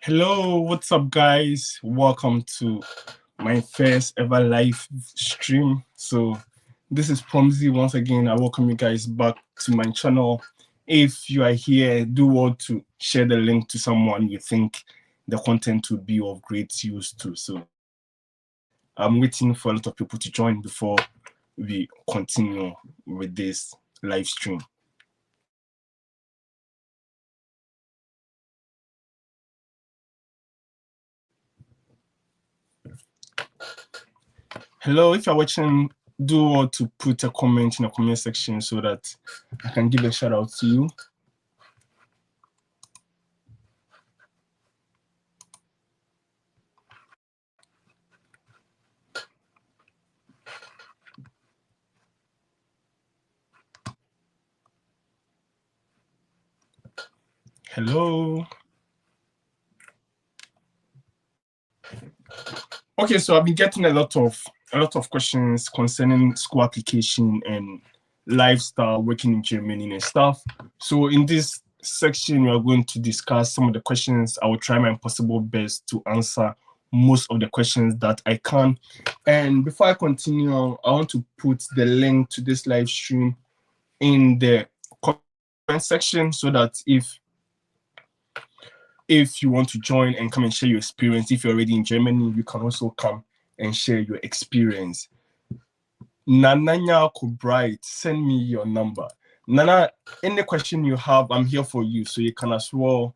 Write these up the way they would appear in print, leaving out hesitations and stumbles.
Hello, what's up, guys? Welcome to my first ever live stream. So, this is Promzy. Once again, I welcome you guys back to my channel. If you are here, do want to share the link to someone you think the content would be of great use to. So, I'm waiting for a lot of people to join before we continue with this live stream. Hello, if you're watching, do want to put a comment in the comment section so that I can give a shout out to you. Hello. Okay, so I've been getting a lot of questions concerning school application and lifestyle, working in Germany and stuff. So in this section, we are going to discuss some of the questions. I will try my possible best to answer most of the questions that I can. And before I continue, I want to put the link to this live stream in the comment section so that if you want to join and come and share your experience, if you're already in Germany, you can also come and share your experience. Nananya Kubright, send me your number. Nana, any question you have, I'm here for you. So you can as well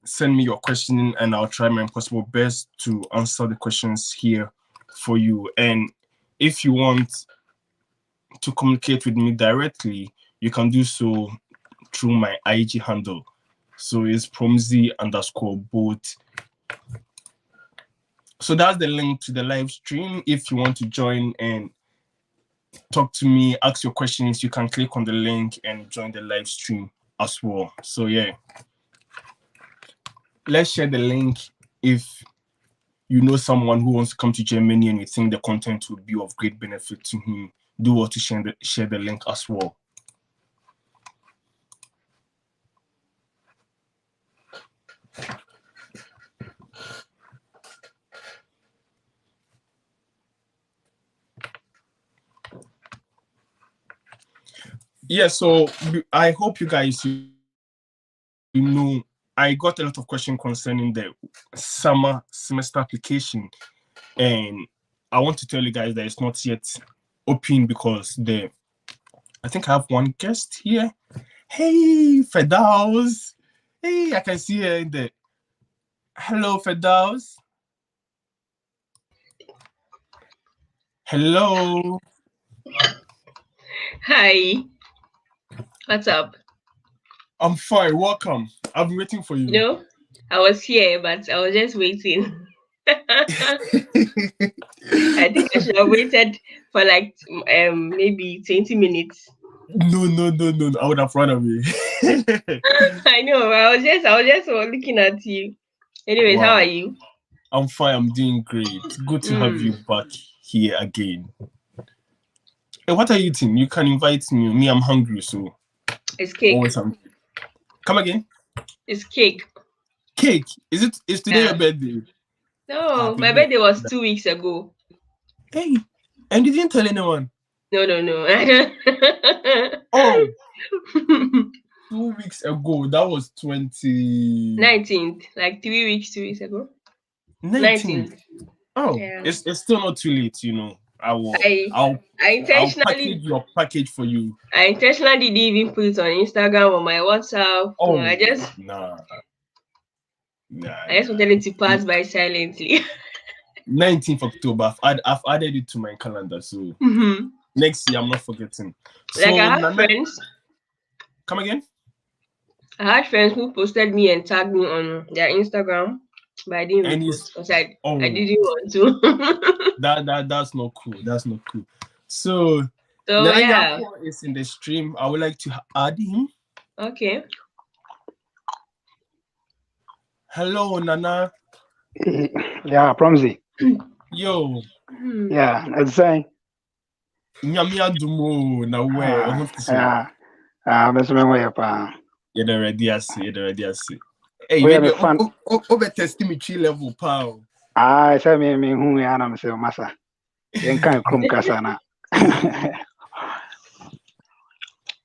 send me your question and I'll try my possible best to answer the questions here for you. And if you want to communicate with me directly, you can do so through my IG handle. So it's promzy_boat. So that's the link to the live stream. If you want to join and talk to me, ask your questions, you can click on the link and join the live stream as well. So yeah, let's share the link. If you know someone who wants to come to Germany and you think the content would be of great benefit to him, do want to share the link as well. Yeah, so I hope you guys, you know, I got a lot of questions concerning the summer semester application, and I want to tell you guys that it's not yet open because I think I have one guest here. Hey, Fedaus. Hey, I can see her in there. Hello, Fedaus. Hello. Hi. What's up? I'm fine. Welcome. I've been waiting for you. You know, I was here, but I was just waiting. I think I should have waited for like maybe 20 minutes. No. I would have run away. I know. I was just looking at you. Anyways, Wow. How are you? I'm fine. I'm doing great. Good to have you back here again. Hey, what are you eating? You can invite me. Me, I'm hungry, so It's cake. always hungry. Come again. It's cake. Cake? Is today your birthday? No, Happy my birthday was 2 weeks ago. Hey, and you didn't tell anyone? No. Oh, 2 weeks ago. That was 19th, like 3 weeks, 2 weeks ago. 19th. Oh, Yeah. it's still not too late, you know. I'll package your package for you. I intentionally didn't even put it on Instagram or my WhatsApp. Oh, I just wanted it to pass by silently. 19th October. I've added it to my calendar, so next year I'm not forgetting. Like I had friends. Come again? I had friends who posted me and tagged me on their Instagram, but I didn't repost because I didn't want to. That's not cool. That's not cool. So yeah, is in the stream. I would like to add him. Okay. Hello, Nana. Yeah, Promzy. Yo. Yeah, let's say. Nyamia dumo na we. Yeah. Best man way up. You're ready, I see. Hey, maybe over testing me 3 level, pal. I say me who I am say massa. Yen kan krum kasa na.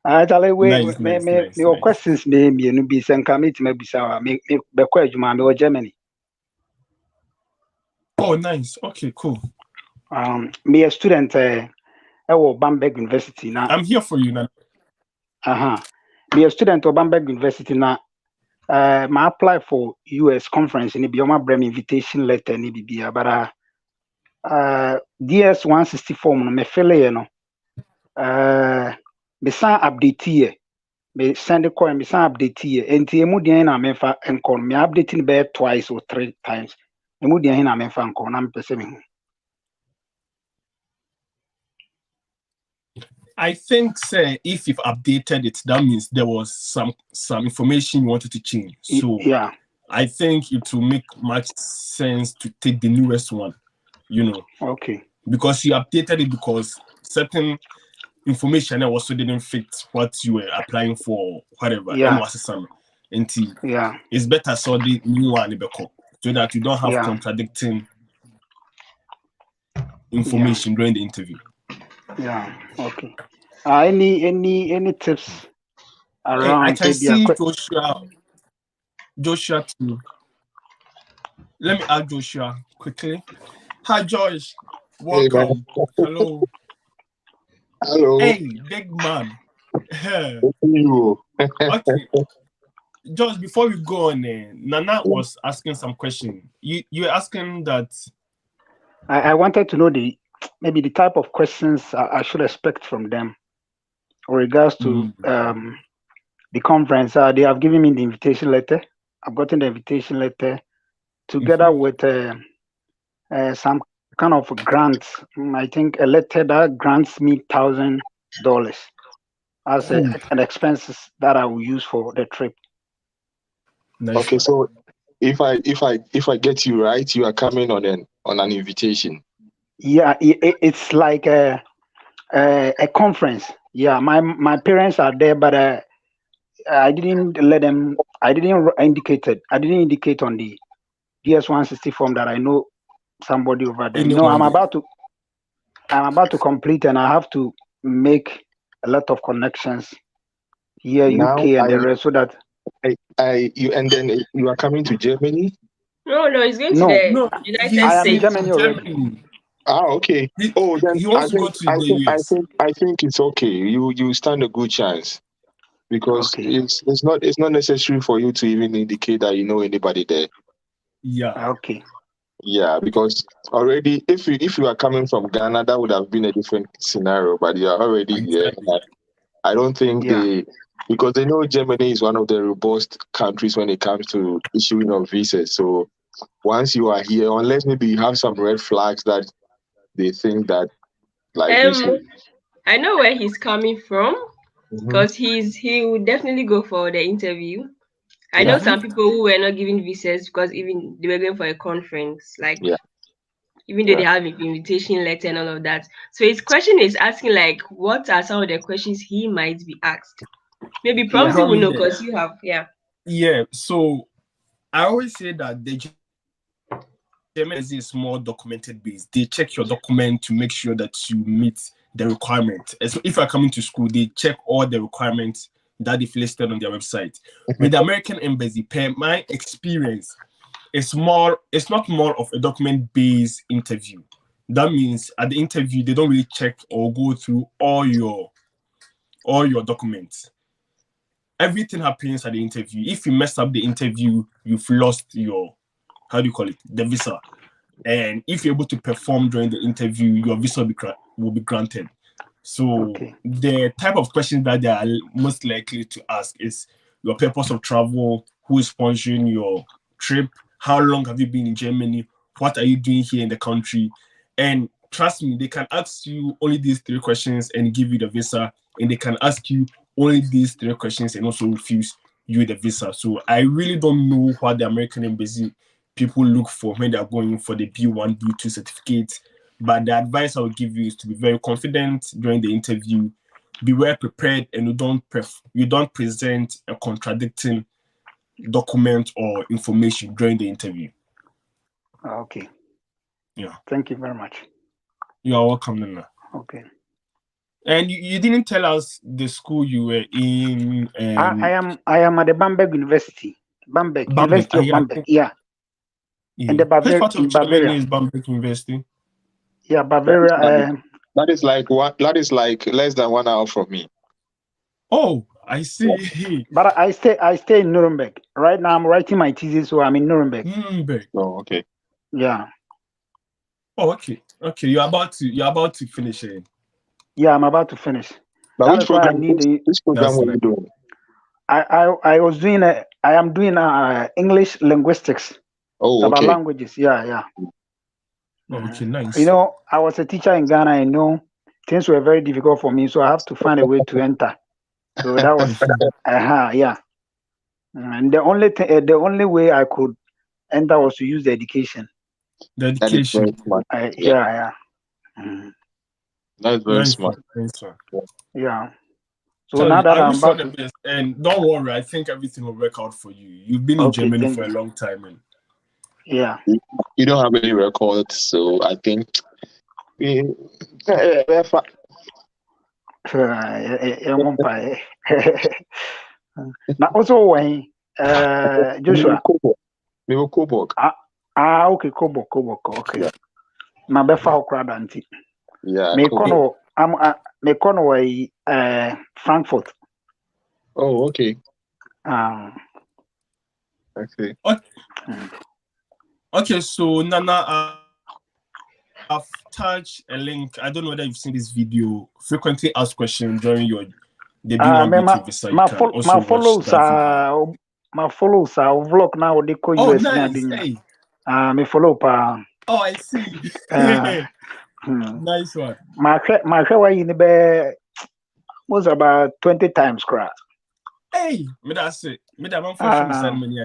Actually, your questions may be no be send committee maybe so me be kwajuma me Germany. Oh, nice. Okay, cool. Me a student at Bamberg University now. I'm here for you now. Me a student of Bamberg University now. My apply for US conference in the Brem invitation letter ni bibia but DS 164 no me fele no me san update here me send call me san update here enti emu den na me fa enko me updating be twice or 3 times emu den na me fa enko na me pese me. I think, say, if you've updated it, that means there was some information you wanted to change. So yeah, I think it will make much sense to take the newest one, Okay. Because you updated it because certain information also didn't fit what you were applying for, whatever. Yeah. Yeah. It's better so the new one so that you don't have contradicting information during the interview. Yeah. Okay. Any tips around? I can see Joshua too. Let me add Joshua quickly. Hi, Josh. Welcome. Hey, hello. Hello. Hey, big man. Okay. Josh, before we go on, Nana was asking some question. You were asking that. I wanted to know maybe the type of questions I should expect from them in regards to the conference. They have given me the invitation letter. I've gotten the invitation letter together with some kind of grant. I think a letter that grants me $1,000 as an expenses that I will use for the trip. Nice. Okay, so if I get you right, you are coming on an invitation. Yeah, it's like a conference. Yeah, my parents are there, but I didn't let them. I didn't indicate on the DS-160 form that I know somebody over there. I'm about to complete, and I have to make a lot of connections here, now, UK, and the rest, so that and then you are coming to Germany. No, he's going to the United States. I am in Germany already. Okay. Then he wants to go to the US. I think it's okay. You stand a good chance because it's not necessary for you to even indicate that you know anybody there. Yeah. Okay. Yeah, because already if you are coming from Ghana, that would have been a different scenario. But you are already here. I don't think because they know Germany is one of the robust countries when it comes to issuing of visas. So once you are here, unless maybe you have some red flags that they think that I know where he's coming from because he would definitely go for the interview. I know some people who were not given visas because even they were going for a conference, even though they have an invitation letter and all of that. So his question is asking what are some of the questions he might be asked? Maybe Promzy will know because you have Yeah, so I always say that the German is more documented based. They check your document to make sure that you meet the requirement. So if you're coming to school, they check all the requirements that they've listed on their website. With the American Embassy, per my experience, it's not more of a document-based interview. That means at the interview, they don't really check or go through all your documents. Everything happens at the interview. If you mess up the interview, you've lost your, the visa. And if you're able to perform during the interview, your visa will be granted. So the type of questions that they are most likely to ask is your purpose of travel, who is sponsoring your trip, how long have you been in Germany, what are you doing here in the country? And trust me, they can ask you only these 3 questions and give you the visa, and they can ask you only these 3 questions and also refuse you the visa. So I really don't know what the American Embassy people look for when they're going for the B1, B2 certificate. But the advice I would give you is to be very confident during the interview, be well prepared, and you don't present a contradicting document or information during the interview. Okay. Yeah. Thank you very much. You are welcome, Nana. Okay. And you didn't tell us the school you were in. I am at the Bamberg University. University of Bamberg. Yeah. And the Which part of Bavaria. Germany is Bamberg University? Yeah, Bavaria. That is like less than 1 hour from me. Oh, I see. But I stay in Nuremberg. Right now I'm writing my thesis, so I'm in Nuremberg. Oh, okay. Yeah. Oh, okay. Okay, you're about to finish it. Yeah, I'm about to finish. But which program were you doing? I am doing English linguistics. Oh, it's okay. About languages. Yeah. Oh, okay, nice. You know, I was a teacher in Ghana. I know things were very difficult for me, so I have to find a way to enter. So that was yeah. And the only way I could enter was to use the education. The education. Yeah. That's very smart. Yeah. So now that I'm about to, best. And don't worry, I think everything will work out for you. You've been in Germany for a long time, and yeah. You don't have any records, so I think now also when Joshua okay Kobo okay yeah. Na befa okrada nti yeah me kono way Frankfurt. Oh, okay. Okay, so Nana, I've touched a link. I don't know whether you've seen this video. Frequently asked questions during your debut visa. My followers are vlog now. They call US. Nice. Hey. Me follow pa. Oh, I see. Nice one. My show was about 20 times cry. Hey, me that's it. Me that man for send money.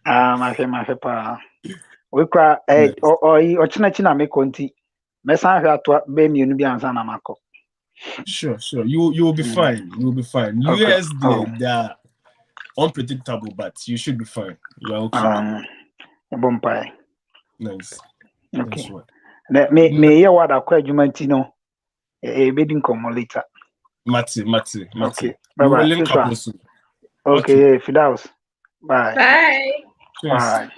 My pa. We cry or china me konti. Mesan hwa to be mienu bi ansa na mako. Sure. You will be fine. You will be fine. Okay. USD they are unpredictable, but you should be fine. You are okay. Bompai. Nice. Okay. Me ya wada kwa adwumanti no. Bedin komo later. Mati. Okay. Bye. Okay, Fidaus. Bye. Bye.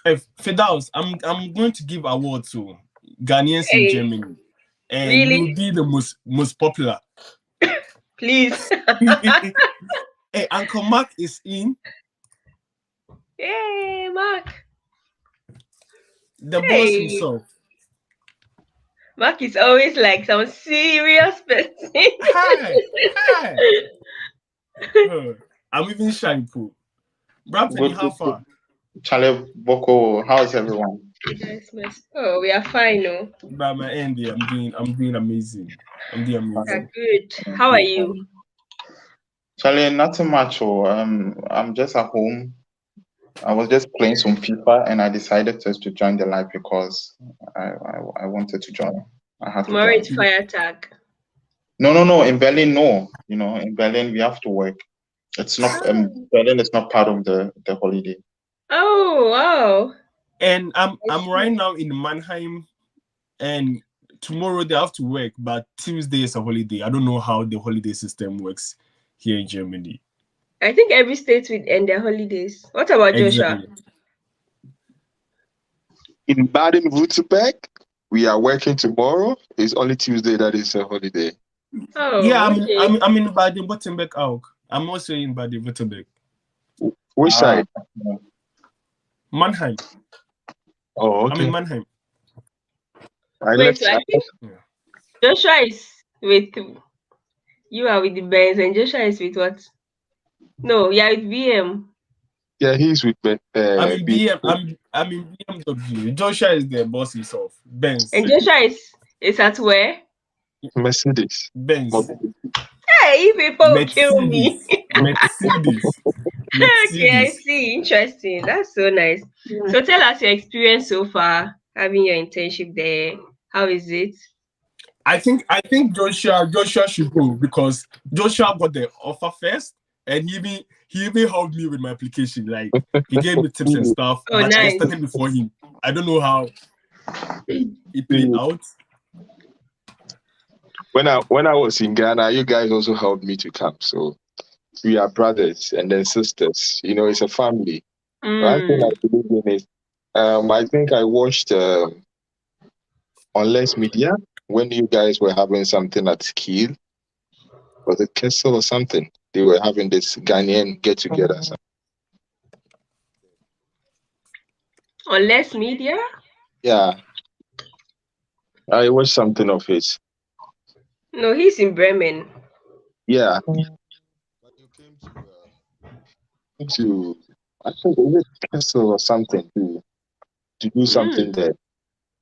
Hey, Fidaus, I'm going to give awards to Ghanaians in Germany, and you'll be the most popular. Please. Hey, Uncle Mark is in. Hey, Mark. The boss himself. Mark is always like some serious person. Hi. I'm even shy, Pooh. Brampton, how far? Charlie Boko, how is everyone? Oh, we are fine, no? By my end, I'm doing amazing. Good. How are you? Charlie, nothing much. I'm just at home. I was just playing some FIFA, and I decided just to join the live because I wanted to join. I had tomorrow to it's fire attack. No. In Berlin, no. You know, in Berlin we have to work. It's not. Berlin is not part of the holiday. Oh wow! And I'm right now in Mannheim, and tomorrow they have to work, but Tuesday is a holiday. I don't know how the holiday system works here in Germany. I think every state will end their holidays. What about Joshua? In Baden-Württemberg, we are working tomorrow. It's only Tuesday that is a holiday. Oh yeah, okay. I'm in Baden-Württemberg. I'm also in Baden-Württemberg. Which side? Mannheim. Oh, okay. I'm in Mannheim. Wait, so I think Joshua is with you are with the Benz and Joshua is with what? No, yeah, with BM. Yeah, he's with I'm in BM. I'm in BMW. Joshua is the boss himself. Benz. And Joshua is at where? Mercedes. Benz. Hey, people will kill me. Mercedes. Okay, I see. Interesting. That's so nice. So tell us your experience so far having your internship there. How is it? I think Joshua should go because Joshua got the offer first, And he even helped me with my application. Like he gave me tips and stuff. Oh, but nice. I started before him. I don't know how it played out. When I was in Ghana, you guys also helped me to come. So we are brothers and then sisters. You know, it's a family. One thing I believe in is, I think I watched Unless Media when you guys were having something at Kiel. Was it Kessel or something? They were having this Ghanaian get together. Unless Media? Yeah. I watched something of his. No, he's in Bremen. Yeah. But you came to I think it was Kessel or something to do something there.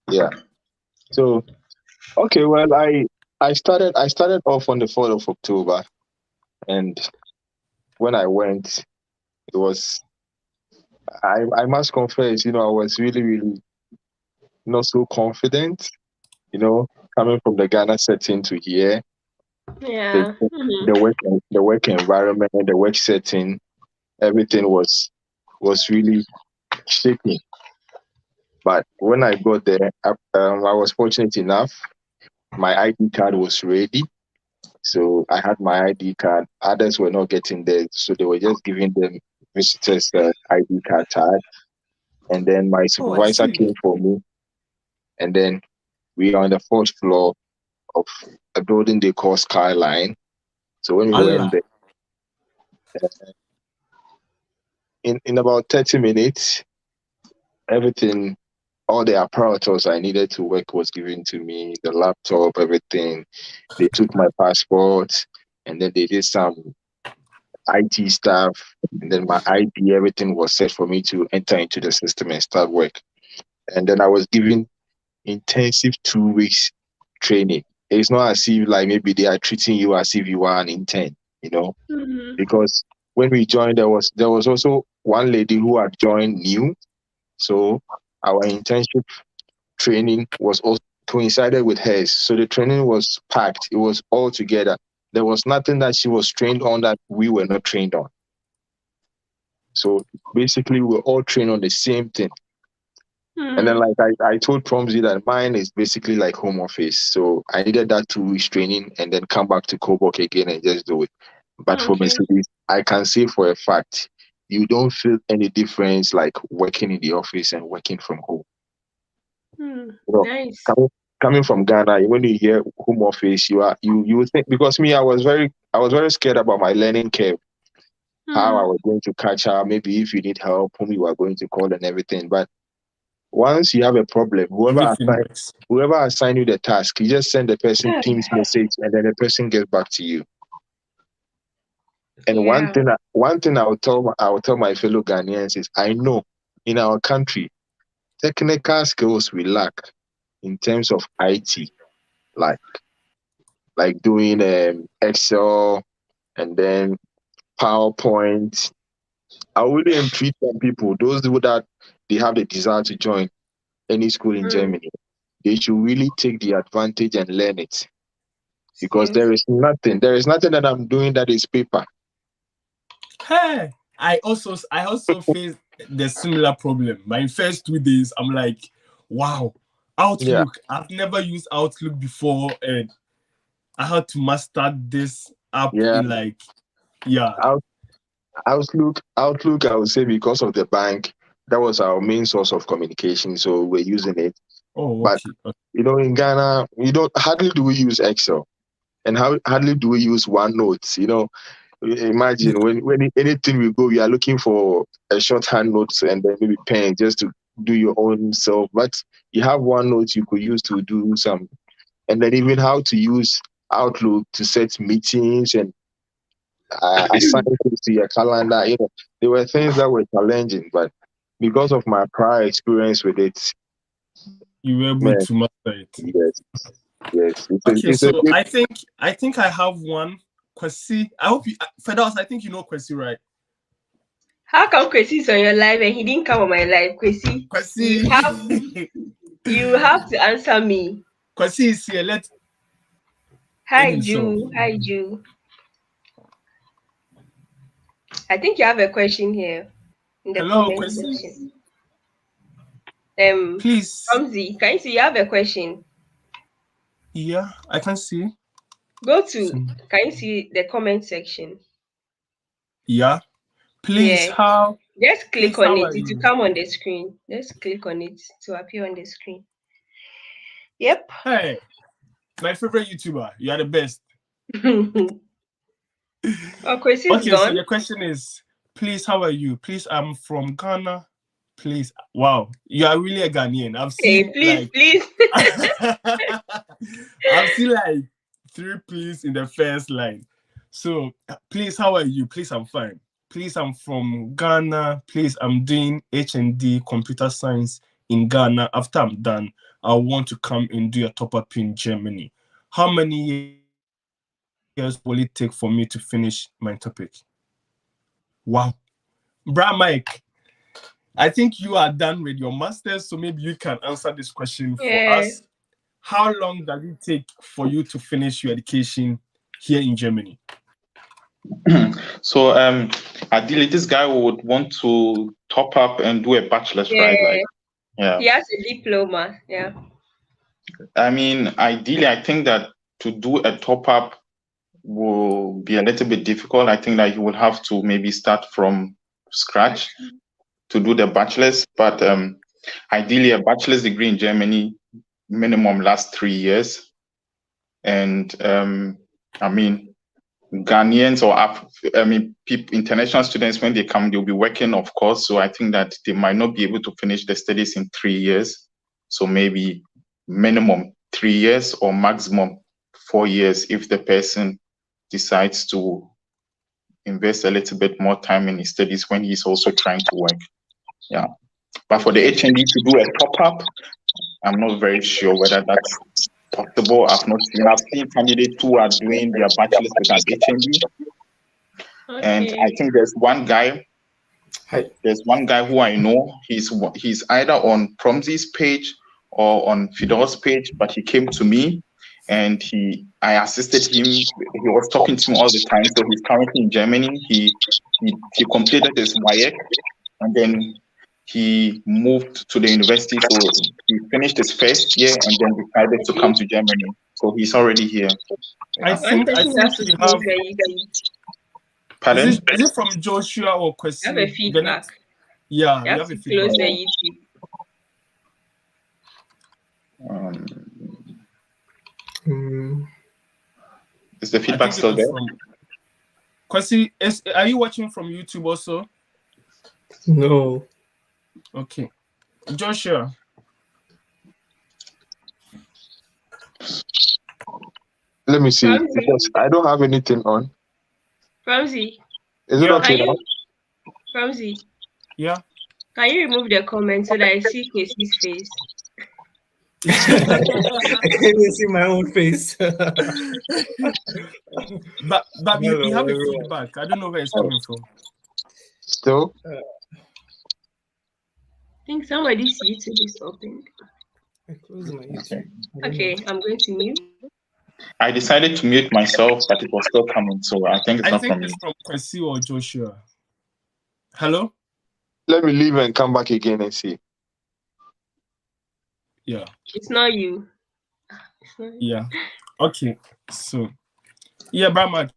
Yeah. So okay, well I started off on the 4th of October, and when I went, it was I must confess, I was really, really not so confident, coming from the Ghana setting to here. Yeah. The work environment, the work setting, everything was really shaking. But when I got there, I was fortunate enough. My ID card was ready. So I had my ID card. Others were not getting there. So they were just giving them visitors ID card tag. And then my supervisor came for me. And then we are on the 4th floor of a building they call Skyline. So when we went there, in about 30 minutes, everything, all the apparatus I needed to work was given to me, the laptop, everything. They took my passport, and then they did some IT stuff, and then my ID, everything was set for me to enter into the system and start work. And then I was given intensive 2 weeks training. It's not as if like maybe they are treating you as if you are an intern, because when we joined, there was also one lady who had joined new. So our internship training was also coincided with hers. So the training was packed. It was all together. There was nothing that she was trained on that we were not trained on. So basically, we were all trained on the same thing. And then, like I told Promzy that mine is basically like home office. So I needed that 2 weeks training and then come back to Coburg again and just do it. But for Mercedes, I can say for a fact, you don't feel any difference like working in the office and working from home. Nice. Coming from Ghana, when you hear home office, you think, because me, I was very scared about my learning curve, how I was going to catch up, maybe if you need help, whom you are going to call and everything. But once you have a problem, whoever assign you the task, you just send the person Teams message, and then the person gets back to you. And one thing I will tell my fellow Ghanaians is, I know in our country, technical skills we lack in terms of IT, like doing Excel and then PowerPoint. I really entreat some people, those that they have the desire to join any school in Germany, they should really take the advantage and learn it, because there is nothing that I'm doing that is paper. Hey, I also faced the similar problem. My first 2 days, I'm like, wow, Outlook. Yeah. I've never used Outlook before, and I had to master this app in like, Outlook, I would say, because of the bank, that was our main source of communication, so we're using it. But in Ghana, hardly do we use Excel, and hardly do we use OneNote. Imagine when anything we go, we are looking for a shorthand notes and then maybe pen just to do your own self. But you have OneNote you could use to do some, and then even how to use Outlook to set meetings and assign things to your calendar. There were things that were challenging, but because of my prior experience with it, you were able to master it. Yes. I think I have one. Kwesi, I hope you, Fedos, I think you know Kwesi, right? How come Kwesi is on your live and he didn't come on my live? Kwesi, you have to answer me. Kwesi is here. Hi, Ju. I think you have a question here in the comment section. Please. Promzy, can you see you have a question? Yeah, I can see. Can you see the comment section? Yeah. Please, how? Just click on it. It will come on the screen. Just click on it to appear on the screen. Yep. Hey, my favorite YouTuber. You are the best. Okay, so your question is, please, how are you? Please, I'm from Ghana. Please, wow, you are really a Ghanaian. I've seen please. I've seen like 3 please in the first line. So please, how are you? Please, I'm fine. Please, I'm from Ghana. Please, I'm doing H&D computer science in Ghana. After I'm done, I want to come and do a top-up in Germany. How many years will it take for me to finish my topic? Wow. Bra Mike, I think you are done with your master's, so maybe you can answer this question for us. How long does it take for you to finish your education here in Germany? So ideally this guy would want to top up and do a bachelor's, right? Like, yeah. He has a diploma, yeah. I mean, ideally, I think that to do a top up will be a little bit difficult. I think that you will have to maybe start from scratch to do the bachelor's, but ideally a bachelor's degree in Germany minimum lasts 3 years. And I mean, Ghanaians people, international students, when they come, they'll be working, of course. So I think that they might not be able to finish the studies in 3 years. So maybe minimum 3 years or maximum 4 years if the person decides to invest a little bit more time in his studies when he's also trying to work. Yeah. But for the H&D to do a top-up, I'm not very sure whether that's possible. I've seen candidates who are doing their bachelor's with an H&D. And I think there's one guy who I know, he's either on Promzy's page or on Fidor's page, but he came to me and I assisted him. He was talking to me all the time. So he's currently in Germany. He completed his WIEC and then he moved to the university. So he finished his first year and then decided to come to Germany. So he's already here. Yeah. I think you have. Pardon? Is it from Joshua or Kwesi? Have a feedback. Yeah, you have to close the YouTube. Is the feedback still there? Kwesi, are you watching from YouTube also? No. Okay. Joshua. Let me see, because I don't have anything on. Promzy. Is it okay now? Promzy. Yeah. Can you remove the comment so that I see Kwesi's face? I can't even see my own face. but we have a feedback. I don't know where it's coming from. Still? I think somebody's YouTube is open. I closed my YouTube. Okay, I'm going to mute. I decided to mute myself, but it was still coming, so I think it's not from me. It's from Kwesi or Joshua. Hello? Let me leave and come back again and see. Yeah. It's not you. Yeah. Okay. So, yeah, Brahma.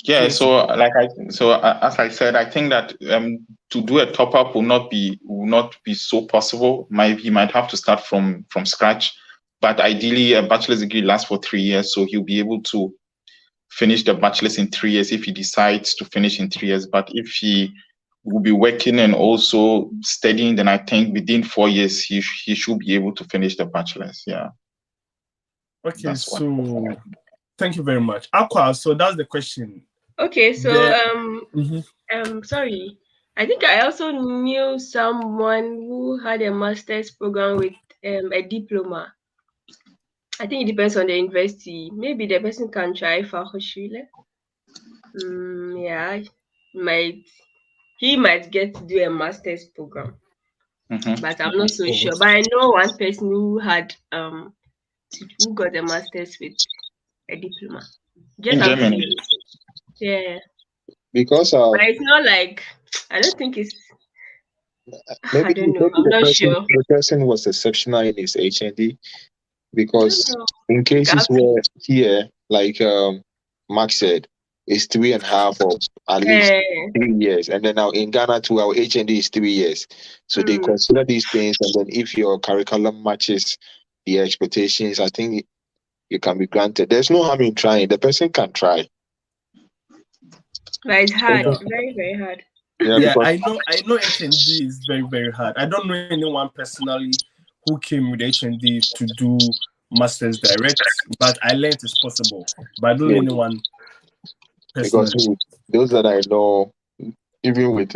Yeah. So, as I said, I think that to do a top up will not be so possible. He might have to start from scratch. But ideally, a bachelor's degree lasts for 3 years, so he'll be able to finish the bachelor's in 3 years if he decides to finish in 3 years. But if he will be working and also studying, then I think within 4 years he should be able to finish the bachelor's. Yeah. Okay, so thank you very much. Aqua, so that's the question. Okay, so sorry. I think I also knew someone who had a master's program with a diploma. I think it depends on the university. Maybe the person can try Fachhochschule. Yeah, he might get to do a master's program, but I'm not so sure. But I know one person who had who got a master's with a diploma. In Germany. Yeah. Because But it's not like, I don't think it's, I don't know. I'm not sure. the person was exceptional in his HND, because I don't know. in cases where here, like Mark said, it's 3.5 or at least 3 years, and then now in Ghana too, our HND is 3 years. So they consider these things, and then if your curriculum matches the expectations, I think you can be granted. There's no harm in trying. The person can try. But it's hard, very, very hard. Yeah, I know HND is very, very hard. I don't know anyone personally who came with HND to do masters direct, but I learned it's possible. But I don't know anyone personally. Because those that I know, even with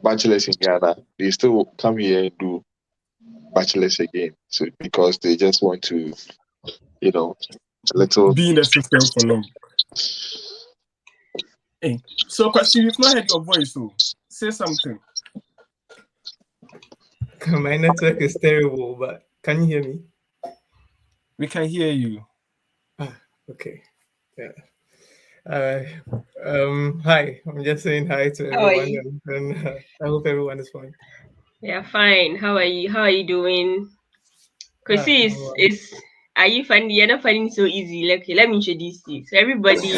bachelors in Ghana, they still come here and do bachelors again. So because they just want to, a little be in the system for long. Hey, so Kwasi, we've not heard your voice, so say something. My network is terrible, but can you hear me? We can hear you. Okay. Yeah. Hi. I'm just saying hi to everyone, and I hope everyone is fine. Yeah, fine. How are you? How are you doing? Kwasi, are you finding? You're not finding it so easy. Okay, let me introduce you. So everybody,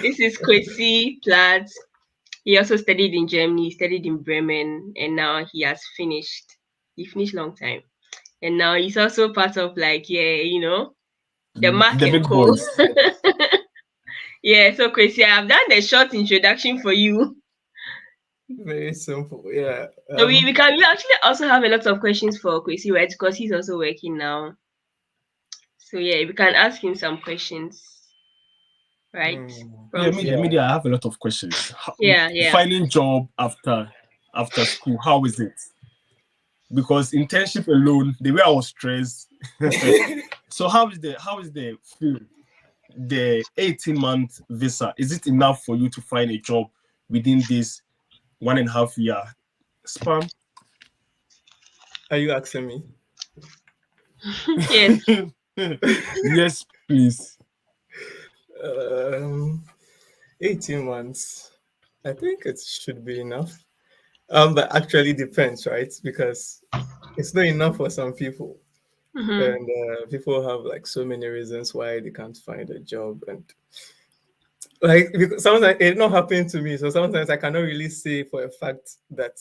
this is Kwasi Platt. He also studied in Germany. He studied in Bremen, and now he has finished. He finished long time, and now he's also part of the market course. Yeah. So Kwasi, I've done a short introduction for you. Very simple, yeah. So we actually also have a lot of questions for Kwasi, right? Because he's also working now. So yeah, we can ask him some questions, right? Media, I have a lot of questions. Yeah. Finding job after school, how is it? Because internship alone, the way I was stressed. So how is the field? The 18-month visa, is it enough for you to find a job within this 1.5 year span? Are you asking me? Yes. Yes, please. 18 months. I think it should be enough. But actually depends, right? Because it's not enough for some people. And people have like so many reasons why they can't find a job, and like sometimes it's not happening to me, so sometimes I cannot really say for a fact that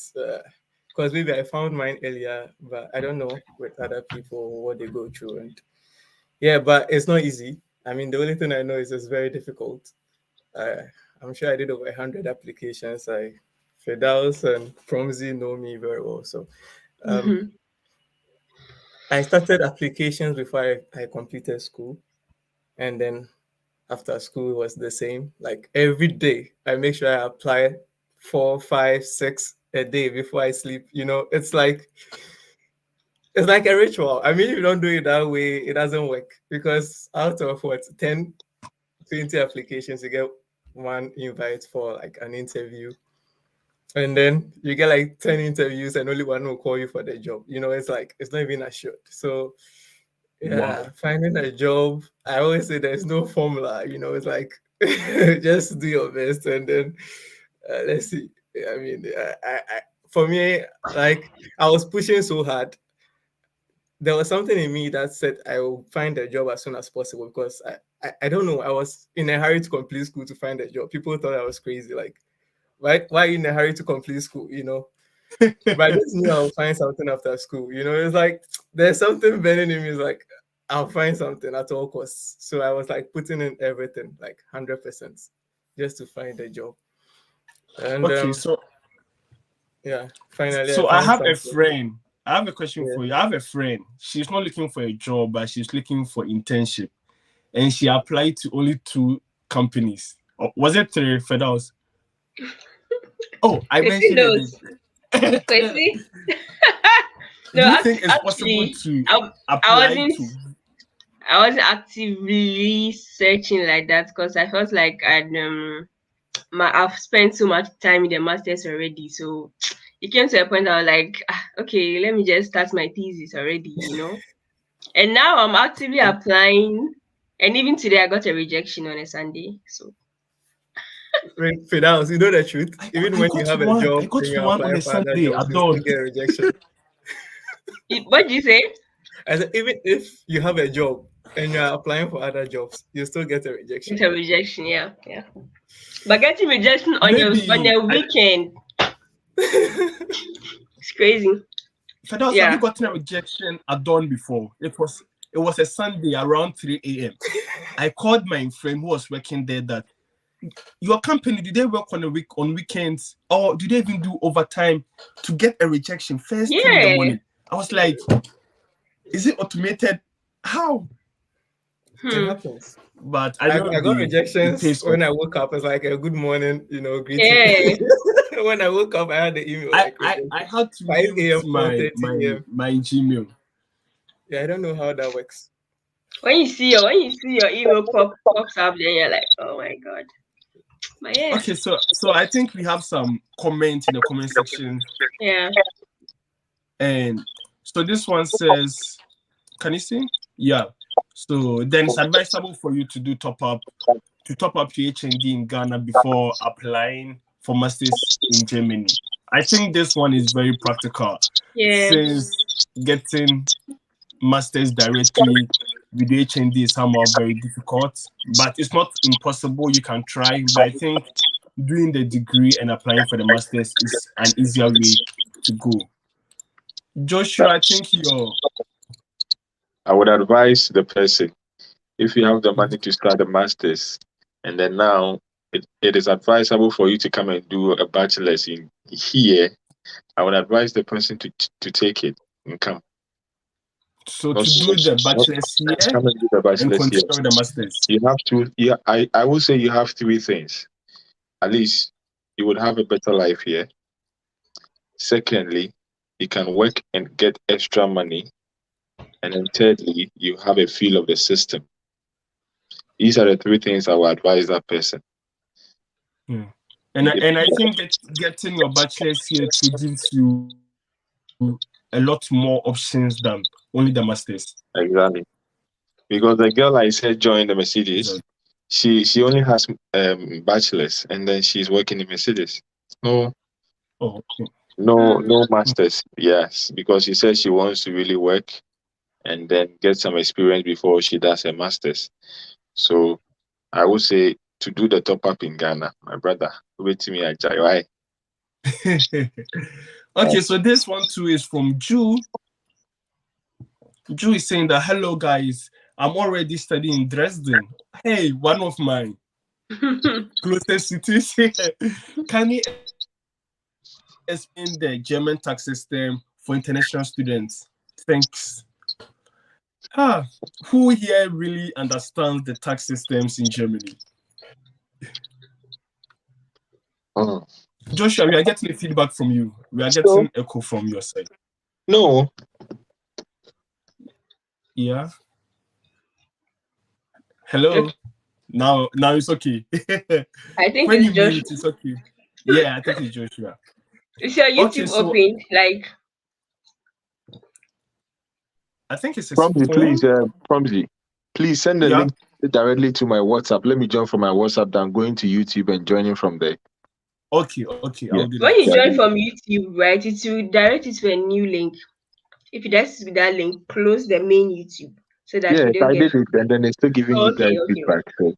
because maybe I found mine earlier, but I don't know with other people what they go through. And yeah, but it's not easy. I mean, the only thing I know is it's very difficult. I'm sure I did over 100 applications. Fedals and Promzy know me very well, so I started applications before I completed school, and then after school was the same. Like every day, I make sure I apply 4, 5, 6 a day before I sleep. It's like a ritual. I mean, if you don't do it that way, it doesn't work, because out of 10, 20 applications, you get one invite for like an interview. And then you get like 10 interviews and only one will call you for the job. It's like, it's not even assured. So yeah, finding a job, I always say there's no formula. It's like, just do your best, and then let's see. I mean, for me, like, I was pushing so hard. There was something in me that said I will find a job as soon as possible, because I don't know, I was in a hurry to complete school to find a job. People thought I was crazy. Like, why are you in a hurry to complete school? But I just knew I'll find something after school. It's like there's something burning in me. It's like I'll find something at all costs. So I was like putting in everything, like 100%, just to find a job. And okay, so yeah, finally. So I have a friend. I have a question for you. I have a friend. She's not looking for a job, but she's looking for internship, and she applied to only 2 companies. Was it 3 Fedals? Oh, I mentioned it. Kwasi? Do you think it's possible to apply to? I wasn't actively searching like that, because I felt like I've spent so much time in the masters already. So it came to a point I was like, okay, let me just start my thesis already, And now I'm actively applying And even today, I got a rejection on a Sunday. So, Finance, you know the truth. Even when you have a job, I got and you're one on applying a for other Sunday. jobs, you still get a rejection. what did you say? I said, even if you have a job and you're applying for other jobs, you still get a rejection. It's a rejection, yeah. But getting rejection on your weekend, it's crazy. Have you gotten a rejection at dawn before? It was a Sunday around 3 a.m. I called my friend who was working there that your company, do they work on weekends, or do they even do overtime to get a rejection first thing in the morning? I was like, is it automated? How? It happens. But I got rejections when I woke up. It's like a good morning, greeting. Yeah. When I woke up, I had the email. I had to 5 a.m. my Gmail. Yeah, I don't know how that works. When you see your email pops up, then you're like, oh my god. Okay, so I think we have some comments in the comment section. Yeah. And so this one says, can you see? Yeah. So then it's advisable for you to top up your HND in Ghana before applying for masters in Germany. I think this one is very practical. Yeah. Since getting masters directly with the HND is somehow very difficult, but it's not impossible. You can try, but I think doing the degree and applying for the masters is an easier way to go. Joshua, I think I would advise the person, if you have the money to start a master's, and then now it is advisable for you to come and do a bachelor's in here, I would advise the person to take it and come. So to do the bachelor's here, come and do the bachelor's and continue the masters. You have to. Yeah, I will say you have three things. At least you would have a better life here. Secondly, you can work and get extra money. And then thirdly, you have a feel of the system. These are the three things I would advise that person. And I think that getting your bachelor's here gives you a lot more options than only the masters. Exactly. Because the girl I said joined the Mercedes, she only has bachelor's, and then she's working in Mercedes. No masters. Yes, because she said she wants to really work and then get some experience before she does her masters. So I would say to do the top up in Ghana, my brother. Wait to me, Ajay. Okay, so this one too is from Ju. Ju is saying that, hello guys, I'm already studying in Dresden. Hey, one of my closest cities. Can you explain the German tax system for international students? Thanks. Who here really understands the tax systems in Germany? Joshua, we are getting feedback from you. We are getting echo from your side. No. Yeah. Hello. Now it's okay. I think when it's you Joshua. mute, it's okay. Yeah, I think it's Joshua. Is your YouTube open? Like, I think it's Promzy, please send the link directly to my WhatsApp. Let me join from my WhatsApp than going to YouTube and joining from there. Okay. Yeah. I'll do that. When you join from YouTube, right, it will direct you to a new link. If you just with that link, close the main YouTube so that you don't I did it, and then it's still giving you guys feedback. So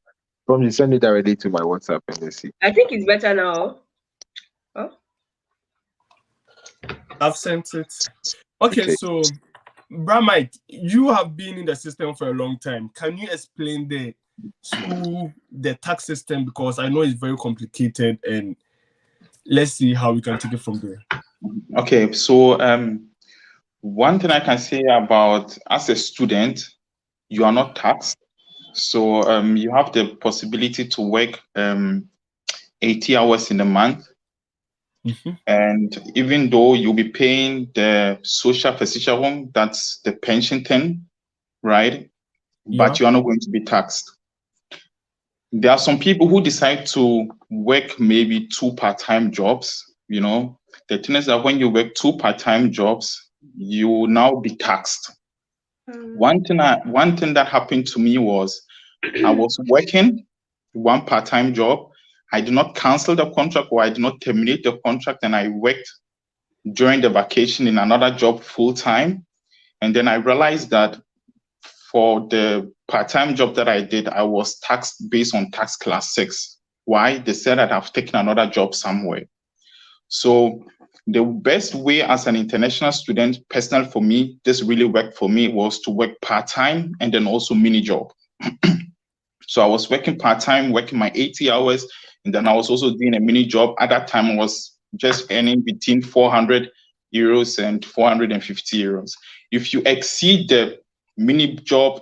Promzy, send it directly to my WhatsApp and let's see. I think it's better now. I've sent it. Okay. So Bramite, you have been in the system for a long time. Can you explain the tax system? Because I know it's very complicated, and let's see how we can take it from there. Okay, so one thing I can say about as a student, you are not taxed. So you have the possibility to work 80 hours in a month. Mm-hmm. And even though you'll be paying the social versicherung, that's the pension thing, right? But you are not going to be taxed. There are some people who decide to work maybe 2 part-time jobs. The thing is that when you work 2 part-time jobs, you will now be taxed. One thing that happened to me was I was working one part-time job. I did not cancel the contract, or I did not terminate the contract, and I worked during the vacation in another job full-time. And then I realized that for the part-time job that I did, I was taxed based on tax class 6. Why? They said that I've taken another job somewhere. So the best way as an international student, personal for me, this really worked for me, was to work part-time and then also mini job. So I was working part-time, working my 80 hours, and then I was also doing a mini job. At that time, I was just earning between 400 euros and 450 euros. If you exceed the mini job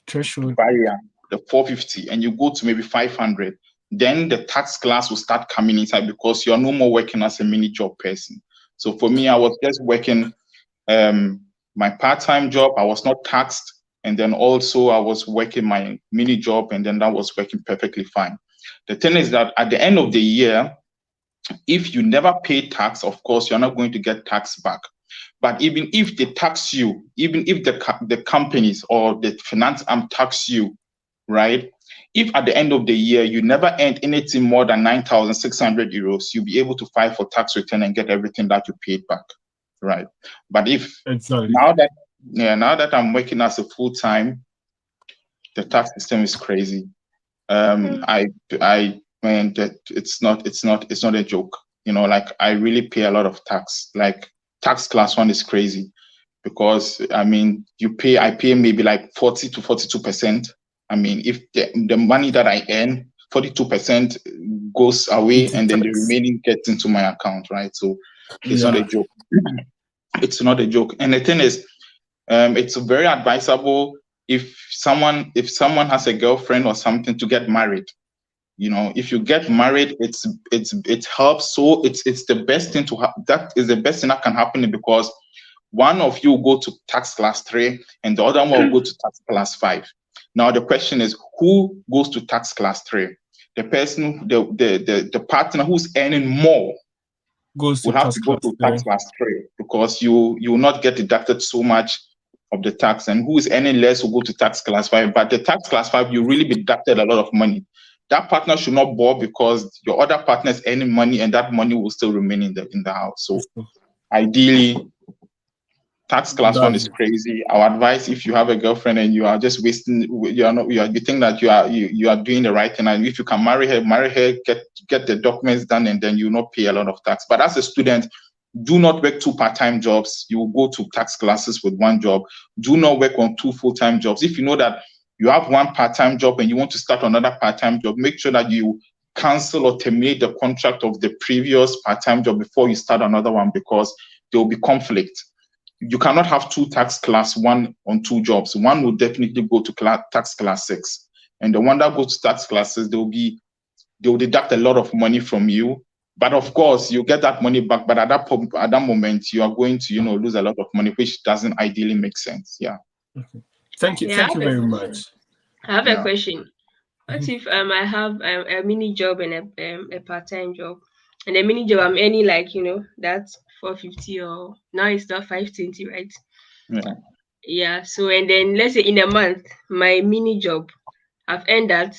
threshold barrier, the 450, and you go to maybe 500, then the tax class will start coming inside, because you're no more working as a mini job person. So for me, I was just working my part-time job. I was not taxed. And then also I was working my mini job, and then that was working perfectly fine. The thing is that at the end of the year, if you never pay tax, of course, you're not going to get tax back. But even if they tax you, even if the companies or the finance arm tax you, right? If at the end of the year you never earned anything more than 9,600 euros, you'll be able to file for tax return and get everything that you paid back, right? But if now that I'm working as a full-time, the tax system is crazy. Man, that it's not a joke. You know, like I really pay a lot of tax. Like tax class 1 is crazy, because I mean, I pay maybe like 40 to 42%. I mean, if the money that I earn, 42% goes away, and then the remaining gets into my account, right? So it's not a joke. It's not a joke. And the thing is, it's very advisable if someone has a girlfriend or something to get married. You know, if you get married, it helps. So it's the best thing that is the best thing that can happen, because one of you will go to tax class 3 and the other one will go to tax class 5. Now the question is, who goes to tax class 3? The person, the partner who's earning more will have to go to tax class 3, because you will not get deducted so much of the tax, and who is earning less will go to tax class 5. But the tax class 5, you really be deducted a lot of money. That partner should not bore, because your other partner is earning money, and that money will still remain in the house. So ideally, tax class 1 is crazy. Our advice, if you have a girlfriend and you are just wasting, you think that you are doing the right thing, and if you can marry her, get the documents done, and then you will not pay a lot of tax. But as a student, do not work 2 part-time jobs. You will go to tax classes with 1 job. Do not work on 2 full-time jobs. If you know that you have 1 part-time job and you want to start another part-time job, make sure that you cancel or terminate the contract of the previous part-time job before you start another one, because there will be conflict. You cannot have 2 tax class 1 on 2 jobs. One will definitely go to tax class 6. And the one that goes to tax classes, they will deduct a lot of money from you. But of course, you get that money back. But at that moment, you are going to, lose a lot of money, which doesn't ideally make sense. Yeah. Okay. Thank you. Thank you very much. I have a question. What if I have a mini job and a part-time job, and the mini job I'm earning that's 450, or now it's not 520, right? Yeah. So, and then let's say in a month, my mini job, I've earned that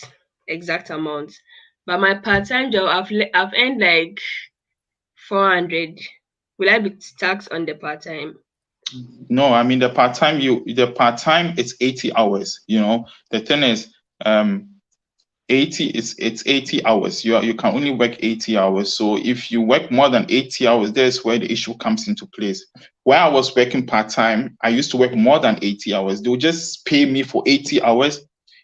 exact amount, but my part-time job, I've earned like 400. Will I be taxed on the part-time? No, I mean the part-time it's 80 hours. The thing is, 80 it's 80 hours. You can only work 80 hours. So if you work more than 80 hours, there's where the issue comes into place. Where I was working part-time, I used to work more than 80 hours. They'll just pay me for 80 hours,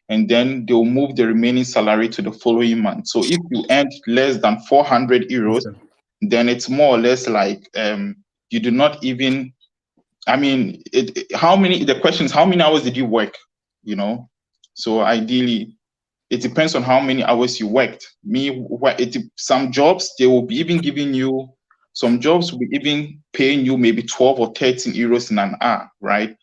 and then they'll move the remaining salary to the following month. So if you earn less than 400 euros, then it's more or less like you do not even, I mean, the question is, how many hours did you work? So ideally, it depends on how many hours you worked. Some jobs, they will be even giving you, some jobs will be even paying you maybe 12 or 13 euros in an hour, right?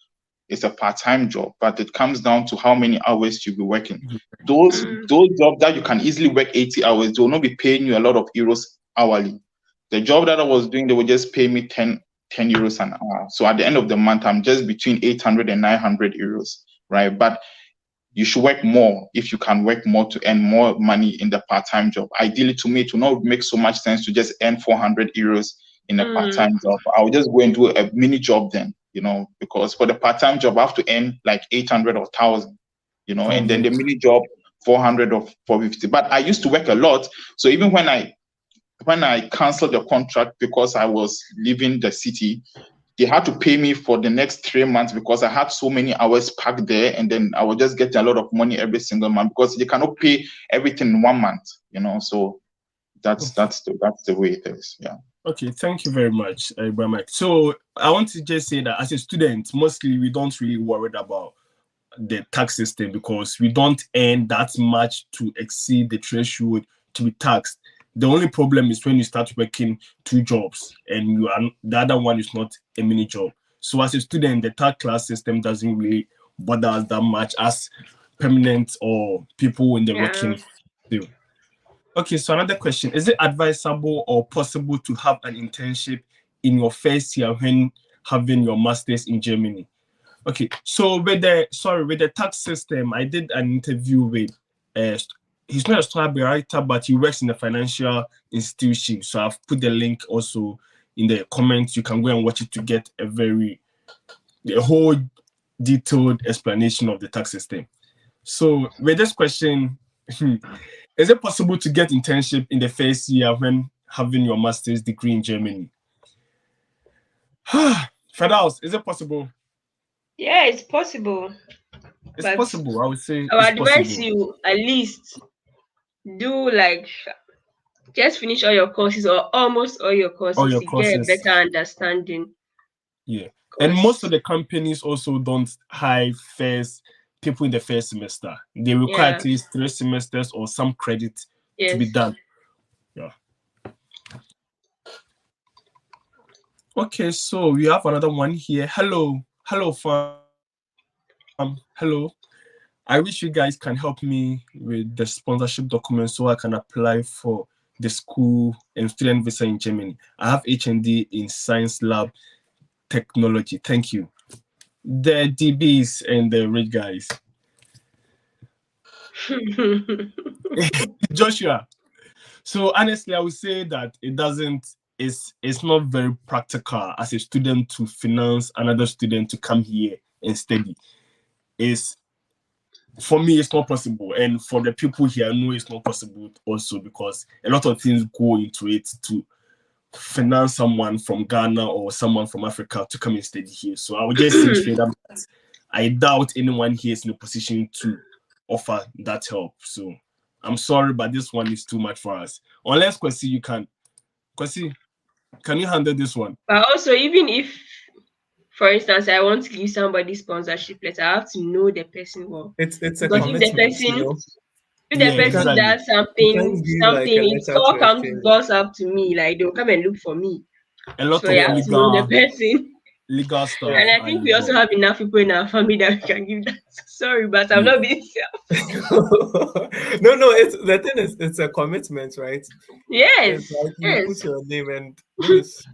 It's a part-time job, but it comes down to how many hours you'll be working. Those jobs that you can easily work 80 hours, they will not be paying you a lot of euros hourly. The job that I was doing, they would just pay me 10 euros an hour. So at the end of the month, I'm just between 800 and 900 euros, right? But you should work more if you can work more to earn more money in the part-time job. Ideally, to me, it will not make so much sense to just earn 400 euros in a part-time job. I'll just go and do a mini job then, because for the part-time job, I have to earn like 800 or 1,000, and then the mini job, 400 or 450. But I used to work a lot. So even when I canceled the contract because I was leaving the city, they had to pay me for the next 3 months because I had so many hours packed there, and then I would just get a lot of money every single month because they cannot pay everything in 1 month, So that's the way it is. Yeah. Okay, thank you very much, Mike. So I want to just say that as a student, mostly we don't really worry about the tax system because we don't earn that much to exceed the threshold to be taxed. The only problem is when you start working 2 jobs and the other one is not a mini job. So as a student, the third class system doesn't really bother us that much as permanent or people in the working field. Okay, so another question. Is it advisable or possible to have an internship in your first year when having your master's in Germany? Okay, so with the tax system, I did an interview with he's not a strawberry writer, but he works in a financial institution. So I've put the link also in the comments. You can go and watch it to get a whole detailed explanation of the tax system. So with this question, is it possible to get internship in the first year when having your master's degree in Germany? Firdaus, is it possible? Yeah, it's possible. It's possible, I would say. I would advise you at least do just finish all your courses or almost all your courses to get a better understanding. Yeah. And most of the companies also don't hire people in the first semester. They require at least 3 semesters or some credit to be done. Yeah. Okay, so we have another one here. Hello, fam. Hello. I wish you guys can help me with the sponsorship documents so I can apply for the school and student visa in Germany. I have HND in Science Lab Technology. Thank you. The DBs and the rich guys. Joshua. So honestly, I would say that it's not very practical as a student to finance another student to come here and study. For me, it's not possible. And for the people here, I know it's not possible also because a lot of things go into it to finance someone from Ghana or someone from Africa to come and study here. So I would just say straight up that I doubt anyone here is in a position to offer that help. So I'm sorry, but this one is too much for us. Unless, Kwesi, you can. Kwesi, can you handle this one? But also, even if, for instance, I want to give somebody sponsorship letter, I have to know the person well. It's a commitment, if the person does something, it all goes up to me. Like they'll come and look for me. A lot of you have to know the person. Legal stuff. And I think we also have enough people in our family that we can give that. Sorry, but I'm not being selfish. No. The thing is, it's a commitment, right? Yes. You put your name, and it's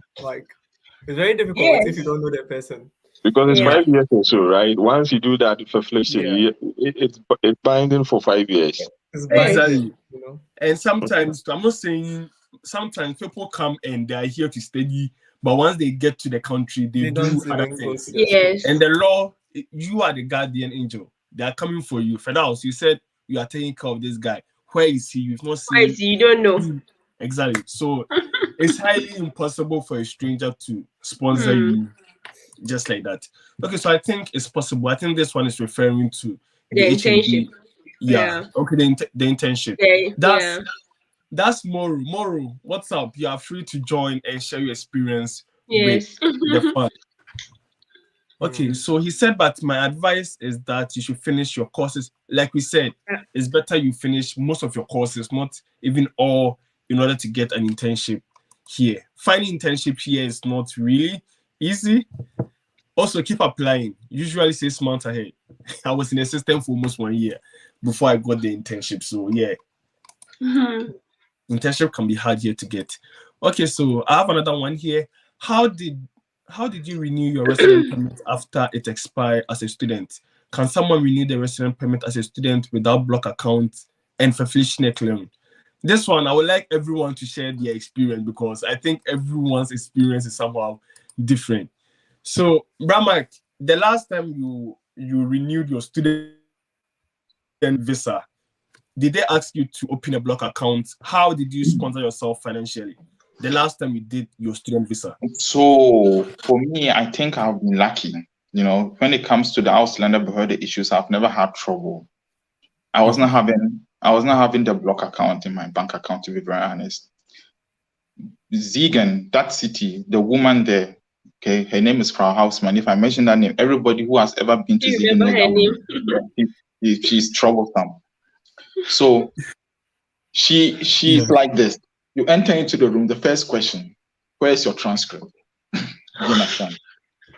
very difficult if you don't know the person. Because it's 5 years or so, right? Once you do that for flexibility, it's binding for 5 years. It's binding, And sometimes, I'm not saying, sometimes people come and they are here to study, but once they get to the country, they do other things. Yes. And the law, you are the guardian angel. They are coming for you. Firdaus, you said you are taking care of this guy. Where is he? You've not seen. Where is he? You don't know. Exactly. So it's highly impossible for a stranger to sponsor you just like that. Okay, so I think it's possible. I think this one is referring to the internship. Yeah. Okay, the internship. That's Moru. Moru, what's up? You are free to join and share your experience with the fund. Okay, so he said, but my advice is that you should finish your courses. Like we said, it's better you finish most of your courses, not even all, in order to get an internship here. Finding internship here is not really easy. Also, keep applying. Usually 6 months ahead. I was in the system for almost 1 year before I got the internship. So yeah. Internship can be hard here to get. Okay, so I have another one here. How did you renew your residence permit after it expired as a student? Can someone renew the resident permit as a student without block account and verpflichtende claim? This one, I would like everyone to share their experience because I think everyone's experience is somehow different. So, Bramak, the last time you renewed your student visa, did they ask you to open a block account? How did you sponsor yourself financially? The last time you did your student visa? So for me, I think I've been lucky. You know, when it comes to the Ausländer Behörde issues, I've never had trouble. I was not having the block account in my bank account, to be very honest. Siegen, that city, the woman there, okay, her name is Frau Hausmann. If I mention that name, everybody who has ever been to Siegen knows she's troublesome. So she's like this. You enter into the room, the first question, where's your transcript? You understand?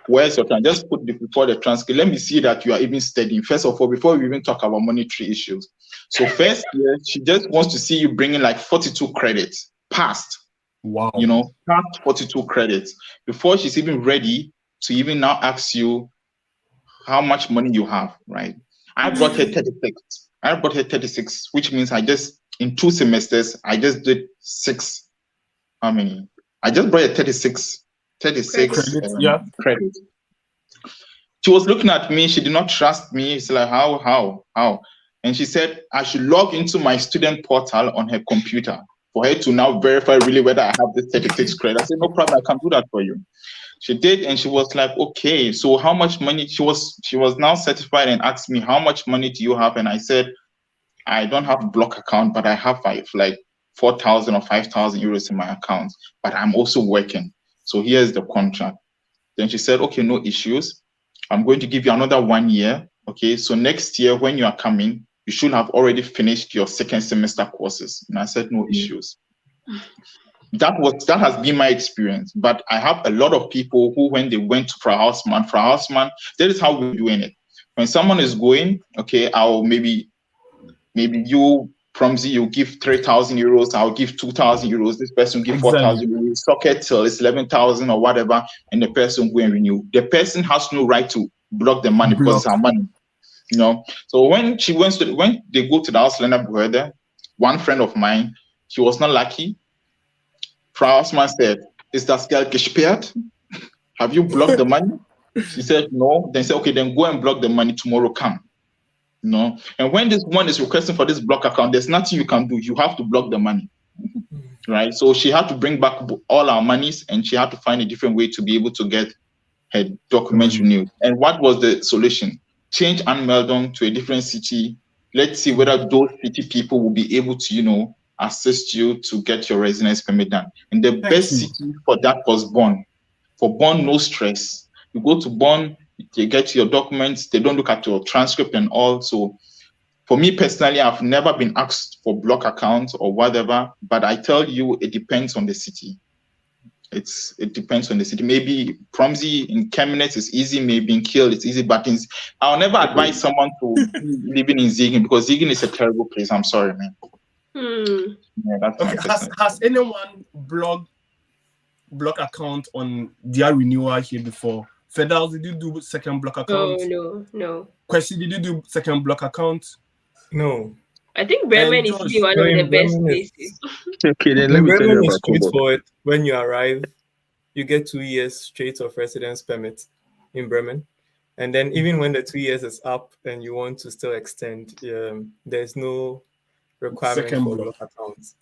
Where's your transcript? Just put before the transcript. Let me see that you are even studying. First of all, before we even talk about monetary issues. So first year, she just wants to see you bringing like 42 credits past. Wow. You know, past 42 credits before she's even ready to even now ask you how much money you have, right? I brought her 36, which means in 2 semesters, I just did 6. How many? I just brought her 36 credits. She was looking at me. She did not trust me. She's like, how? And she said, I should log into my student portal on her computer for her to now verify really whether I have this 36 credits. I said, no problem, I can do that for you. She did, and she was like, okay, so how much money? She was now certified and asked me, how much money do you have? And I said, I don't have a block account, but I have like 4,000 or 5,000 euros in my account, but I'm also working. So here's the contract. Then she said, okay, no issues. I'm going to give you another 1 year. Okay, so next year when you are coming, you should have already finished your second semester courses. And I said, no issues. That has been my experience. But I have a lot of people who, when they went to Frau Hausmann, that is how we're doing it. When someone is going, okay, I'll maybe you, Promzy, you give 3,000 euros, I'll give 2,000 euros, this person give 4,000 euros, socket till it's 11,000 or whatever, and the person go and renew. The person has no right to block the money because it's our money. You know, so when they go to the Ausländer Behörde, one friend of mine, she was not lucky. Frau Hausmann said, "Is das Geld gesperrt? Have you blocked the money?" She said, "No." Then said, "Okay, then go and block the money. Tomorrow come." You know, and when this one is requesting for this block account, there's nothing you can do. You have to block the money, right? So she had to bring back all our monies, and she had to find a different way to be able to get her documents renewed. And what was the solution? Change Anmeldung to a different city. Let's see whether those city people will be able to, you know, assist you to get your residence permit done. And the best city for that was Bonn. For Bonn, no stress. You go to Bonn, you get your documents, they don't look at your transcript and all. So for me personally, I've never been asked for block accounts or whatever, but I tell you, it depends on the city. It depends on the city. Maybe Promzy in Chemnitz is easy, maybe in Kiel it's easy, but I'll never advise someone to living in Siegen because Siegen is a terrible place. I'm sorry, man. Yeah, that's has anyone block account on their renewal here before? Fedals, did you do second block account? No. Question, did you do second block account? No. I think Bremen is still one of the best places. Okay, then let me tell you about straightforward. When you arrive, you get 2 years straight of residence permit in Bremen. And then even when the 2 years is up and you want to still extend, there's no requirement for block accounts.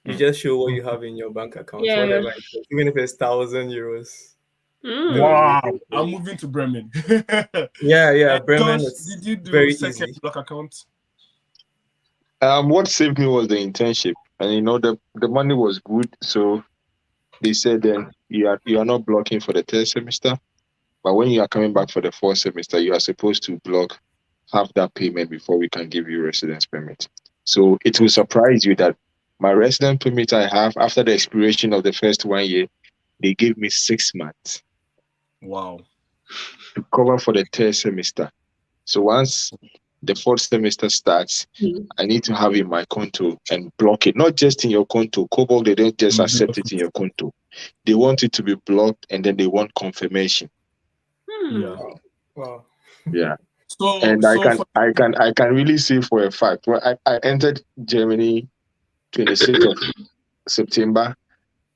You just show what you have in your bank account, whatever it is, even if it's 1,000 euros. Wow, I'm moving to Bremen. Yeah, Bremen is did you do very second easy. block account? What saved me was the internship, and you know the money was good, so they said then you are not blocking for the 3rd semester, but when you are coming back for the 4th semester, you are supposed to block half that payment before we can give you residence permit. So it will surprise you that my residence permit I have after the expiration of the first 1 year, they gave me 6 months. Wow. To cover for the 3rd semester. So once the 4th semester starts, I need to have in my conto and block it. Not just in your conto. Cobalt, they don't just accept it in your conto. They want it to be blocked and then they want confirmation. Yeah. Wow. Yeah. And I can really say for a fact, when I entered Germany 26th of September,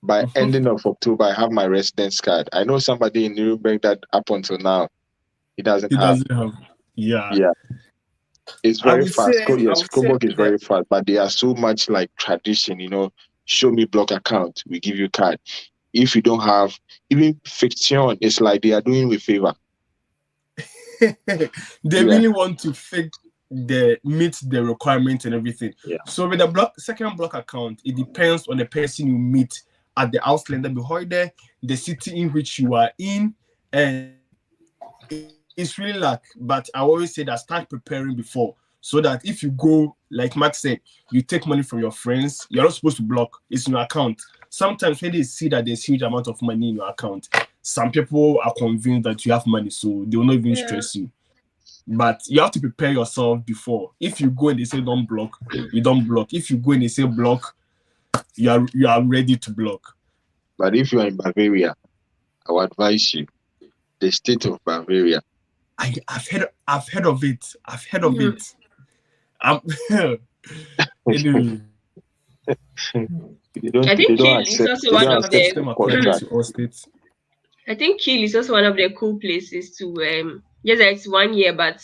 by ending of October, I have my residence card. I know somebody in Nuremberg that up until now, he doesn't have. Yeah. It's very fast. Yes, Coburg is very fast, but they are so much like tradition, show me block account, we give you card. If you don't have, even fiction, it's like they are doing with favor. They really want to meet the requirements and everything. Yeah. So with the second block account, it depends on the person you meet at the Ausländer Behörde, the city in which you are in, and it's really like. But I always say that start preparing before, so that if you go, like Max said, you take money from your friends, you're not supposed to block. It's in your account. Sometimes when they see that there's huge amount of money in your account, some people are convinced that you have money, so they will not even stress you. But you have to prepare yourself before. If you go and they say don't block, you don't block. If you go and they say block, you are ready to block. But if you are in Bavaria, I would advise you, the state of Bavaria. I've heard of it. Anyway. I think Kiel is also one of the. I think Kiel is also one of the cool places to. Yes, it's 1 year, but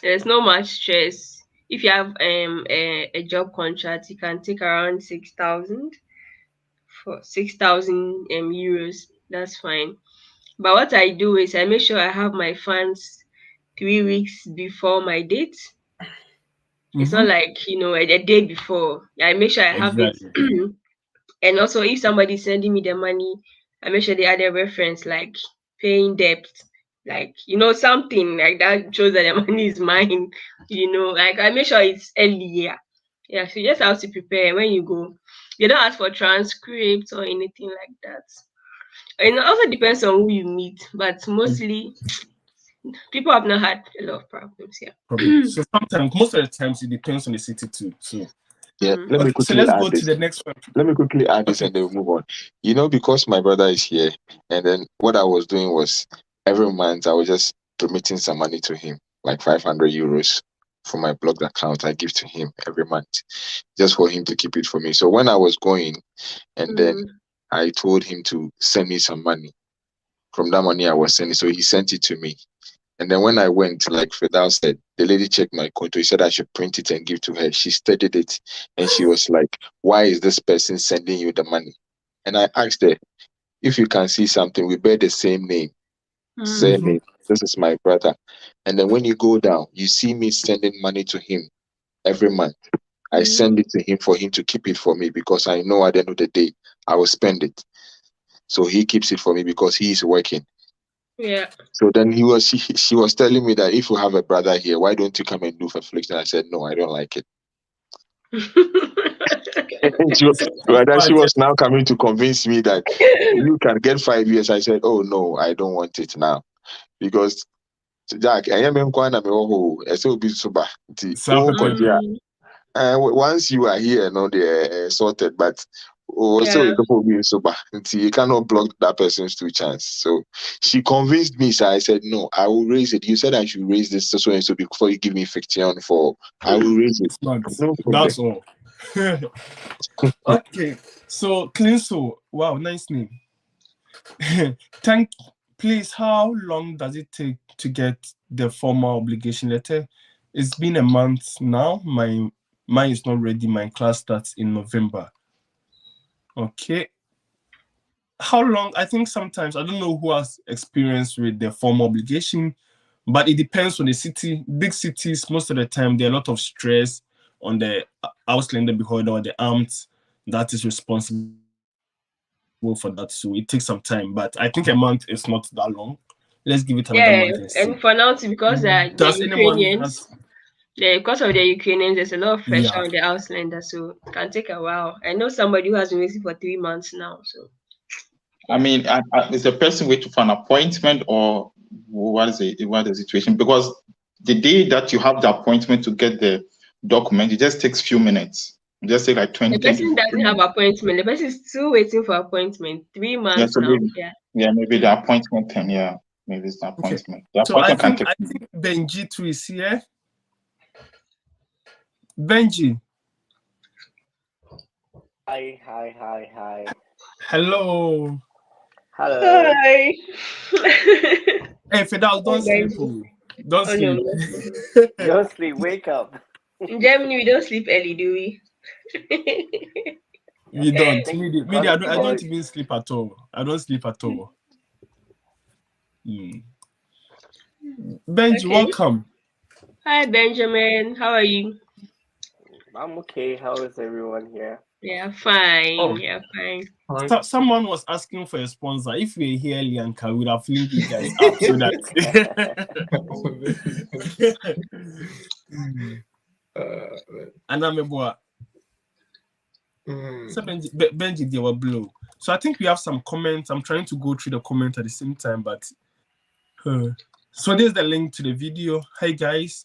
there's not much stress. If you have a job contract, you can take around 6,000 for 6,000 euros. That's fine. But what I do is I make sure I have my funds 3 weeks before my date. It's not like a day before. I make sure I have it. And also, if somebody's sending me the money, I make sure they add a reference like paying debt, like something like that shows that the money is mine. Like I make sure it's early. Yeah. So you just have to prepare when you go. You don't ask for transcripts or anything like that. And it also depends on who you meet, but mostly people have not had a lot of problems here. So sometimes, most of the times, it depends on the city too. So yeah, let's go to the next one. Let me quickly add this and then we'll move on. Because my brother is here, and then what I was doing was every month I was just remitting some money to him, like 500 euros from my blocked account. I give to him every month just for him to keep it for me. So when I was going, and then I told him to send me some money from that money I was sending. So he sent it to me. And then when I went, like Fidel said, the lady checked my konto. He said I should print it and give to her. She studied it and she was like, why is this person sending you the money? And I asked her, if you can see something, we bear the same name. Same name. This is my brother. And then when you go down, you see me sending money to him every month. I send it to him for him to keep it for me because I know at the end of the day, I will spend it. So he keeps it for me because he is working. Yeah. So then she was telling me that if you have a brother here, why don't you come and do for affliction? I said, no, I don't like it. She was now coming to convince me that you can get 5 years. I said, oh no, I don't want it now. Because Jack, I am once you are here, they're sorted, but also you cannot block that person's 2 chances. So she convinced me. So I said, no, I will raise it. You said I should raise this so and so before you give me fiction for. I will raise it. No, that's all. Okay, so Clinso, wow, nice name. Please, how long does it take to get the formal obligation letter? It's been a month now. Mine is not ready. My class starts in November. Okay. How long? I think sometimes, I don't know who has experience with the formal obligation, but it depends on the city. Big cities, most of the time, there are a lot of stress on the Ausländer Behörde or the Amt that is responsible for that. So it takes some time, but I think a month is not that long. Let's give it another month. And for now, because the Ukrainians, because of the Ukrainians, there's a lot of pressure on the Ausländer, so it can take a while. I know somebody who has been waiting for 3 months now. So, I mean, is the person waiting for an appointment, or what is the situation? Because the day that you have the appointment to get the document, it just takes few minutes. It just take like 20. The person doesn't have appointment. The person is still waiting for appointment. 3 months now. Yeah, maybe the appointment time. Yeah. maybe it's the Okay. appointment. The So I appointment think Benji too is here. Benji. Hi. Hello. Hello. Hi. Hey, Fidel, don't sleep. Don't sleep. No. Don't sleep. Wake up. In Germany, we don't sleep early, do we? We don't. Thank Me, you. I don't even sleep at all. I don't sleep at all. Benji, Okay. welcome. Hi, Benjamin. How are you? I'm okay. How is everyone here? Yeah, fine. Oh. Yeah, fine. So, someone was asking for a sponsor. If we were here, Lianka, we would have linked you guys up so that. And I'm a boy. So Benji, they were blue. So I think we have some comments. I'm trying to go through the comments at the same time, but so there's the link to the video. Hi guys.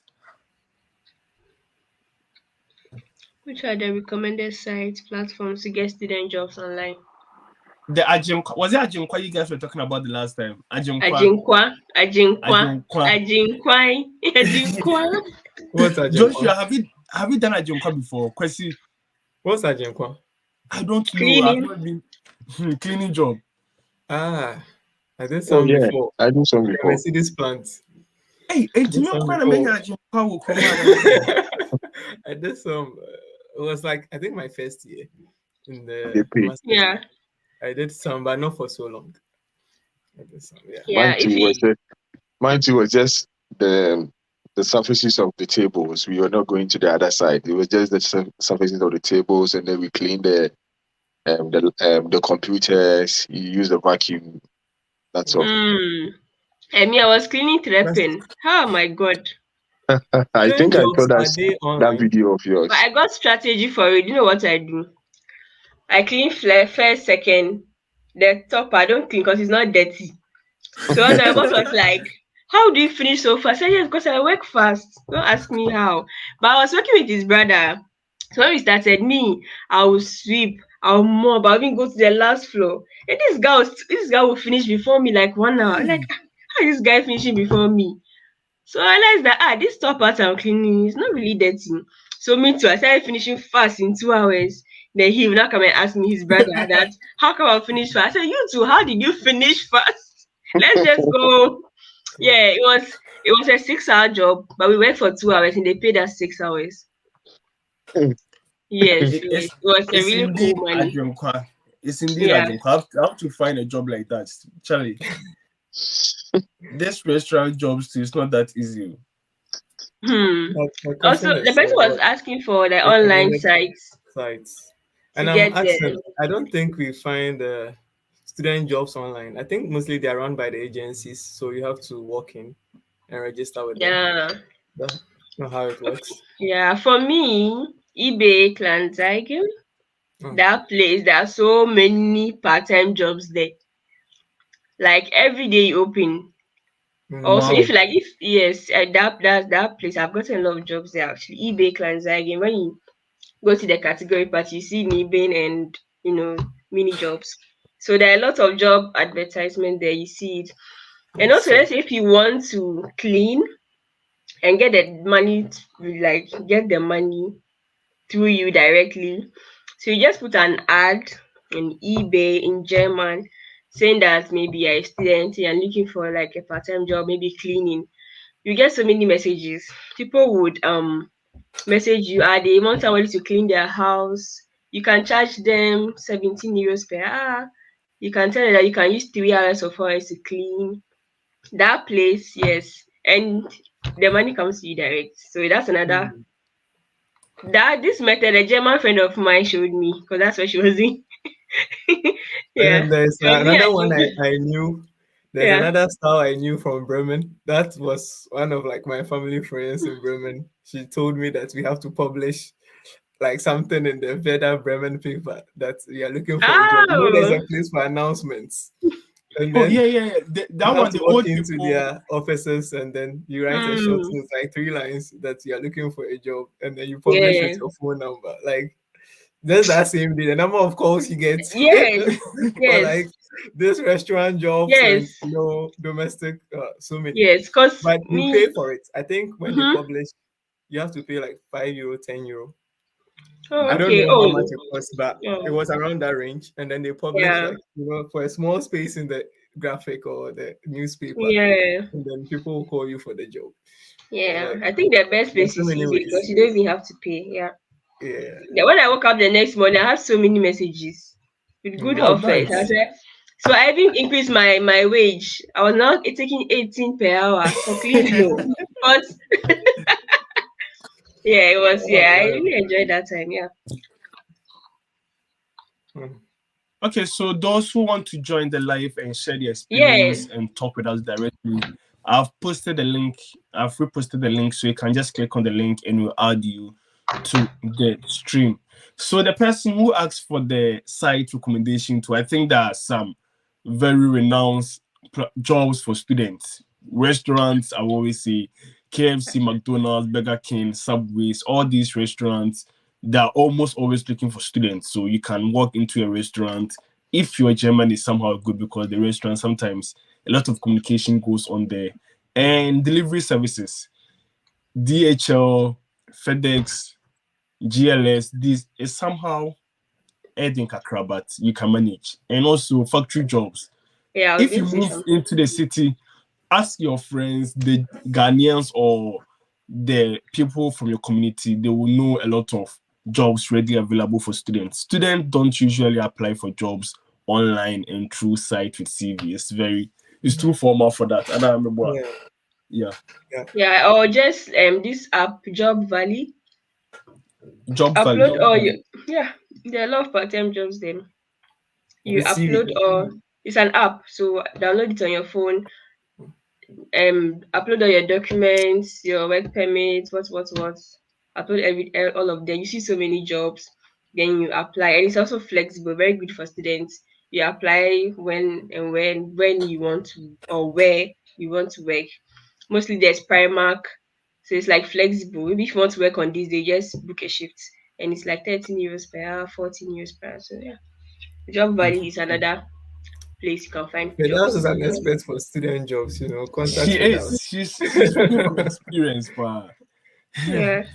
Which are the recommended sites, platforms to get student jobs online? The Ajinkwa, was it Ajinkwa you guys were talking about the last time? Ajinkwa. What's Ajinkwa? Joshua, have you done Ajinkwa before? Kwesi, What's Ajinkwa? I don't know. Cleaning. I've not been cleaning job. I did some before. I do some before. Mercedes plant. Hey, do you know Ajinkwa? I did some. It was like I think my first year in the master's. Yeah. I did some, but not for so long. I did some, Mine too was just the surfaces of the tables. We were not going to the other side. It was just the surfaces of the tables, and then we cleaned the computers. You use the vacuum. That's all. I mean, I was cleaning Trepen. Oh my god. I think I saw that video of yours. But I got strategy for it. You know what I do? I clean first, second. The top I don't clean because it's not dirty. So my boss was like, "How do you finish so fast?" I said, "Yes, because I work fast. Don't ask me how." But I was working with his brother. So when we started, I will sweep, I'll mop, I'll even go to the last floor. And this guy will finish before me like 1 hour. I'm like, how is this guy finishing before me? So I realized that this top part I'm cleaning is not really dirty. So me too, I started finishing fast in 2 hours. Then he will not come and ask me, his brother, that how come I finish fast? I said, you too, how did you finish fast? Let's just go. Yeah, it was a 6-hour job, but we worked for 2 hours and they paid us 6 hours. Yes, it was a really cool money. Ajinkwa. It's indeed Ajinkwa. I have to find a job like that, Charlie. This restaurant jobs too, it's not that easy. Also, the person was asking for the online sites. And I'm asking, I don't think we find student jobs online. I think mostly they are run by the agencies, so you have to walk in and register with them. That's not how it works. Yeah, for me, eBay, Kleinanzeigen, that place, there are so many part-time jobs there. Like every day you open. Also, that place, I've gotten a lot of jobs there actually. eBay, Kleinanzeigen, when you go to the category part, you see eBay and mini jobs. So there are a lot of job advertisement there. You see it, and also let's say if you want to clean and get the money, get the money through you directly. So you just put an ad in eBay in German saying that maybe you're a student and looking for like a part-time job, maybe cleaning. You get so many messages. People would message you, they want somebody to clean their house. You can charge them 17 euros per hour. You can tell them that you can use 3 hours or 4 hours to clean that place, yes, and the money comes to you direct. So that's another this method a German friend of mine showed me because that's what she was in. Yeah. And there's another one I knew. There's another style I knew from Bremen. That was one of like my family friends in Bremen. She told me that we have to publish like something in the Veda Bremen paper that we are looking for a job. There's a place for announcements. And then that one, the walk into their offices and then you write a short note, like 3 lines that you are looking for a job, and then you publish with your phone number. Like just that same day, the number of calls you get. Yes. Or like this restaurant jobs Yes. and domestic, so many. Yes, because But you pay for it. I think when they Mhm. publish, you have to pay like €5, €10. Oh, I don't okay. know how Oh, much it costs, but it was around that range. And then they publish yeah. like for a small space in the graphic or the newspaper, Yeah. and then people will call you for the job. Yeah. Like, I think the best there's place so is many easy because ways. you don't even have to pay. Yeah. Yeah. Yeah, when I woke up the next morning, I had so many messages with good Oh, offers. nice. So I even increased my wage. I was now taking 18 per hour for clean flow. But yeah, it was I really enjoyed that time. Yeah. Okay, so those who want to join the live and share their Yes. experience and talk with us directly, I've posted the link. I've reposted the link, so you can just click on the link and we'll add you to the stream. So the person who asked for the site recommendation to, I think there are some very renowned jobs for students. Restaurants, I will always say KFC, McDonald's, Burger King, Subways, all these restaurants, they're almost always looking for students. So you can walk into a restaurant if your German is somehow good, because the restaurant sometimes a lot of communication goes on there. And delivery services, DHL, FedEx, GLS, this is somehow adding kakra, but you can manage. And also factory jobs. Yeah, If you move into the city, ask your friends, the Ghanaians or the people from your community, they will know a lot of jobs readily available for students. Students don't usually apply for jobs online and through site with CV. It's too formal for that. And I remember, yeah. Yeah, or just this app, Job Valley. Job Upload Valley. all your there are a lot of part-time jobs then. You The CV. upload or it's an app, so download it on your phone. Upload all your documents, your work permit, what. Upload all of them. You see so many jobs, then you apply, and it's also flexible, very good for students. You apply when you want to or where you want to work. Mostly there's Primark, so it's like flexible. Maybe if you want to work on this, they just book a shift, and it's like €13 per hour, €14 per hour. So yeah, Job Valley is another place you can find Fidel's jobs. is an expert for student jobs, contact She Fidel's. is. She's speaking from experience, but Yeah.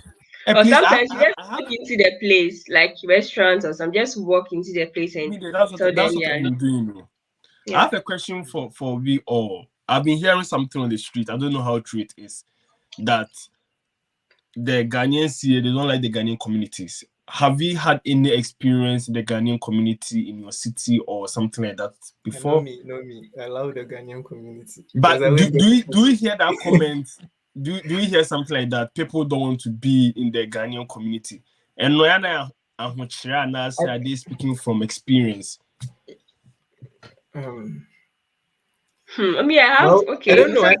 and Or please, sometimes you just I have walk into the place, like restaurants or some, just walk into the place and tell them, that's what I've been doing. I yeah. have a question for we all. I've been hearing something on the street. I don't know how true it is, that the Ghanaians here, they don't like the Ghanaian communities. Have you had any experience in the Ghanaian community in your city or something like that before? No me. I love the Ghanaian community. But do you hear that comment? Do you hear something like that? People don't want to be in the Ghanaian community. And are they speaking from experience? I mean, I have I don't know. I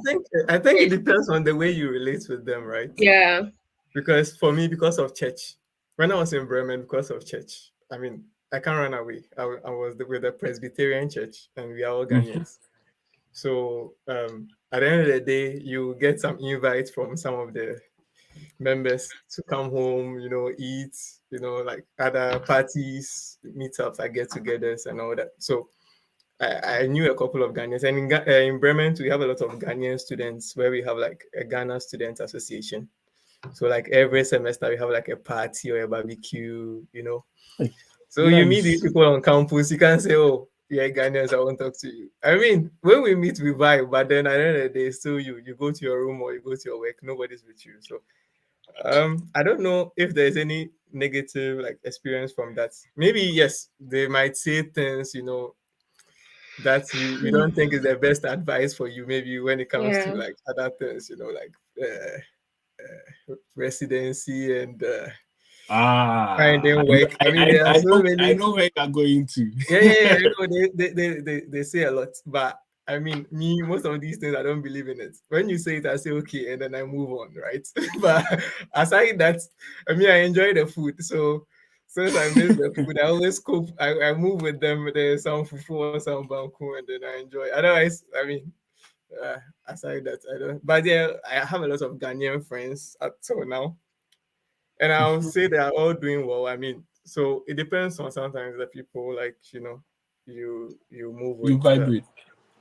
think it depends on the way you relate with them, right? Yeah. Because for me, because of church, when I was in Bremen, because of church, I mean, I can't run away. I was with the Presbyterian church, and we are all Ghanaians. So at the end of the day, you get some invites from some of the members to come home, eat, like other parties, meetups, like get-togethers and all that. So I knew a couple of Ghanaians, and in Bremen we have a lot of Ghanaian students where we have like a Ghana Student Association. So like every semester we have like a party or a barbecue, So Nice. you meet these people on campus, you can't say, "Oh, yeah, Ghanaians, I won't talk to you." I mean, when we meet, we vibe, but then at the end of the day, still you go to your room or you go to your work, nobody's with you. So I don't know if there's any negative like experience from that. Maybe yes, they might say things, that you don't think is the best advice for you, maybe when it comes to like other things, like residency and finding work. I mean, there are so many. I know where you're going to. Yeah. They say a lot, but I mean, me, most of these things, I don't believe in it. When you say it, I say okay, and then I move on, right? But aside that, I mean, I enjoy the food, so since I miss the food, I always cope. I move with them. There's some fufu or some banku, and then I enjoy. Otherwise, I mean, aside that, I don't. But yeah, I have a lot of Ghanaian friends up till now, and I'll say they are all doing well. I mean, so it depends on sometimes the people, like you move You with. vibrate.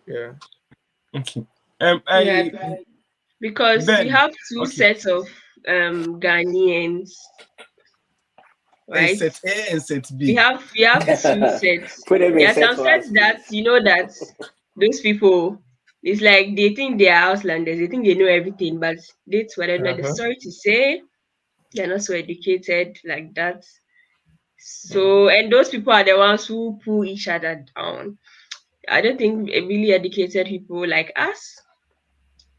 Yeah. Okay. Because Ben, we have two okay. sets of Ghanaians, right? Set A and set B. We have two sets. Put them in There are sets some for us, sets that you know that those people, it's like they think they are Auslanders, they think they know everything, but that's what they're not sorry to say, they're not so educated like that. So, and those people are the ones who pull each other down. I don't think really educated people like us,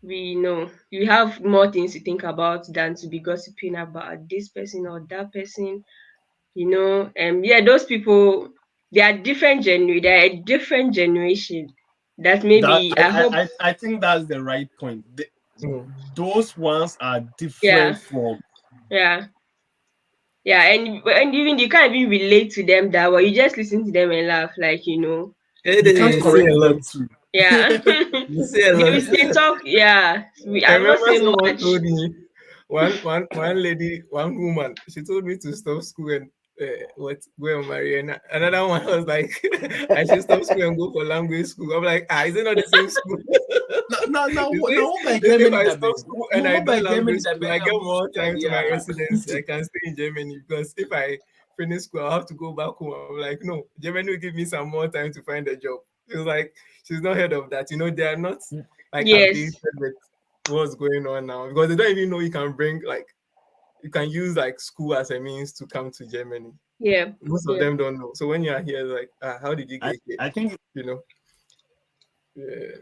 we know you have more things to think about than to be gossiping about this person or that person, you know. Yeah, those people, they are they're a different generation that maybe I think that's the right point. Those ones are different from and even you can't even relate to them that well. You just listen to them and laugh, like, you know. You can't correct them too. Yeah. You see a lot. They talk, I I'm not remember saying someone much. told me, one lady, one woman, she told me to stop school and go and marry. And another one was like, I should stop school and go for language school. I'm like, is it not the same school? No, if I stop school and I do language school, I get more time to my residency. I can stay in Germany, because if I finish school, I'll have to go back home. I'm like, no, Germany will give me some more time to find a job. It's like, she's not heard of that. You know, they are not like updated with what's going on now, because they don't even know you can use like school as a means to come to Germany. Yeah. Most of them don't know. So when you are here, like, how did you get here? I think, you know, yeah.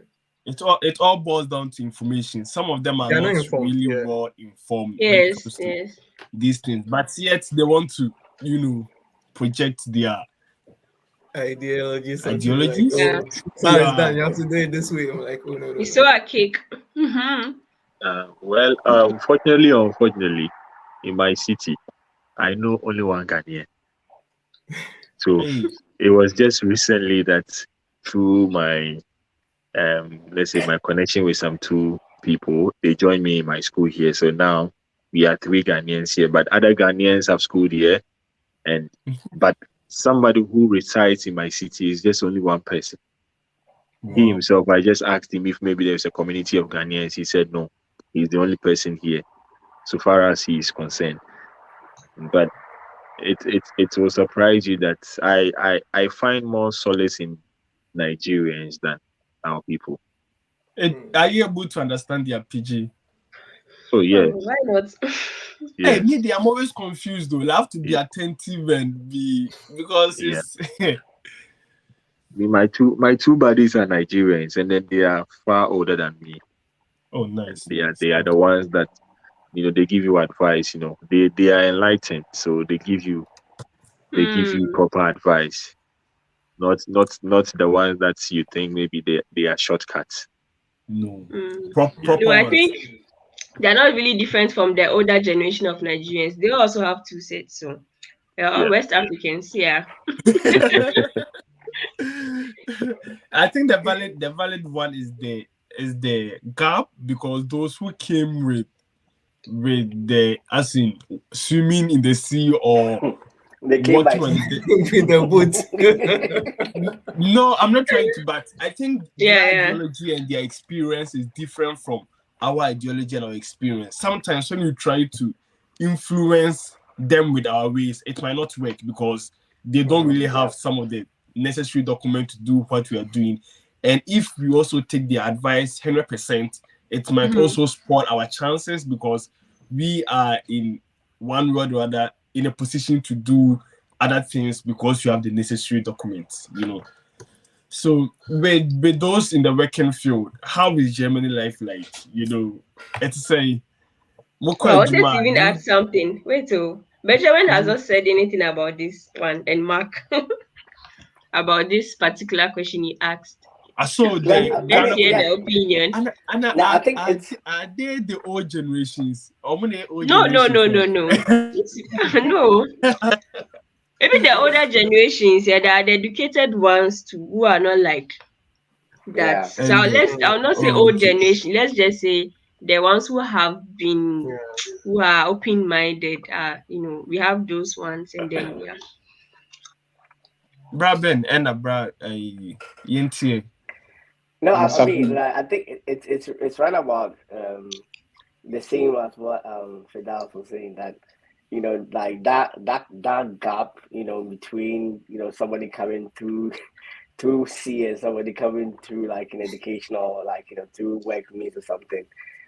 It all boils down to information. Some of them are not really well informed when it comes to these things, but yet they want to, you know, project their ideologies. Like, so it's done. You have to do it this way. I'm like, oh no. It's so archaic. Well, unfortunately, in my city, I know only one Ghanaian. So it was just recently that through my let's say my connection with some two people, they joined me in my school here. So now we are 3 Ghanaians here, but other Ghanaians have schooled here, but somebody who resides in my city is just only one person. Wow. He himself, I just asked him if maybe there's a community of Ghanaians. He said no, he's the only person here, so far as he is concerned. But it will surprise you that I find more solace in Nigerians than our people. Are you able to understand their PG? Oh yeah. Why not? Hey, me, I'm always confused though. You have to be attentive and be, because it's my two buddies are Nigerians, and then they are far older than me. Oh, nice. They are the ones that, you know, they give you advice. You know, they are enlightened, so they give you proper advice. Not the ones that you think maybe they are shortcuts. No. No, I think they're not really different from the older generation of Nigerians. They also have 2 sets, so they're all West Africans. Yeah. I think the valid one is the gap, because those who came with the, as in swimming in the sea or they came by with the boat. No, I'm not trying to, but I think their ideology and their experience is different from our ideology and our experience. Sometimes when you try to influence them with our ways, it might not work, because they don't really have some of the necessary documents to do what we are doing. And if we also take their advice 100%, it might also spoil our chances, because we are in one word or other in a position to do other things because you have the necessary documents, you know. So with those in the working field, how is Germany life like? You know, let's say. I wanted to even add something. Wait, Benjamin has not said anything about this one, and Mark about this particular question he asked. I saw let's hear the opinion. I think are they the old generations? No. No. Maybe the older generations, they are the educated ones too, who are not like that. So I'll not say old generation. Let's just say the ones who have been, who are open-minded. You know, we have those ones, and then Bra Ben and bra Yintie. No, I mean, like, I think it's right about the same as what Fidas was saying, that like that gap, between somebody coming through C and somebody coming through like an education or like through work means or something,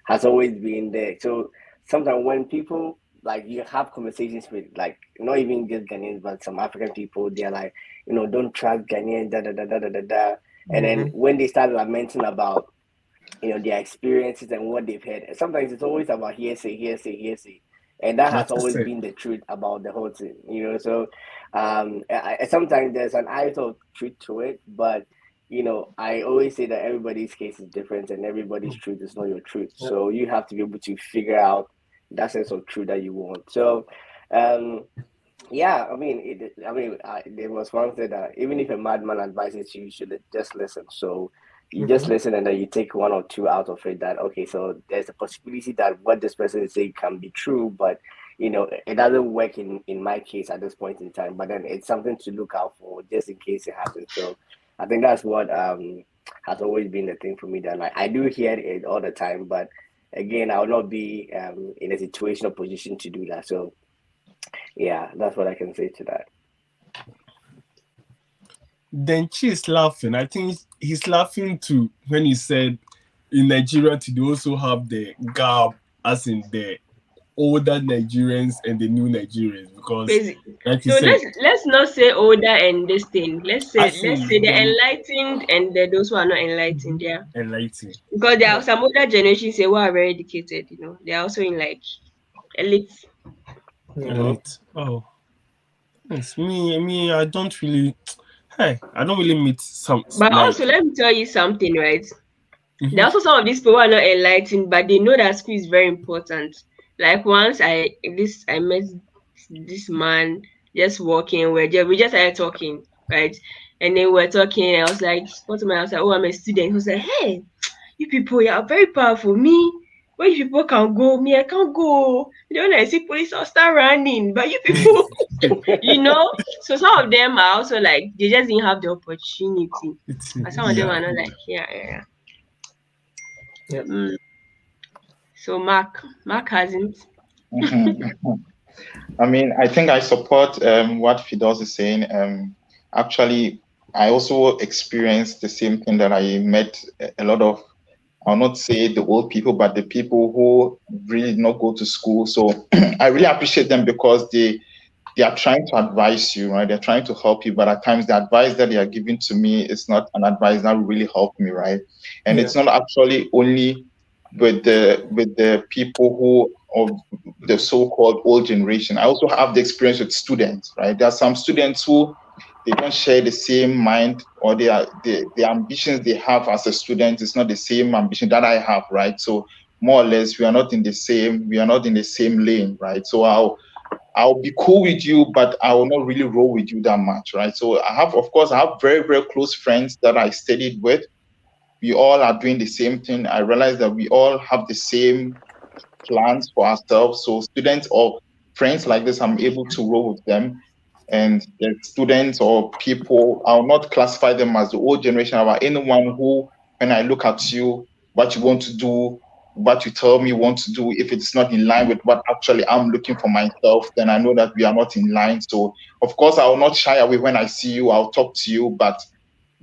has always been there. So sometimes when people, like, you have conversations with, like, not even just Ghanaians but some African people, they're like, don't trust Ghanaians, da da da da da da da. And then when they start lamenting about their experiences and what they've had, sometimes it's always about hearsay, and that has always been the truth about the whole thing. So sometimes there's an eye of truth to it, but I always say that everybody's case is different and everybody's truth is not your truth. So you have to be able to figure out that sense of truth that you want. So yeah, I mean, there was one said that even if a madman advises you, you should just listen. So you just listen, and then you take one or two out of it. That, okay, so there's a possibility that what this person is saying can be true, but it doesn't work in my case at this point in time. But then it's something to look out for just in case it happens. So I think that's what has always been the thing for me. That, like, I do hear it all the time, but again, I will not be in a situational position to do that. So yeah, that's what I can say to that. Then she's laughing. I think he's laughing too when he said in Nigeria they also have the gap, as in the older Nigerians and the new Nigerians, because like so let's not say older and this thing. Let's say the enlightened and those who are not enlightened. Yeah, enlightened. Because there are some older generations who are very educated. They are also in like elite. Elite. Oh, it's me. I don't really. Hey, I don't really meet some. But also, let me tell you something, right? There are also some of these people who are not enlightened, but they know that school is very important. Like once I met this man just walking, we just started talking, right? And then we're talking, and I was like, I was like, oh, I'm a student. He was like, hey, you people, you are very powerful. Me, where you people can go, me, I can't go. When I see police, I'll start running. But you people, so some of them are also like, they just didn't have the opportunity. But some of them are not like, yeah. Yep. So Mark hasn't. I mean, I think I support what Fidos is saying. Actually, I also experienced the same thing, that I met a lot of, I'll not say the old people, but the people who really did not go to school. So I really appreciate them, because they are trying to advise you, right? They're trying to help you, but at times the advice that they are giving to me is not an advice that really helped me, right? And it's not actually only with the people who of the so-called old generation. I also have the experience with students, right? There are some students who they don't share the same mind, or the ambitions they have as a student is not the same ambition that I have, right? So more or less, we are not in the same lane, right? So I'll be cool with you, but I will not really roll with you that much, right? So I have very, very close friends that I studied with. We all are doing the same thing. I realize that we all have the same plans for ourselves. So students or friends like this, I'm able to roll with them. And the students or people, I'll not classify them as the old generation, but anyone who, when I look at you, what you want to do, what you tell me you want to do, if it's not in line with what actually I'm looking for myself, then I know that we are not in line. So of course I will not shy away when I see you. I'll talk to you, but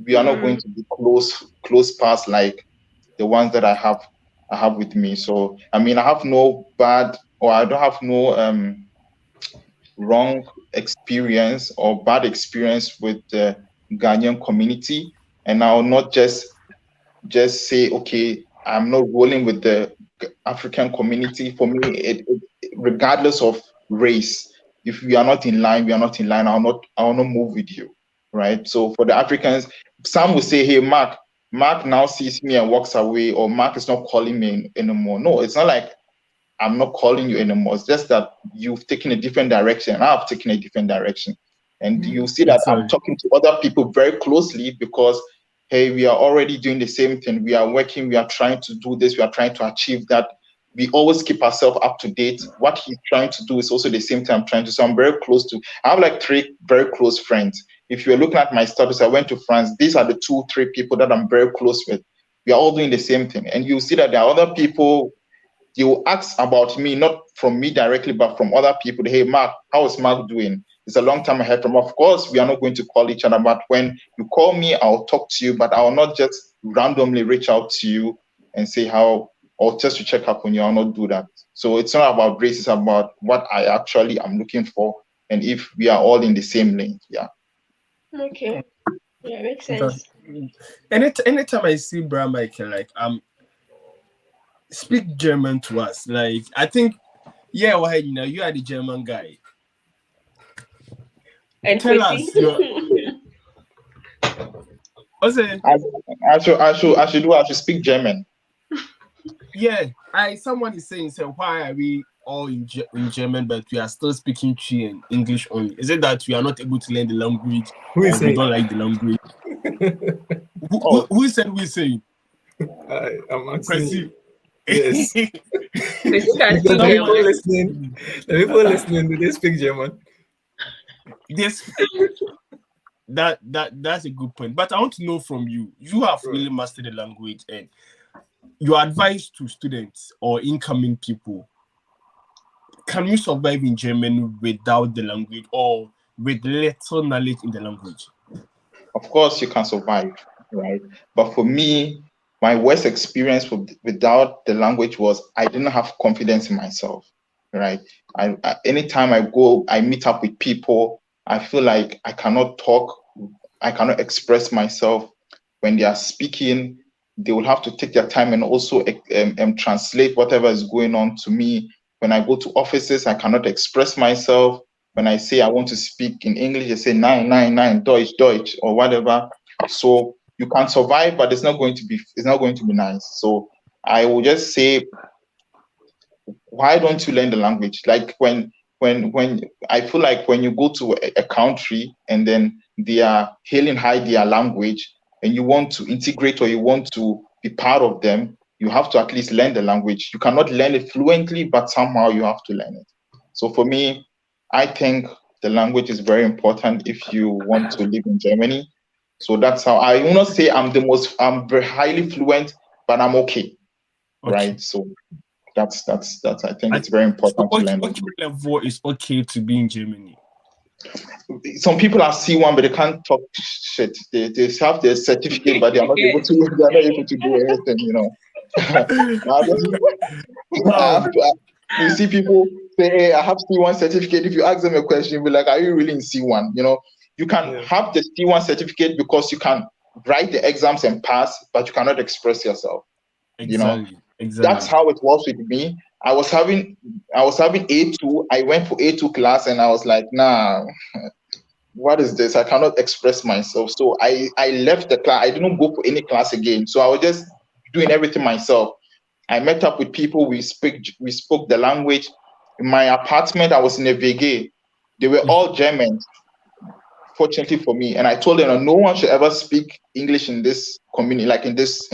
we are not going to be close past like the ones that I have with me. So I mean, I have no bad, or I don't have no wrong experience or bad experience with the Ghanaian community, and I'll not just say, okay, I'm not rolling with the African community. For me, regardless of race, if we are not in line, we are not in line. I'll not move with you, right? So for the Africans, some will say, hey, Mark now sees me and walks away, or Mark is not calling me anymore. No, it's not like I'm not calling you anymore. It's just that you've taken a different direction, and I've taken a different direction. And you see that I'm talking to other people very closely, because hey, we are already doing the same thing. We are working, we are trying to do this, we are trying to achieve that. We always keep ourselves up to date. What he's trying to do is also the same thing I'm trying to. So I'm very close to, I have like 3 very close friends. if you're looking at my status, I went to France. These are the 2-3 people that I'm very close with. We are all doing the same thing. And you see that there are other people, they will ask about me, not from me directly, but from other people. Hey, Mark, how is Mark doing? It's a long time ahead from. Of course, we are not going to call each other, but when you call me, I'll talk to you, but I'll not just randomly reach out to you and say how, or just to check up on you. I'll not do that. So it's not about race, it's about what I actually am looking for, and if we are all in the same lane. Yeah. Okay. Yeah, makes sense. Anytime I see Bra Michael, like speak German to us. Like I think, yeah, well, you know, you are the German guy. And tell us your. What's it? I should speak German. Yeah, someone is saying, so why are we all in German, but we are still speaking Chi and English only? Is it that we are not able to learn the language, or we don't like the language? Who said we say? I'm asking. Yes. The people listening, do they speak German? Yes. That's a good point. But I want to know from you. You have really mastered the language, and your advice to students or incoming people: can you survive in Germany without the language or with little knowledge in the language? Of course, you can survive, right? But for me, my worst experience without the language was I didn't have confidence in myself, right? Anytime I meet up with people, I feel like I cannot talk, I cannot express myself. When they are speaking, they will have to take their time and also translate whatever is going on to me. When I go to offices, I cannot express myself. When I say I want to speak in English, they say nine, Deutsch, or whatever. So you can survive, but it's not going to be nice. So I will just say, why don't you learn the language? Like when I feel like when you go to a country and then they are hailing high their language and you want to integrate or you want to be part of them, you have to at least learn the language. You cannot learn it fluently, but somehow you have to learn it. So for me, I think the language is very important if you want to live in Germany. So that's how I will not say I'm very highly fluent, but I'm okay. Right? So that's I think it's very important to learn. What level is okay to be in Germany? Some people are C1, but they can't talk shit. They have their certificate, but they are not able to. They are not able to do anything. You know. You see people say, "Hey, I have C1 certificate." If you ask them a question, you'll be like, "Are you really in C1?" You know, you can have the C1 certificate because you can write the exams and pass, but you cannot express yourself. Exactly. That's how it was with me. I was having A2. I went for A2 class and I was like, nah, what is this? I cannot express myself. So I left the class. I didn't go for any class again. So I was just doing everything myself. I met up with people. We spoke the language. In my apartment, I was in a VG. They were all Germans, fortunately for me. And I told them no one should ever speak English in this community, like in this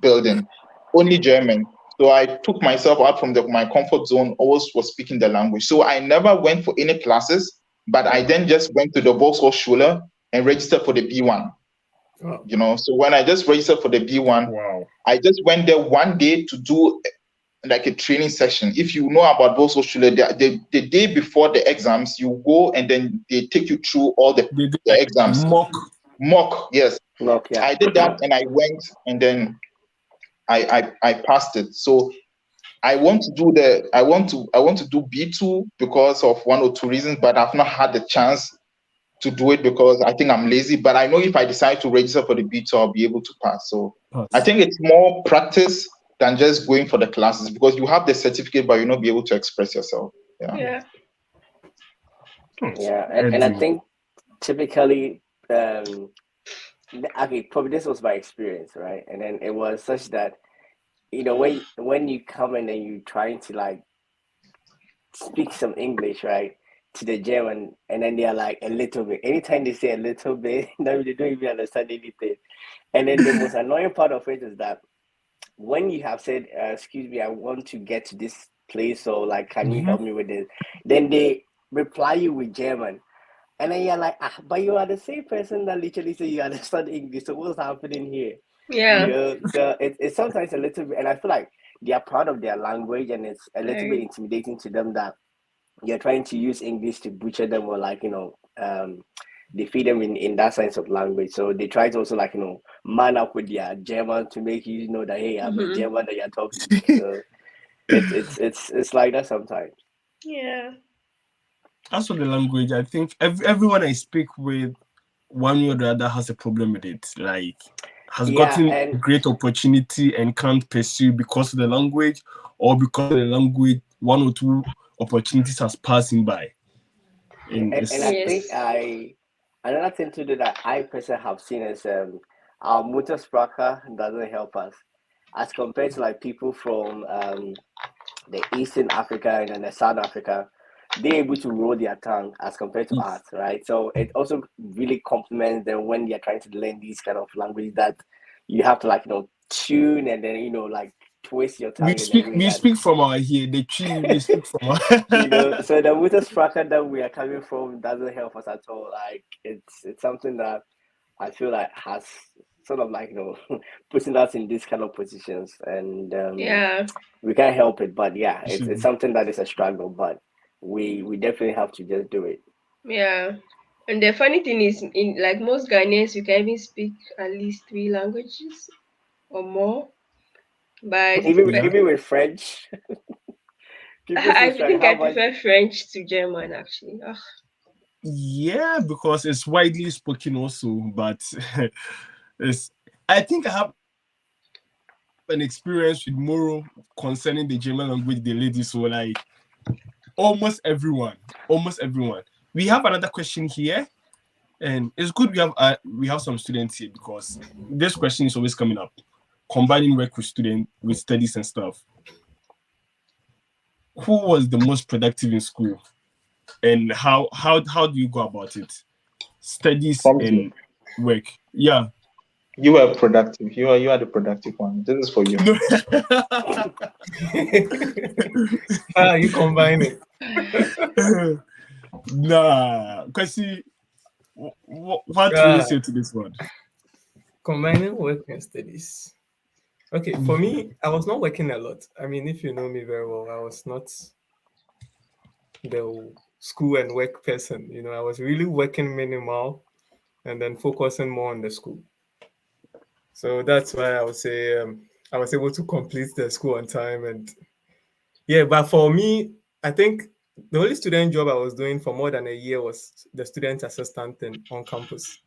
building. Only German. So I took myself out from my comfort zone, always was speaking the language. So I never went for any classes, but I then just went to the Volkshochschule and registered for the B1. Oh. You know, so when I just registered for the B1, I just went there one day to do like a training session. If you know about Volkshochschule, the day before the exams, you go and then they take you through all the exams. Mock, yes. Mock, yeah. I did that and I went and then I passed it. So I want to do B2 because of one or two reasons, but I've not had the chance to do it because I think I'm lazy. But I know if I decide to register for the B2, I'll be able to pass. So I think it's more practice than just going for the classes because you have the certificate, but you'll not be able to express yourself. Yeah. And I think typically, okay, probably this was my experience, right? And then it was such that, you know, when you come in and you're trying to like speak some English, right, to the German, and then they're like a little bit. Anytime they say a little bit, they don't even understand anything. And then the most annoying part of it is that when you have said, "Excuse me, I want to get to this place," or like, "Can you help me with this?" Then they reply you with German. And then you're like, but you are the same person that literally say you understand English. So what's happening here? Yeah. You know, so it's sometimes a little bit, and I feel like they are proud of their language, and it's a little bit intimidating to them that you're trying to use English to butcher them, or like, defeat them in that sense of language. So they try to also, like, man up with their German to make you know that, hey, I'm a German that you're talking to. So it's like that sometimes. Yeah. As for the language, I think everyone I speak with, one way or the other, has a problem with it. Like, has gotten a great opportunity and can't pursue because of the language, or because of the language, one or two opportunities has passing by. And I think another thing to do that I personally have seen is our Muttersprache doesn't help us as compared to like people from the Eastern Africa and the South Africa. They're able to roll their tongue as compared to us, right? So it also really complements them when you're trying to learn these kind of language that you have to, like, tune and then like twist your tongue. We speak from our here. The tune we speak from our so the Muttersprache that we are coming from doesn't help us at all. Like, it's something that I feel like has sort of like putting us in these kind of positions, and we can't help it. But yeah, it's something that is a struggle, but we definitely have to just do it. Yeah. And the funny thing is, in like most Ghanaians, you can even speak at least 3 languages or more. But even with French, I think I prefer French to German, actually. Ugh. Yeah, because it's widely spoken also, but I think I have an experience with more concerning the German language, the ladies. So like almost everyone. We have another question here, and it's good we have some students here, because this question is always coming up, combining work with studies and stuff. Who was the most productive in school, and how do you go about it? Studies and work. Yeah. You were productive. You are the productive one. This is for you. How you combine it? Nah, because see, what do you say to this one? Combining work and studies. Okay, for me, I was not working a lot. I mean, if you know me very well, I was not the school and work person. I was really working minimal and then focusing more on the school. So that's why I would say I was able to complete the school on time. And yeah, but for me, I think the only student job I was doing for more than a year was the student assistant on campus.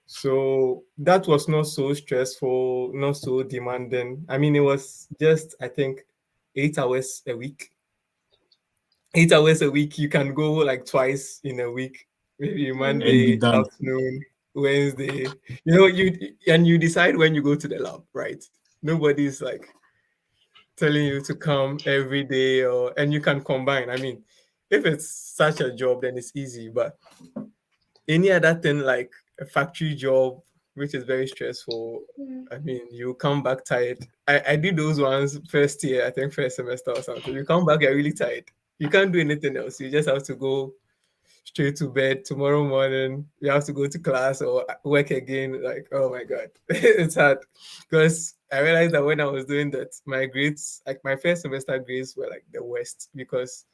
So that was not so stressful, not so demanding. I mean, it was just, I think, 8 hours a week. 8 hours a week, you can go like twice in a week, maybe Monday afternoon, Wednesday. You decide when you go to the lab, right? Nobody's like telling you to come every day, and you can combine. I mean, if it's such a job, then it's easy. But any other thing like a factory job, which is very stressful, I mean, you come back tired. I did those ones first year, I think first semester or something. You come back, you're really tired. You can't do anything else. You just have to go straight to bed. Tomorrow morning, you have to go to class or work again. Like, oh my God, it's hard. Because I realized that when I was doing that, my grades, like my first semester grades were like the worst, because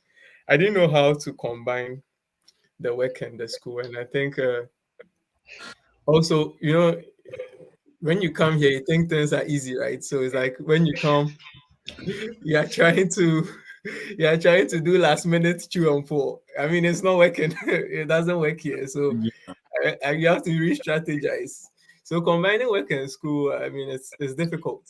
I didn't know how to combine the work and the school. And I think also, when you come here, you think things are easy, right? So it's like when you come, you are trying to do last minute chew and pull. I mean, it's not working. It doesn't work here. So you have to re-strategize. So combining work and school, I mean, it's difficult,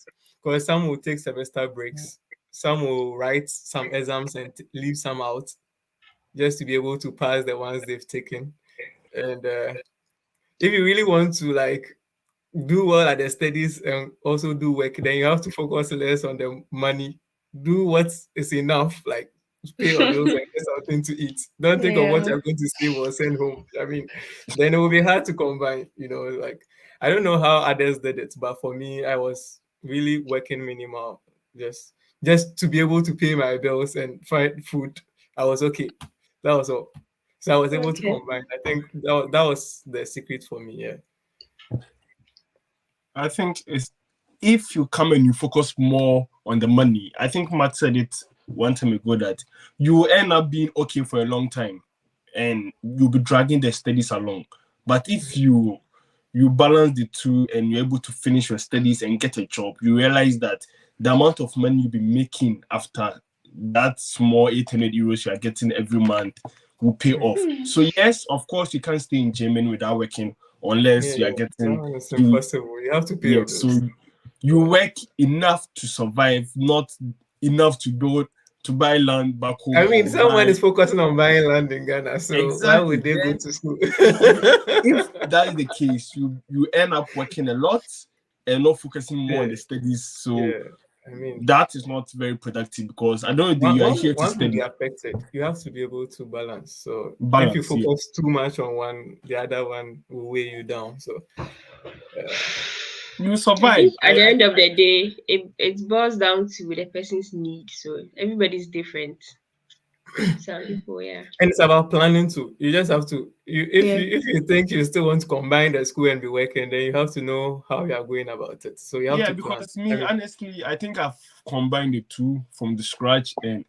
because some will take semester breaks, some will write some exams and leave some out just to be able to pass the ones they've taken. And if you really want to like do well at the studies and also do work, then you have to focus less on the money. Do what is enough, like pay your bills and get something to eat. Don't think of what you're going to save or send home. I mean, then it will be hard to combine. Like I don't know how others did it, but for me, I was really working minimal, just to be able to pay my bills and find food. I was okay. That was all. So I was able to combine. I think that was the secret for me. Yeah. I think if you come and you focus more on the money, I think Matt said it one time ago that you will end up being okay for a long time and you'll be dragging the studies along. But if you balance the two and you're able to finish your studies and get a job, you realize that the amount of money you'll be making after that small 800 euros you are getting every month will pay off. So yes, of course, you can't stay in Germany without working unless you are getting. It's impossible. You have to pay. Yeah, so you work enough to survive, not enough to buy land back home. I mean, someone is focusing on buying land in Ghana, so why would they go to school? If that is the case, you end up working a lot and not focusing more on the studies. So I mean, that is not very productive because I don't think you are here to study. Be affected. You have to be able to balance. So if you focus too much on one, the other one will weigh you down. So you survive. At the end of the day, it boils down to the person's needs. So everybody's different. Some people, and it's about planning too. You just have to. If you think you still want to combine the school and be working, then you have to know how you are going about it. So you have to plan. Because honestly, I think I've combined the two from the scratch, and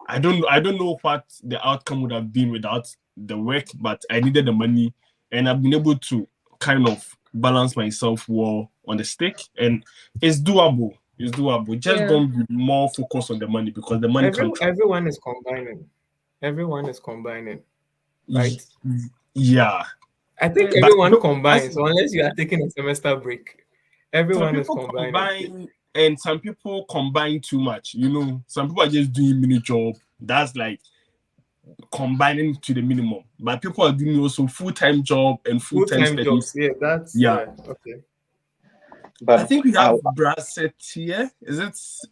I don't know what the outcome would have been without the work, but I needed the money, and I've been able to kind of balance myself well on the stick, and it's doable. It's doable. Just don't be more focused on the money because the money everyone is combining. Right? Yeah. I think everyone combines unless you are taking a semester break. Everyone is combining. And some people combine too much. Some people are just doing mini job. That's like combining to the minimum. But people are doing also full-time job and full-time studies. Jobs. Okay. But I think we have Brasset here. Is this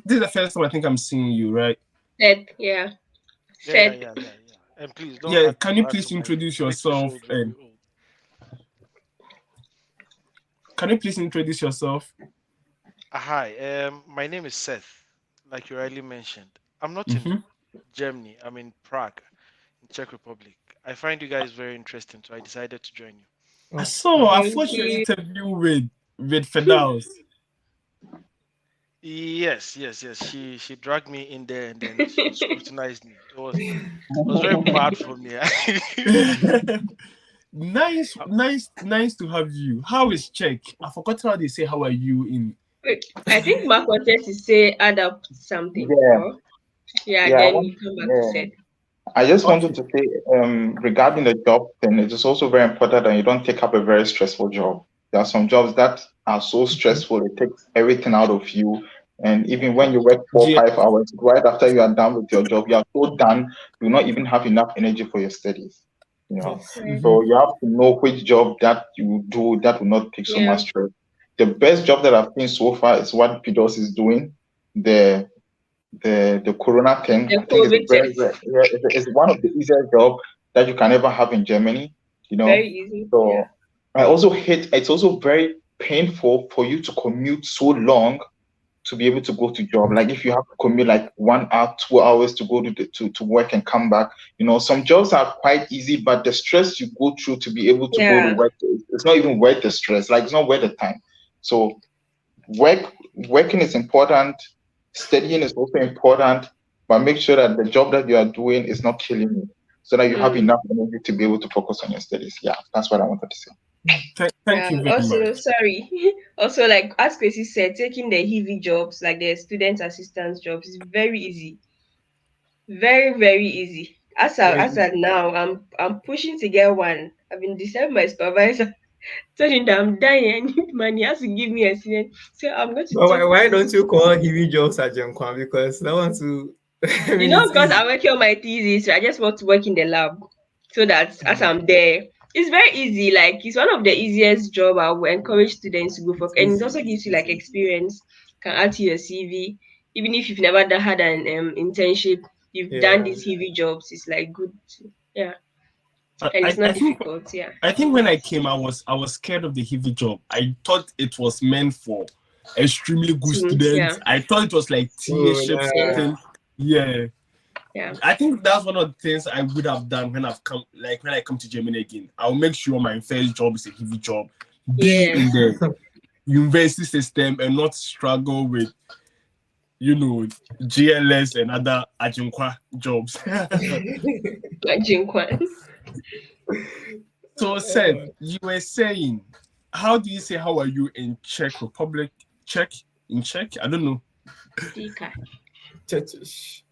the first time I think I'm seeing you, right? Seth, yeah. And please don't. Can you please introduce yourself? Hi, my name is Seth, like you rightly mentioned. I'm not in Germany. I'm in Prague, in Czech Republic. I find you guys very interesting, so I decided to join you. I watched your interview with Fedaus. Yes. She dragged me in there and then she scrutinized me. It was very bad for me. Nice to have you. How is Czech? I forgot how they say how are you in. I think Mark wanted to say add up something. Then you come back to say. I just wanted to say, regarding the job thing, it is also very important that you don't take up a very stressful job. There are some jobs that are so stressful, it takes everything out of you. And even when you work 4 or 5 hours, right after you are done with your job, you are so done, you will not even have enough energy for your studies. So you have to know which job that you do that will not take so much stress. The best job that I've seen so far is what Pidos is doing, the corona thing. I think it's one of the easiest jobs that you can ever have in Germany. Very easy. So I also hate. It's also very painful for you to commute so long to be able to go to job. Like if you have to commute like 1 hour, 2 hours to go to work and come back. Some jobs are quite easy, but the stress you go through to be able to go to work, it's not even worth the stress. Like it's not worth the time. So working is important. Studying is also important, but make sure that the job that you are doing is not killing you, so that you have enough energy to be able to focus on your studies. Yeah, that's what I wanted to say. Thank you very much. Sorry. Also, like as Kwesi said, taking the heavy jobs, like the student assistance jobs, is very easy. Very, very easy. As at now, I'm pushing to get one. I've been deciding my supervisor. Told him that I'm dying. I need money. He has to give me a student. So I'm going to. Why don't you call heavy jobs at Jenkwan? Because that one too. Because I'm working on my thesis, so I just want to work in the lab, so that as I'm there, it's very easy. Like it's one of the easiest job. I will encourage students to go for, and it also gives you like experience. Can add to your CV, even if you've never had an internship. You've done these heavy jobs. It's like good. And it's not difficult. I think when I came, I was scared of the heavy job. I thought it was meant for extremely good students. I thought it was like TA-ship something. Yeah. I think that's one of the things I would have done when when I come to Germany again. I'll make sure my first job is a heavy job, be in the university system and not struggle with, GLS and other Ajinkwa jobs. Ajinkwa. So, Seth, you were saying, how do you say how are you in Czech Republic? In Czech? I don't know. Czechish.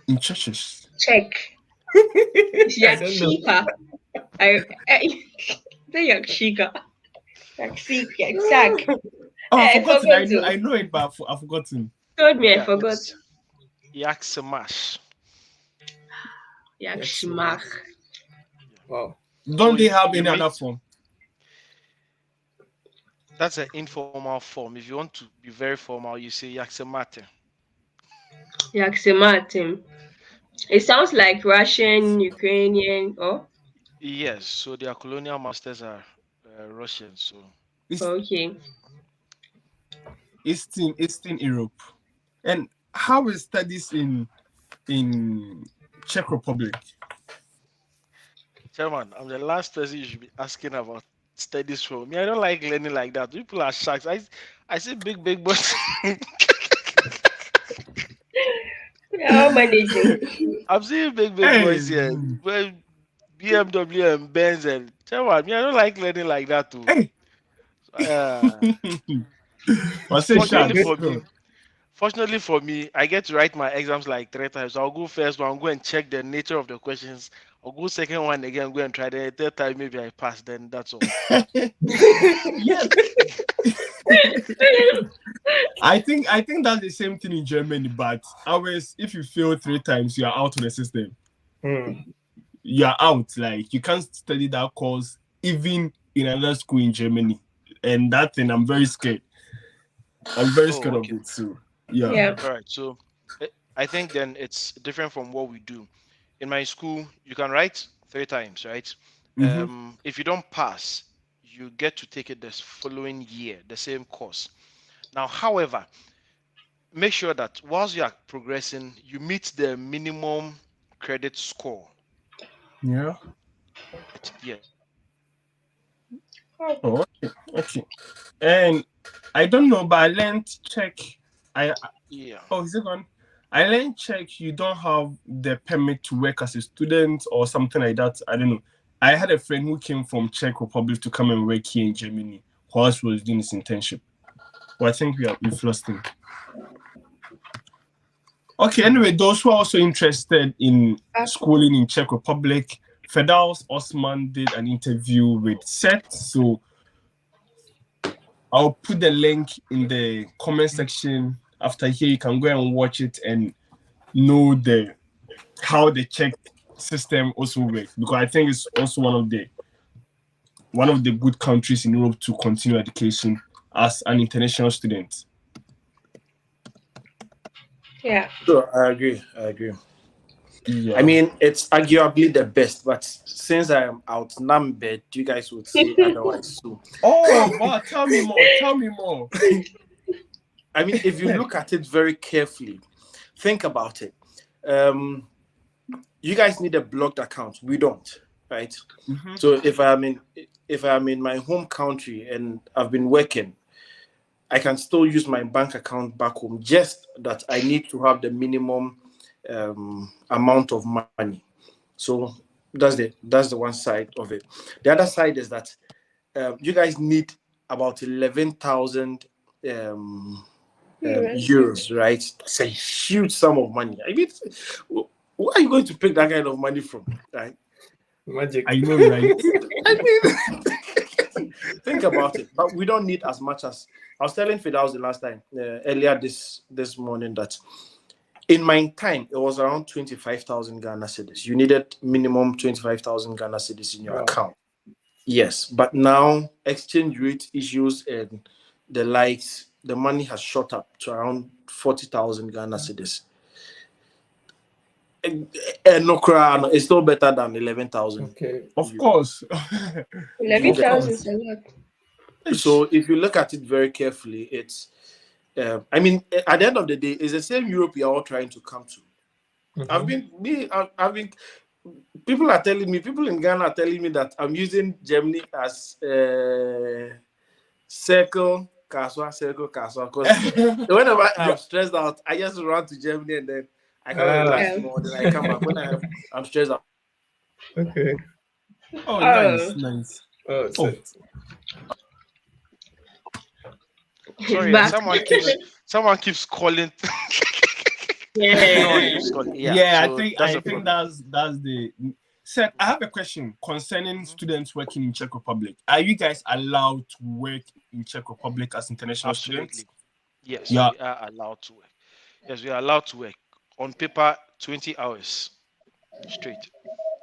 In Czechish. Czech. Yakshika. The Yakshika. Yakshika. Oh, I've forgotten. I know it, but I've forgotten. Told me I forgot. Yaksamash. Yakshimach. Wow. Don't they have any other form? That's an informal form. If you want to be very formal, you say Yaksemate. Yaksemate. It sounds like Russian, Ukrainian, or? Yes, so their colonial masters are Russian. So okay. Eastern Europe. And how is studies in Czech Republic? Chairman, I'm the last person you should be asking about studies from. Me, I don't like learning like that. People are sharks. I see big boys. How managing? I'm seeing big boys here. Well, BMW and Benz and Chairman, me, I don't like learning like that too. Fortunately for me, I get to write my exams like 3 times. I'll go first one, go and check the nature of the questions. I'll go second one again, go and try the third time. Maybe I pass. Then that's all. I think that's the same thing in Germany. But always, if you fail 3 times, you are out of the system. You are out. Like you can't study that course even in another school in Germany. And that thing, I'm very scared. I'm very scared of it too. Yeah. All right. So I think then it's different from what we do. In my school, you can write 3 times, right? If you don't pass, you get to take it the following year, the same course. Now, however, make sure that whilst you are progressing, you meet the minimum credit score. Yeah. Yeah. Oh, okay. And I don't know, but I learned Czech. Oh, is it on? I learned Czech. You don't have the permit to work as a student or something like that. I don't know. I had a friend who came from Czech Republic to come and work here in Germany whilst he was doing his internship. Well, I think we've lost him. Okay, anyway, those who are also interested in schooling in Czech Republic, Firdaus Osman did an interview with Seth. So I'll put the link in the comment section. After here, you can go and watch it and know how the Czech system also works, because I think it's also one of the good countries in Europe to continue education as an international student. Yeah. So I agree. Yeah. I mean, it's arguably the best, but since I am outnumbered, you guys would say otherwise. So. Oh, wow, tell me more. I mean, if you look at it very carefully, think about it. You guys need a blocked account. We don't, right? So if I'm in my home country and I've been working, I can still use my bank account back home. Just that I need to have the minimum amount of money. So that's the one side of it. The other side is that you guys need about 11,000 euros, right? That's a huge sum of money. I mean, where are you going to pick that kind of money from, right? Magic. I know, right? I mean, think about it. But we don't need as much as I was telling Firdaus the last time earlier this morning that in my time it was around 25,000 Ghana cedis. You needed minimum 25,000 Ghana cedis in your account. Yes, but now exchange rate issues and the likes, the money has shot up to around 40,000 Ghana cedis. No crown, it's still better than 11,000. Okay, of course. 11,000 is a lot. So if you look at it very carefully, it's I mean, at the end of the day, it's the same Europe we are all trying to come to. I've been. People are telling me. People in Ghana are telling me that I'm using Germany as circle Kaswa. Because whenever I'm stressed out, I just run to Germany and then I can relax more. Then I come back when I'm stressed out. Okay. Oh, nice. Sorry, someone keeps calling. I think that's the. Sir, I have a question concerning students working in Czech Republic. Are you guys allowed to work in Czech Republic as international students? Yes, we are allowed to work. Yes, we are allowed to work. On paper, 20 hours straight.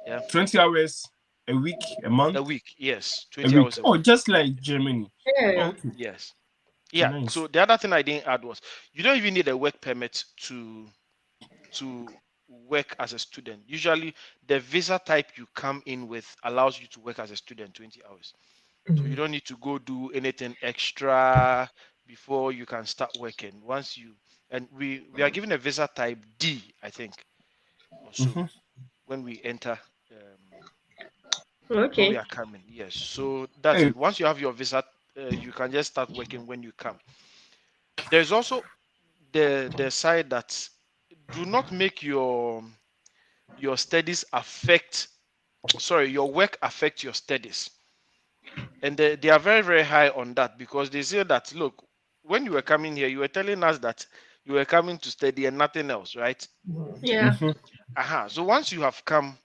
Yeah. 20 hours a week, a month? A week, yes. 20 hours a week. Oh, just like Germany. Okay. Yes. Yeah. Nice. So the other thing I didn't add was you don't even need a work permit to work as a student. Usually the visa type you come in with allows you to work as a student 20 hours. So you don't need to go do anything extra before you can start working. We are given a visa type D, I think, or so when we enter. When we are coming, yes. So that's it. Once you have your visa, you can just start working when you come. There's also the side that do not make your studies your work affect your studies. And they are very, very high on that because they say that, look, when you were coming here, you were telling us that you were coming to study and nothing else, right? Yeah. So once you have come,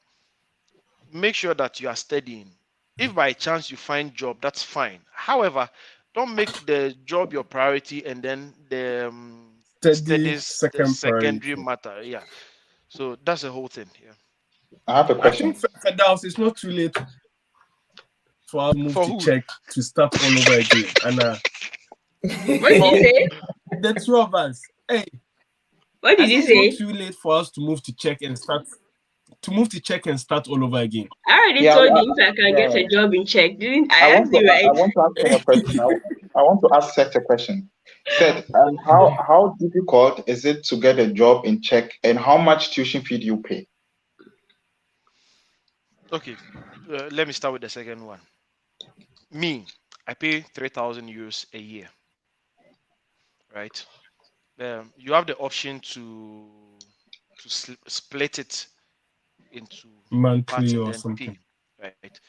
make sure that you are studying. If by chance you find job, that's fine. However, don't make the job your priority and then the studies the secondary matter. Yeah. So that's the whole thing. Yeah. I have a question. I think Fedaus, it's not too late for us to move to Czech to start all over again. And what did you say? The two of us. Hey. What did you say? It's not too late for us to move to Czech and start all over again. I already told you if I can get a job in Czech. Didn't I? Asked you, right? I want to ask you a question. I want to ask Seth a question. Seth, how difficult is it to get a job in Czech, and how much tuition fee do you pay? Okay, let me start with the second one. Me, I pay 3,000 euros a year. Right? You have the option to split it into monthly or something, right?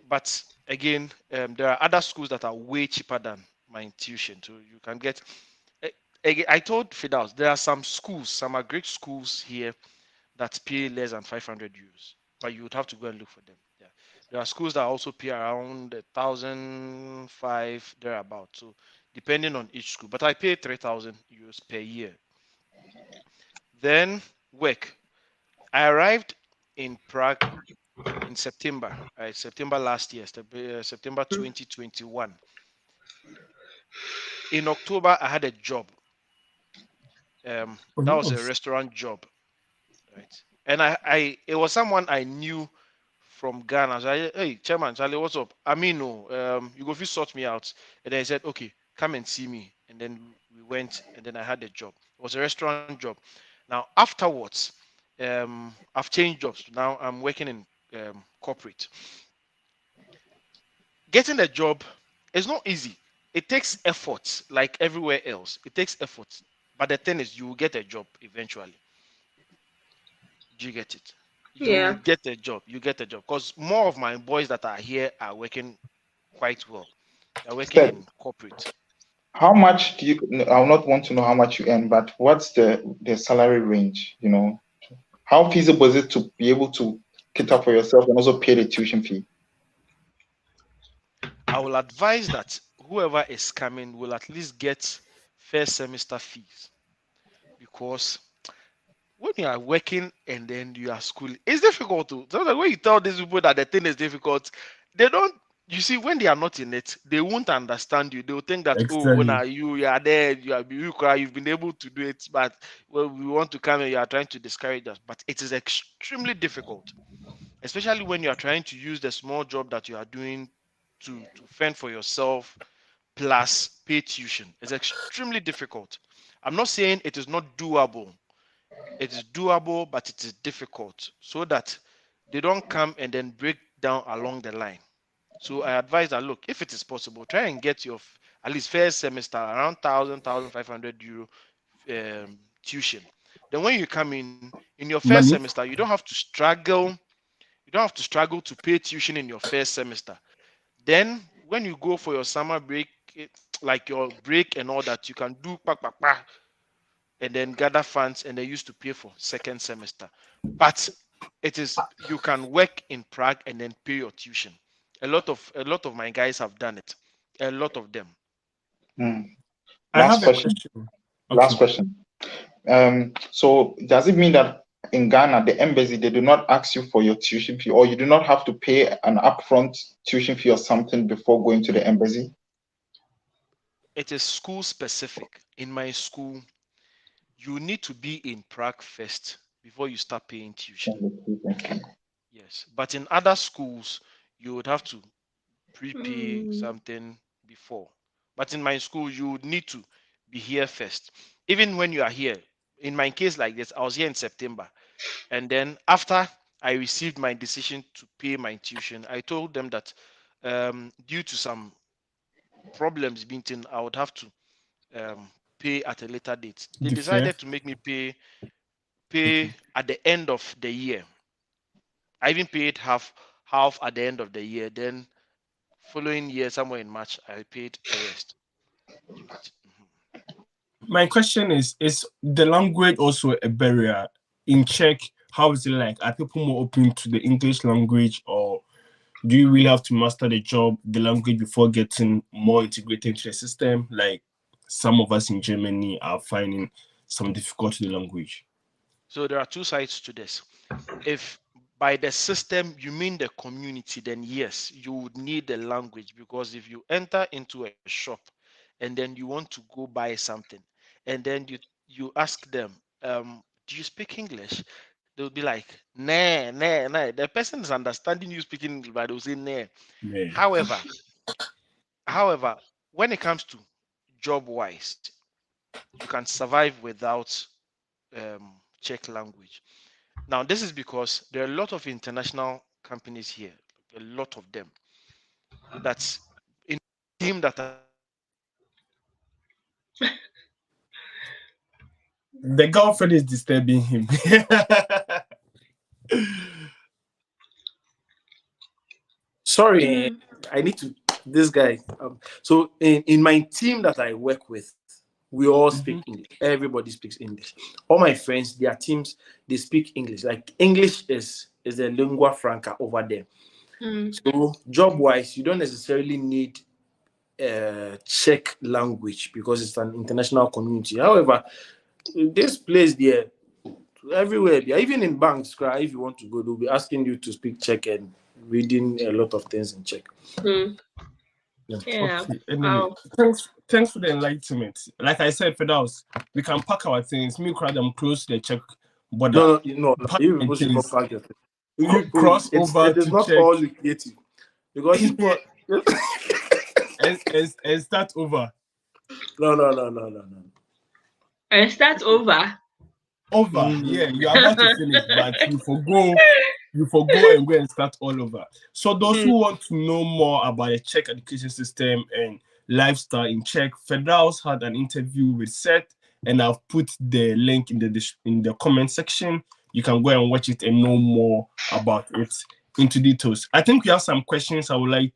But again, there are other schools that are way cheaper than my tuition. So you can get. I told Fidaus there are some schools, some are great schools here that pay less than 500 euros, but you would have to go and look for them. Yeah, there are schools that also pay around 1,500 thereabout. So depending on each school, but I pay 3,000 euros per year. Then work. I arrived in Prague in September, September last year, September 2021. In October, I had a job. That was a restaurant job, right? And it was someone I knew from Ghana. So hey, Chairman, Charlie, what's up? Amino, you go sort me out. And then he said, okay, come and see me. And then we went, and then I had a job. It was a restaurant job. Now, afterwards, I've changed jobs. Now I'm working in corporate. Getting a job is not easy. It takes effort, like everywhere else. It takes effort. But the thing is, you will get a job eventually. Do you get it? You get a job. You get a job. Because more of my boys that are here are working quite well. They're working in corporate. How much do you? I will not want to know how much you earn, but what's the salary range? You know, how feasible is it to be able to cater for yourself and also pay the tuition fee? I will advise that whoever is coming will at least get first semester fees, because when you are working and then you are schooling, it's difficult to. So when you tell these people that the thing is difficult, they don't. You see, when they are not in it, they won't understand you. They will think that, oh, when you are there, you've been able to do it, but well, we want to come and you are trying to discourage us. But it is extremely difficult, especially when you are trying to use the small job that you are doing to fend for yourself plus pay tuition. It's extremely difficult. I'm not saying it is not doable. It is doable, but it is difficult, so that they don't come and then break down along the line. So I advise that, look, if it is possible, try and get your at least first semester around 1,500 euro tuition. Then when you come in your first Money. semester, you don't have to struggle. You don't have to struggle to pay tuition in your first semester. Then when you go for your summer break, like your break and all that, you can do and then gather funds and they used to pay for second semester. But it is, you can work in Prague and then pay your tuition. A lot of my guys have done it. A lot of them. Last question. Last question. So does it mean that in Ghana, the embassy, they do not ask you for your tuition fee, or you do not have to pay an upfront tuition fee or something before going to the embassy? It is school specific. In my school, you need to be in Prague first before you start paying tuition. Yes, but in other schools, you would have to prepay something before. But in my school, you would need to be here first. Even when you are here, in my case like this, I was here in September. And then after I received my decision to pay my tuition, I told them that due to some problems being in, I would have to pay at a later date. They decided to make me pay at the end of the year. I even paid half at the end of the year. Then following year, somewhere in March, I paid the rest. My question is the language also a barrier? In Czech, how is it like? Are people more open to the English language, or do you really have to master the language before getting more integrated into the system? Like some of us in Germany are finding some difficulty in the language. So there are two sides to this. If by the system you mean the community, then yes, you would need the language, because if you enter into a shop and then you want to go buy something and then you ask them, do you speak English? They'll be like, nah. The person is understanding you speaking English, but they'll say nah. Yeah. However, when it comes to job wise, you can survive without Czech language. Now, this is because there are a lot of international companies here, a lot of them. That's in the team that are the girlfriend is disturbing him. Sorry, I need to. This guy. So in my team that I work with, we all speak English. Everybody speaks English. All my friends, their teams, they speak English. Like English is a lingua franca over there. So job-wise, you don't necessarily need Czech language because it's an international community. However, this place there, everywhere, even in banks, if you want to go, they'll be asking you to speak Czech and reading a lot of things in Czech. Yeah. Okay. Anyway, thanks for the enlightenment. Like I said, Firdaus, we can pack our things. Me crowd them close to the Czech border. No. You people should not pack your things. Cross over it is to not Czech. all lucrative because people and start over. No. And start over. Yeah, you are about to finish, but you forgo and go and start all over. So those who want to know more about the Czech education system and lifestyle in Czech, Firdaus had an interview with Seth, and I've put the link in the comment section. You can go and watch it and know more about it into details. I think we have some questions I would like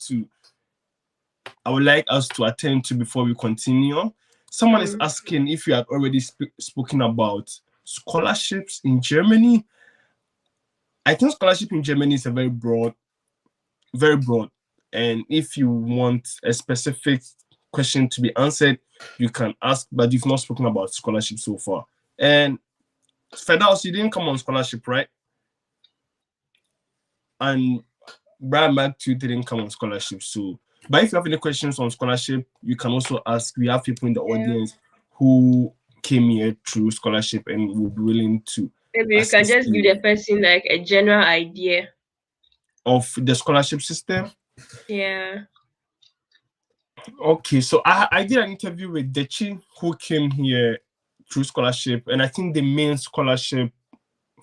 us to attend to before we continue. Someone is asking if you have already spoken about scholarships in Germany. I think scholarship in Germany is very broad. And if you want a specific question to be answered, you can ask, but you've not spoken about scholarship so far. And Firdaus, you didn't come on scholarship, right? And Brian Mac, you didn't come on scholarship. So, but if you have any questions on scholarship, you can also ask. We have people in the audience who came here through scholarship and will be willing to. Maybe you can just give the person like a general idea of the scholarship system. Yeah. Okay, so I did an interview with Dechi, who came here through scholarship, and I think the main scholarship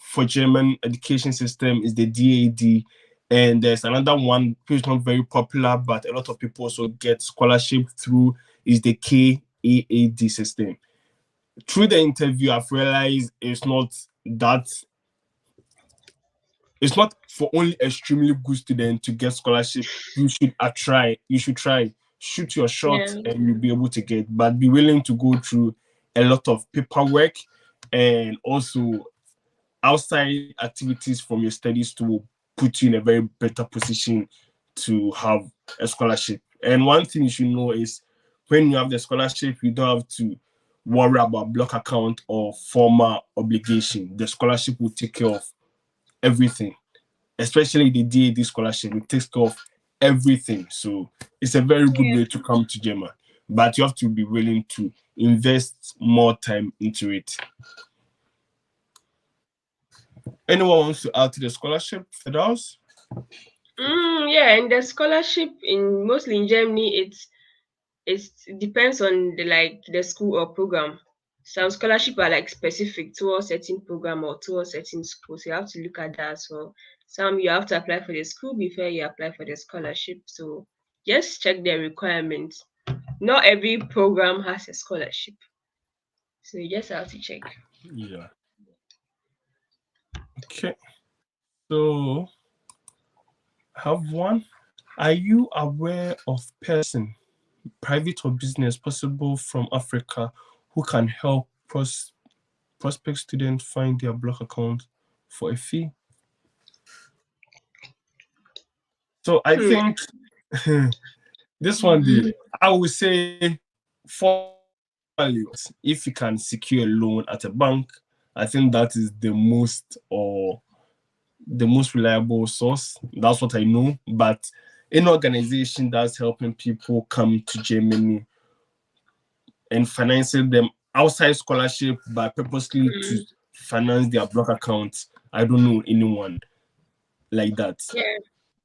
for German education system is the DAD, and there's another one which is not very popular, but a lot of people also get scholarship through, is the KAAD system. Through the interview, I've realized it's not for only extremely good students to get scholarship. You should try. Shoot your shot, and you'll be able to get, but be willing to go through a lot of paperwork and also outside activities from your studies to put you in a very better position to have a scholarship. And one thing you should know is when you have the scholarship, you don't have to worry about block account or formal obligation. The scholarship will take care of everything, especially the DAD scholarship. It takes care of everything. So it's a very good way to come to German, but you have to be willing to invest more time into it. Anyone wants to add to the scholarship, Fedaus? Yeah, and the scholarship mostly in Germany, it depends on the school or program. Some scholarship are like specific to a certain program or to a certain school, so you have to look at that as well. Some you have to apply for the school before you apply for the scholarship. So just check the requirements. Not every program has a scholarship, so you just have to check. Yeah. Okay. So I have one. Are you aware of person, private or business, possible from Africa, who can help prospect students find their block account for a fee? So I think this one, I would say, for values, if you can secure a loan at a bank, I think that is the most reliable source. That's what I know. But an organization that's helping people come to Germany and financing them outside scholarship by purposely to finance their block accounts, I don't know anyone like that. Yeah,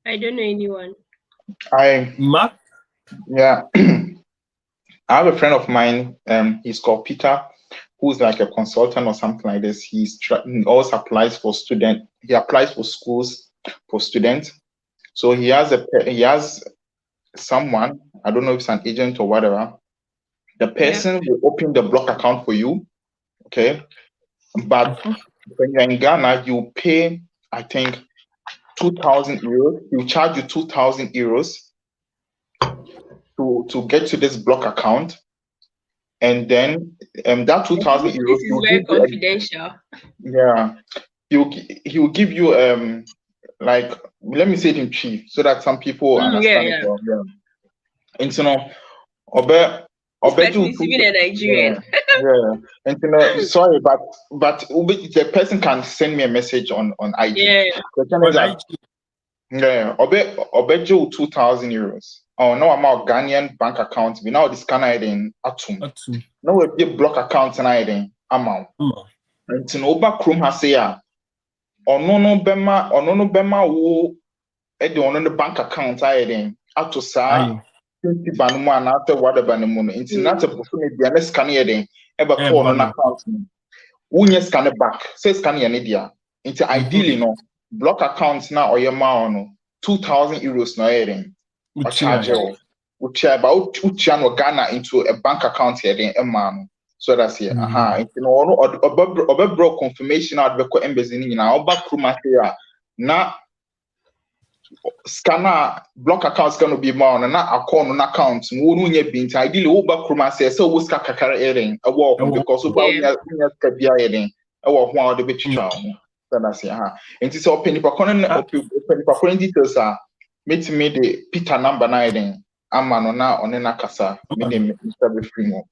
I don't know anyone. Mark? Yeah. I have a friend of mine, he's called Peter, who's like a consultant or something like this. He also applies for he applies for schools for students. So he has someone, I don't know if it's an agent or whatever. The person will open the block account for you, okay? But when you're in Ghana, you pay, I think, 2,000 euros. He'll charge you 2,000 euros to get to this block account. And then that 2,000 euros, this is very confidential. He will give you like, let me say it in chief so that some people understand it well. And so now, even a Nigerian. And sorry, but the person can send me a message on IG. Obejo 2,000 euros. Oh no, I'm our Ghanaian bank account. We now this Canadian atum. No, we be block account and I then amount. And to Oba Krum has say ya. No bema wo on the bank account I then ato sa Fintiba no man after whatever no mono. It's not a book me be next scan then ever to on account. Unye scan back. Say scan ya media. Into ideally no block accounts now or your man 2,000 euros no then. Or charge you. Ucha no Ghana into a bank account here then a man. So that's here. Or broke confirmation out the embassy na oba kruma here. Na scanner block account's gonna be more on na account. Wonu nye bint ideally oba kruma say so wo ska kakara eren a walk because oba nya ska bia eren e wo ho a de betwa ho. So that's here. And it's open the details are meet me the Peter number 9 amano na onena kasa me Mr. Free more.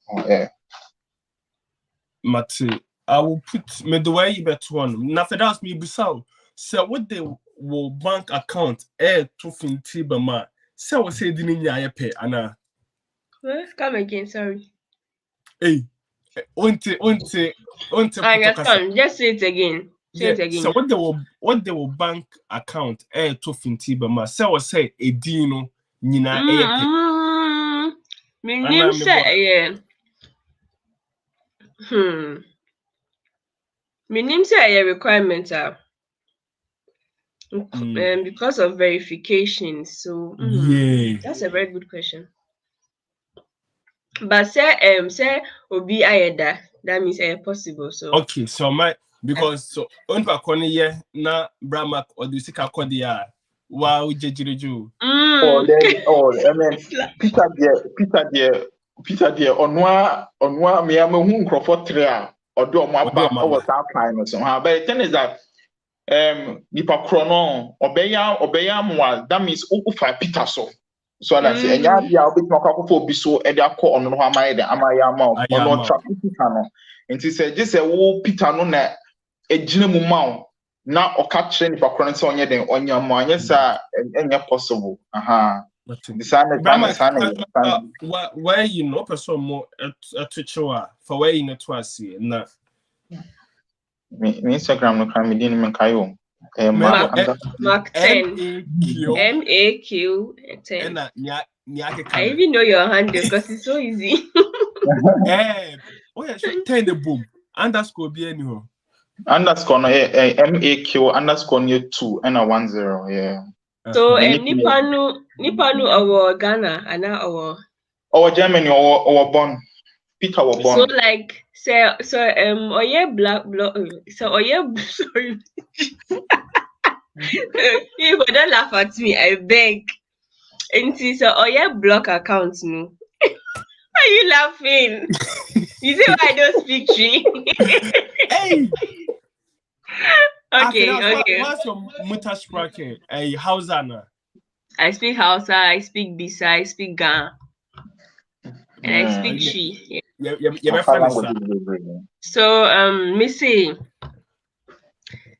Mate, I will put me the way you bet one. Nothing else me beside. So what they will bank account to Fintiba ma. So what say didn't ya pay Anna? Come again, sorry. Hey, unte. I understand. Just say it again. So what they will bank account to Fintiba ma. So what say a dino nina me name say yeah. My name say a requirement because of verification. So that's a very good question. But say obi ayeda, that means possible. So okay, so because so on pa na Bramak or the sika kodia wow jejireju. I mean Peter dear onwa me am hu nkrofo 3 a odo mo aba over that time so but the thing is that nipa krono obeya mo that means ufa Peter so that enya dia obetimo akofo obi so e dia ko ono no amaye de amaye ama ono trap Peter no nti say je say wo Peter no na ejina mu ma na oka kire nipa krono se onye den onya mo anya sa enya possible Where you know person more at Chichewa for where you know twice na me Instagram no can me din me kayo Mark 10 MAQ 10 I even know your handle because it's so easy. Oh yeah, so 10 the boom underscore be anyhow underscore no MAQ underscore 2 and a 10 yeah. So Nipanu our Ghana and our Germany or born Peter was born. So like so black so sorry. You don't laugh at me, I beg. And so block account no. Are you laughing? You see why I don't speak tree? Hey. Okay. What's your Muttersprache? Hausa na? I speak Hausa, I speak Bisa, I speak Ghana, and I speak Shi. So me say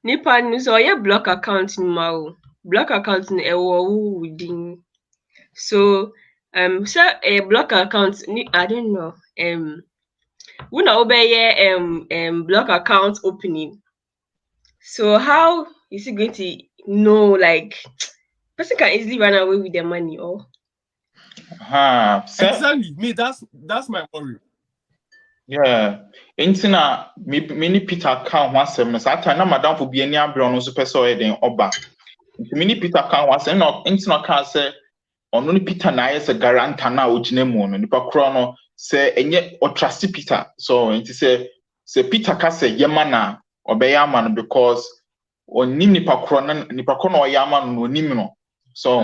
Nipa no so block account ni ma block account ni ewo within. So a block account I don't know when I obey block account opening. So how is he going to know like person can easily run away with their money or exactly me that's my worry. Yeah, intina mini Peter account once na time na madam for be any abro no so person e den oba. Mini Peter account once na intina can say ono ni Peter na yes guarantor na ogina mu no nipa kro no say enye o trust Peter. So inti say Peter ka say yema na obeya ama no because onim nipa kro no oyama no onim no. So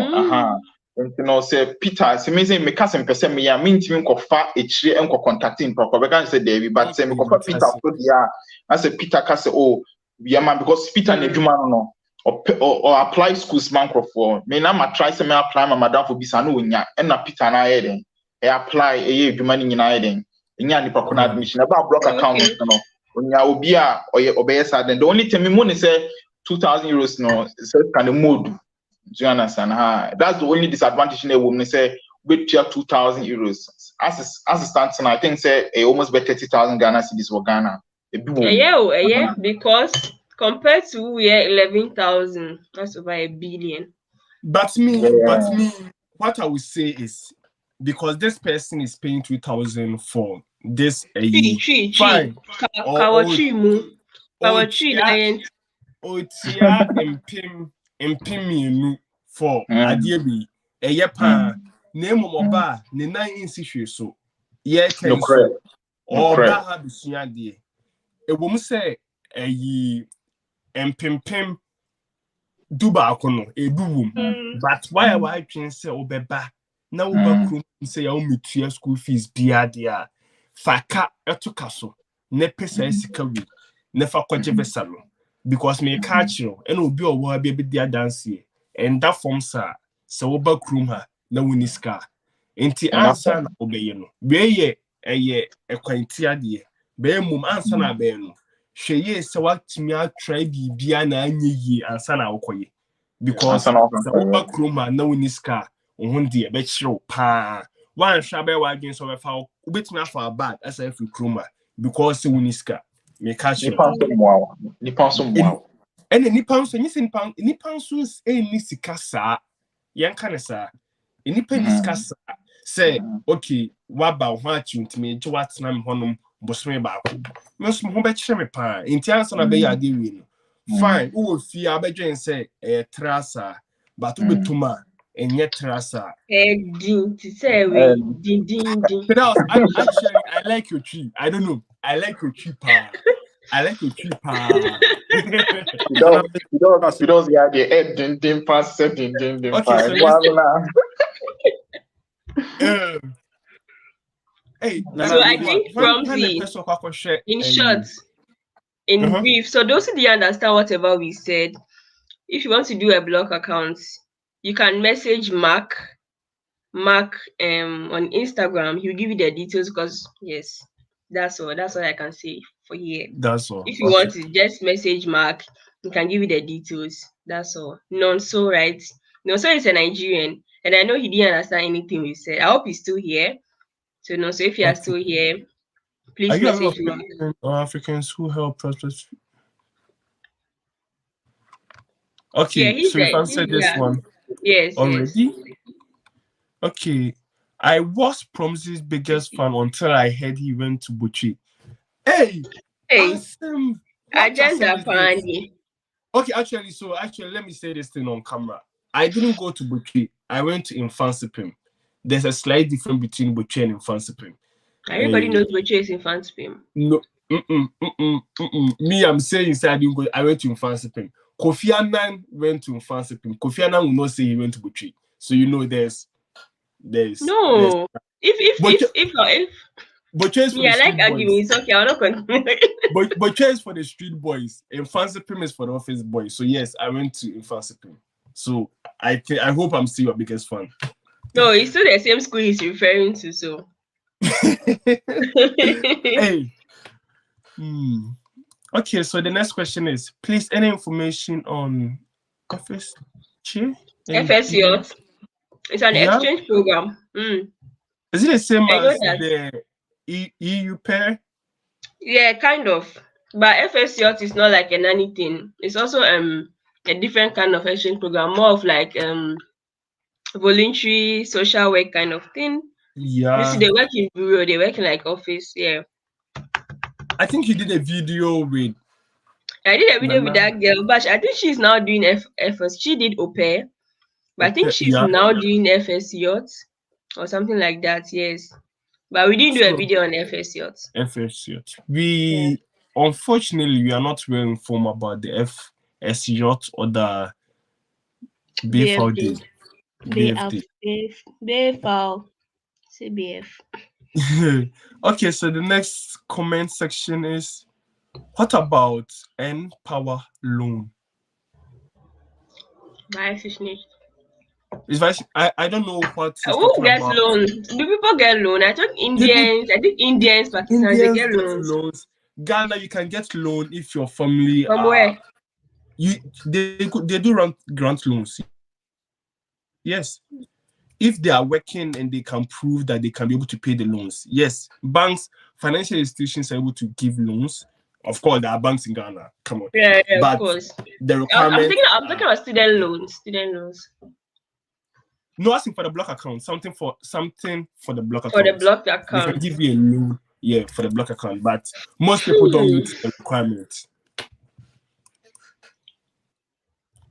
say Peter say me say me ka sem pese me ya me ntimi nkofa echire enko contacting proper because say David but say me kofa Peter so dia I say Peter ka say oh yama because Peter na adwuma no or apply schools man for me na ma try say me apply my madam for bisa no onya and na Peter na heden e apply e adwuma ni nyina heden enya nipa ko na admission about block account no onya obi a obeye sad the only thing me money say 2,000 euros no say can the mode. Do you understand? That's the only disadvantage in a woman say with 2,000 euros. As it stands now, I think say almost about 30,000 Ghana cedis for Ghana. Yeah, because compared to 11,000, that's over $1 billion. But me, what I would say is because this person is paying 2,000 for this fine. Impim for Adiabi, a yapa, name of Oba, the 9 so. Yeah, can so or Bahabisiadi. A woman say a impim duba kono, a boom. But why I can say Obeba now back say only 2 school fees biadia. Faka etukaso, nepesa esikawi, nefa kwajevesalo. Because me catch you and will be a baby dear dance and that forms her so back room her no winiska. Inti answer obey no. Be ye a quintia dear. Be mum answer na beno. She ye so what me a try be biana ye and sana okoye. Because the back room her no winiska on dear bet show pa. One shabby wagon so if I'll bit me for a bad as if you crummer because the winiska. Me catch you. Nipa so mo. And nipa so nipa so ni sika sa. Yan kana sa. Nipa ni sika sa. Say okay, what about what you ntime je watena me honom bosome baako me so ho be kyerɛ me pa intianso na be ya de wi no fine wo fi abedwen say trasa but wo betuma enye trasa din to say we din but actually I like your tree. I don't know, I like your tree pa. I like your tree pa. You don't yeah the head din pass din okay, hey, so I think Promzy, in short, in brief, so those who didn't understand whatever we said, if you want to do a blog account, you can message Mark on Instagram. He'll give you the details because yes, that's all I can say for here. That's all. If you want to just message Mark, he can give you the details. That's all. Nonso, right? Nonso is a Nigerian, and I know he didn't understand anything we said. I hope he's still here. So Nonso, if you are still here, please message Mark. Africans who help prospect. Okay, yeah, so if I said this one, yes, already. Yes. Okay, I was Promzy's biggest fan until I heard he went to Buchi. Hey, awesome. Agenda Pandy. Okay, actually, let me say this thing on camera. I didn't go to Buchi. I went to Infansipim. There's a slight difference between Buchi and Infansipim. Everybody knows Buchi is Infansipim. No, me, I'm saying I didn't go. I went to Infansipim. Kofi Annan went to Infansipim. Kofi Annan will not say he went to Buchi. So you know there's no. If Butcher I like arguing, it's okay. I'll not continue. Butcher is for the street boys. Infansipim is for the office boys. So yes, I went to Infansipim. So I hope I'm still your biggest fan. No, it's still the same school he's referring to. So. Hey. Okay, so the next question is: please, any information on FSC? FSC. It's an exchange program. Is it the same as the EU pair? Yeah, kind of. But FSC is not like an anything. It's also a different kind of exchange program, more of like voluntary social work kind of thing. Yeah. You see, they work in bureau, they work in like office. Yeah. I think you did a video with. I did a video with that girl, but I think she's now doing FS. She did au pair, but I think she's now doing FSC or something like that. Yes. But we didn't do a video on FSC. FSC. Unfortunately, we are not well informed about the FSC or the BFD. CBF. Okay, so the next comment section is: what about N-Power loan? I don't know what. Who gets loan? Do people get loan? I think Indians, Pakistanis, they get loans. Ghana, you can get loan if your family. From where? They do grant loans. Yes, if they are working and they can prove that they can be able to pay the loans. Yes, banks, financial institutions are able to give loans. Of course, there are banks in Ghana. Come on. Yeah, but of course. The requirement. I'm talking about student loans. No, asking for the block account. Something for the block account. For the block account. They can give you a loan, for the block account. But most people don't meet the requirement.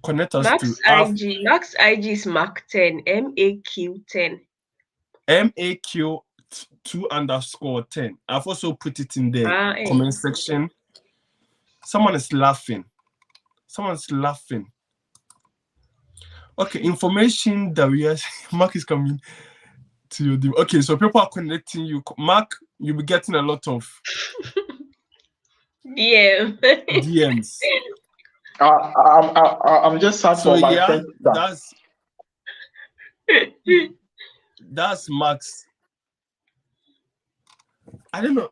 Connect us Max IG is Mark 10, MAQ 10. MAQ 2_10. I've also put it in the comment section. Someone is laughing. Okay, information that we are. Mark is coming to your DM. Okay, so people are connecting you. Mark, you'll be getting a lot of DMs. I'm just sad for my friend. That's Max. I don't know.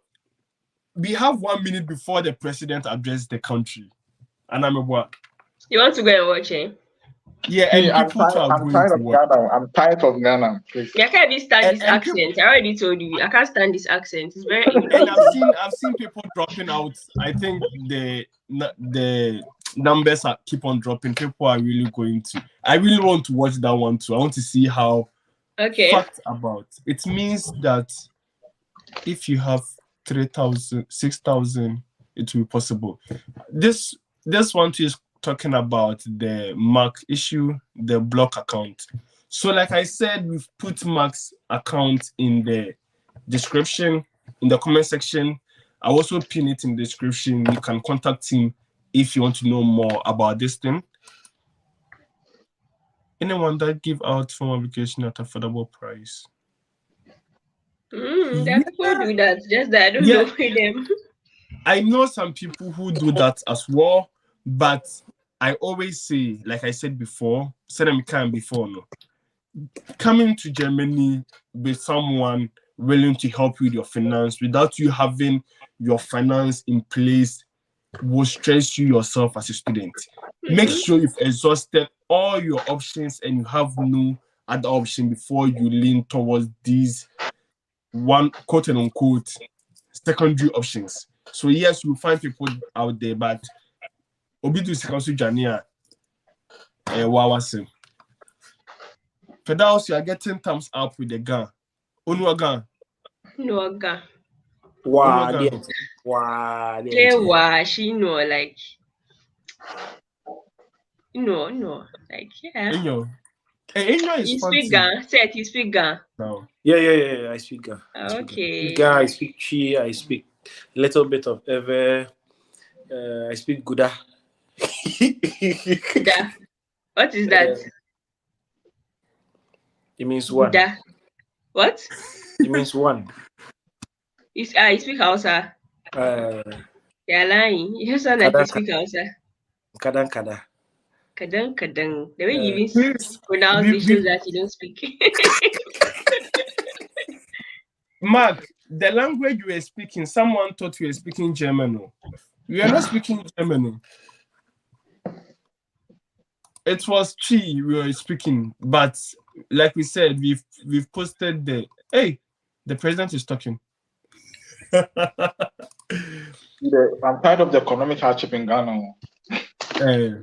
We have 1 minute before the president addressed the country, and I'm a what? You want to go and watch it? Yeah, and I'm tired of Ghana. I'm tired of Ghana. Please. I can't even stand this accent. I already told you. I can't stand this accent. It's very. And I've seen people dropping out. I think the numbers keep on dropping. People are really going to. I really want to watch that one too. I want to see how. Okay. Fact about it means that if you have 3,000, 6,000, it will be possible. This one is talking about the Mark issue, the block account. So like I said, we've put Mark's account in the description, in the comment section. I also pin it in the description. You can contact him if you want to know more about this thing. Anyone that give out form application at affordable price? That people do that, just that I don't know them. I know some people who do that as well, but I always say, like I said before, coming to Germany with someone willing to help you with your finance without you having your finance in place will stress you yourself as a student. Make sure you've exhausted all your options and you have no other option before you lean towards these one quote and unquote secondary options. So yes, you'll find people out there, but Obidu Council Jania Wawasim. For those you are getting thumbs up with the gun. Unwagan. No gun. Wow, she know like no, like yeah. Inyo is you fun speak too. gun, say you speak gun. No. Yeah, I speak gun. Okay. I speak Chi, I speak a little bit of Ever, I speak Guda. Guda. What is that? It means one. Guda. What? It means one. You speak Hausa. You're lying. You sound like you speak Hausa. Kadang. The way you even pronounce it shows that you don't speak. Mark, the language you were speaking, someone thought you were speaking German. You are not speaking German. It was Chi we were speaking, but like we said, we've posted the president is talking. I'm tired of the economic hardship in Ghana. Anyway,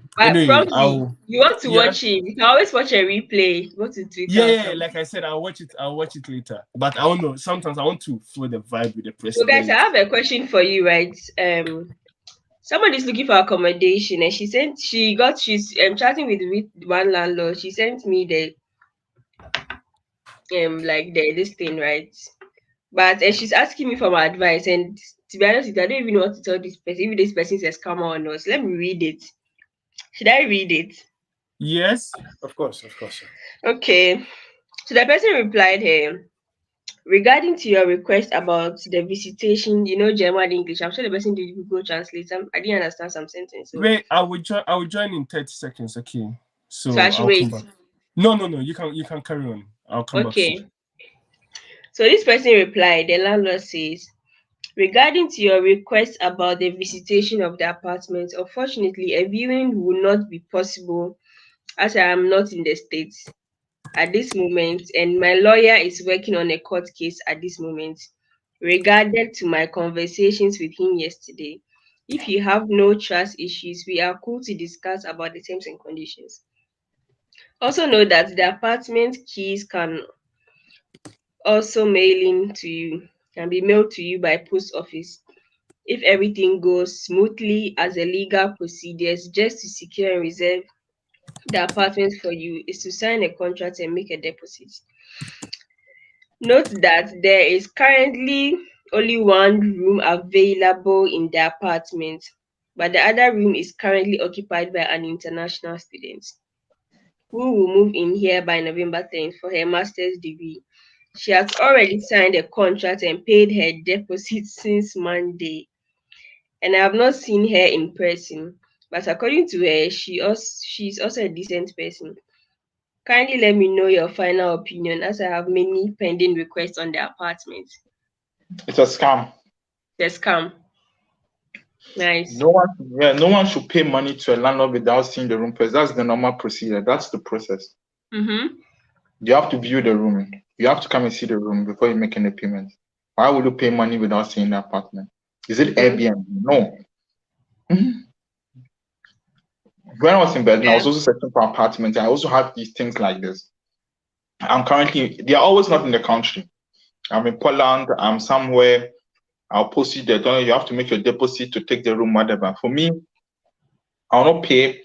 you want to watch it? You can always watch a replay. Go to Twitter. Yeah. Like I said, I'll watch it later. But I don't know. Sometimes I want to feel the vibe with the president. So guys, I have a question for you, right? Someone is looking for accommodation, and she's chatting with one landlord. She sent me the this thing, right? But she's asking me for my advice, and to be honest, I don't even know what to tell this person. If this person says come on or not, so let me read it. Should I read it? Yes, of course. Okay. So the person replied here, regarding to your request about the visitation, German English. I'm sure the person did Google Translate. I didn't understand some sentences. Wait, I will join in 30 seconds. Okay. So I should wait. No. You can carry on. I'll come back. Okay. So this person replied, the landlord says, regarding to your request about the visitation of the apartment, unfortunately, a viewing will not be possible as I am not in the States at this moment, and my lawyer is working on a court case at this moment. Regarding to my conversations with him yesterday, if you have no trust issues, we are cool to discuss about the terms and conditions. Also know that the apartment keys can also can be mailed to you by post office. If everything goes smoothly as a legal procedures, just to secure and reserve the apartment for you is to sign a contract and make a deposit. Note that there is currently only one room available in the apartment, but the other room is currently occupied by an international student who will move in here by November 10th for her master's degree. She has already signed a contract and paid her deposit since Monday, and I have not seen her in person. But according to her, she's also a decent person. Kindly let me know your final opinion, as I have many pending requests on the apartment. It's a scam. It's a scam. Nice. No one should pay money to a landlord without seeing the room first. That's the normal procedure. That's the process. Mm-hmm. You have to view the room. You have to come and see the room before you make any payment. Why would you pay money without seeing the apartment? Is it Airbnb? No. Mm-hmm. When I was in Berlin, I was also searching for apartments. I also have these things like this. They are always not in the country. I'm in Poland. I'm I'll post you there. You have to make your deposit to take the room, whatever. For me, I'll not pay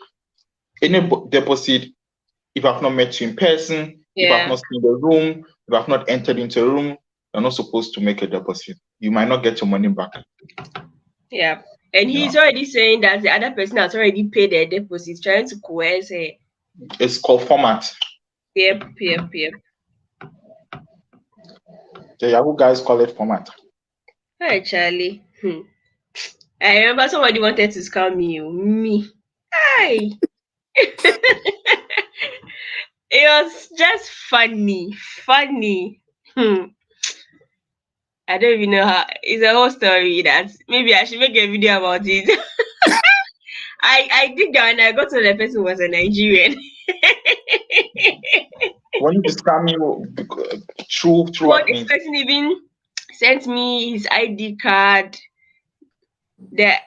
any deposit if I've not met you in person, if I've not seen the room, if I've not entered into a room. You're not supposed to make a deposit. You might not get your money back. Yeah. And he's already saying that the other person has already paid their deposit, trying to coerce her. It's called format. Yep. The Yahoo guys call it format. Hi, Charlie. I remember somebody wanted to scam me. Hi. It was just funny. I don't even know how. It's a whole story that maybe I should make a video about it. I did that and I got to the person was a Nigerian. When you scam you, true. Well, this person even sent me his ID card. The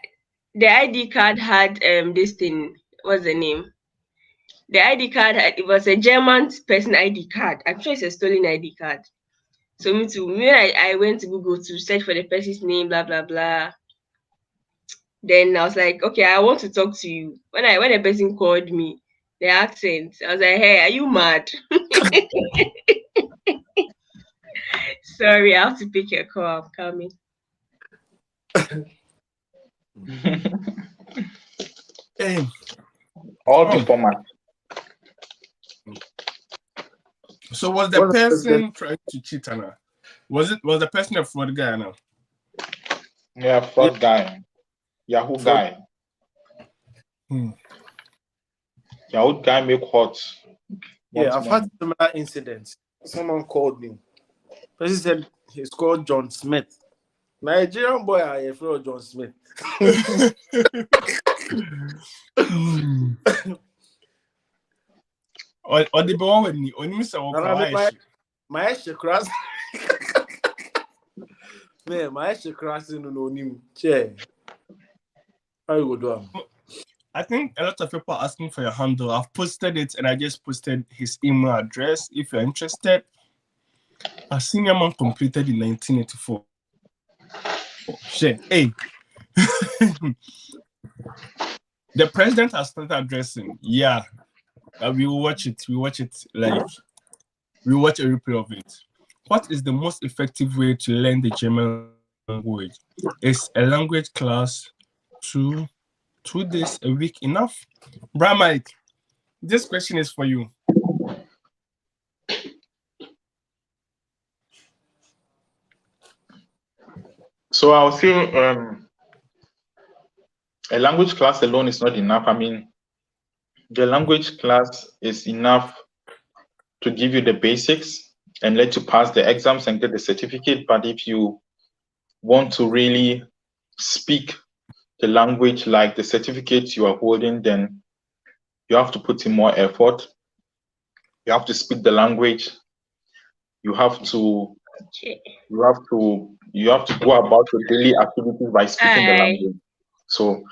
ID card had this thing. What's the name? The ID card it was a German person ID card. I'm sure it's a stolen ID card. So me too. When I went to Google to search for the person's name, blah blah blah. Then I was like, okay, I want to talk to you. When the person called me, the accent, I was like, hey, are you mad? Sorry, I have to pick your call. I'm coming. All the format. So was the person trying to cheat on her? Was the person a fraud guy now? Yeah, fraud guy. Yahoo guy. Yahoo guy make hot. Yeah, I've had similar incidents. Someone called me. Person said he's called John Smith. Nigerian boy, I fraud John Smith. Or the boy with me, my cross. Man, my cross in no chair. How you go do? I think a lot of people are asking for your handle. I've posted it and I just posted his email address if you're interested. A senior man completed in 1984. Shit. Hey. The president has started addressing. Yeah. We will watch it. We watch it live. We watch a replay of it. What is the most effective way to learn the German language? Is a language class 2 days a week enough? Bra Mike, this question is for you. So I'll say a language class alone is not enough. I mean, the language class is enough to give you the basics and let you pass the exams and get the certificate. But if you want to really speak the language like the certificate you are holding, then you have to put in more effort. You have to speak the language. You have to go about your daily activities by speaking the language. So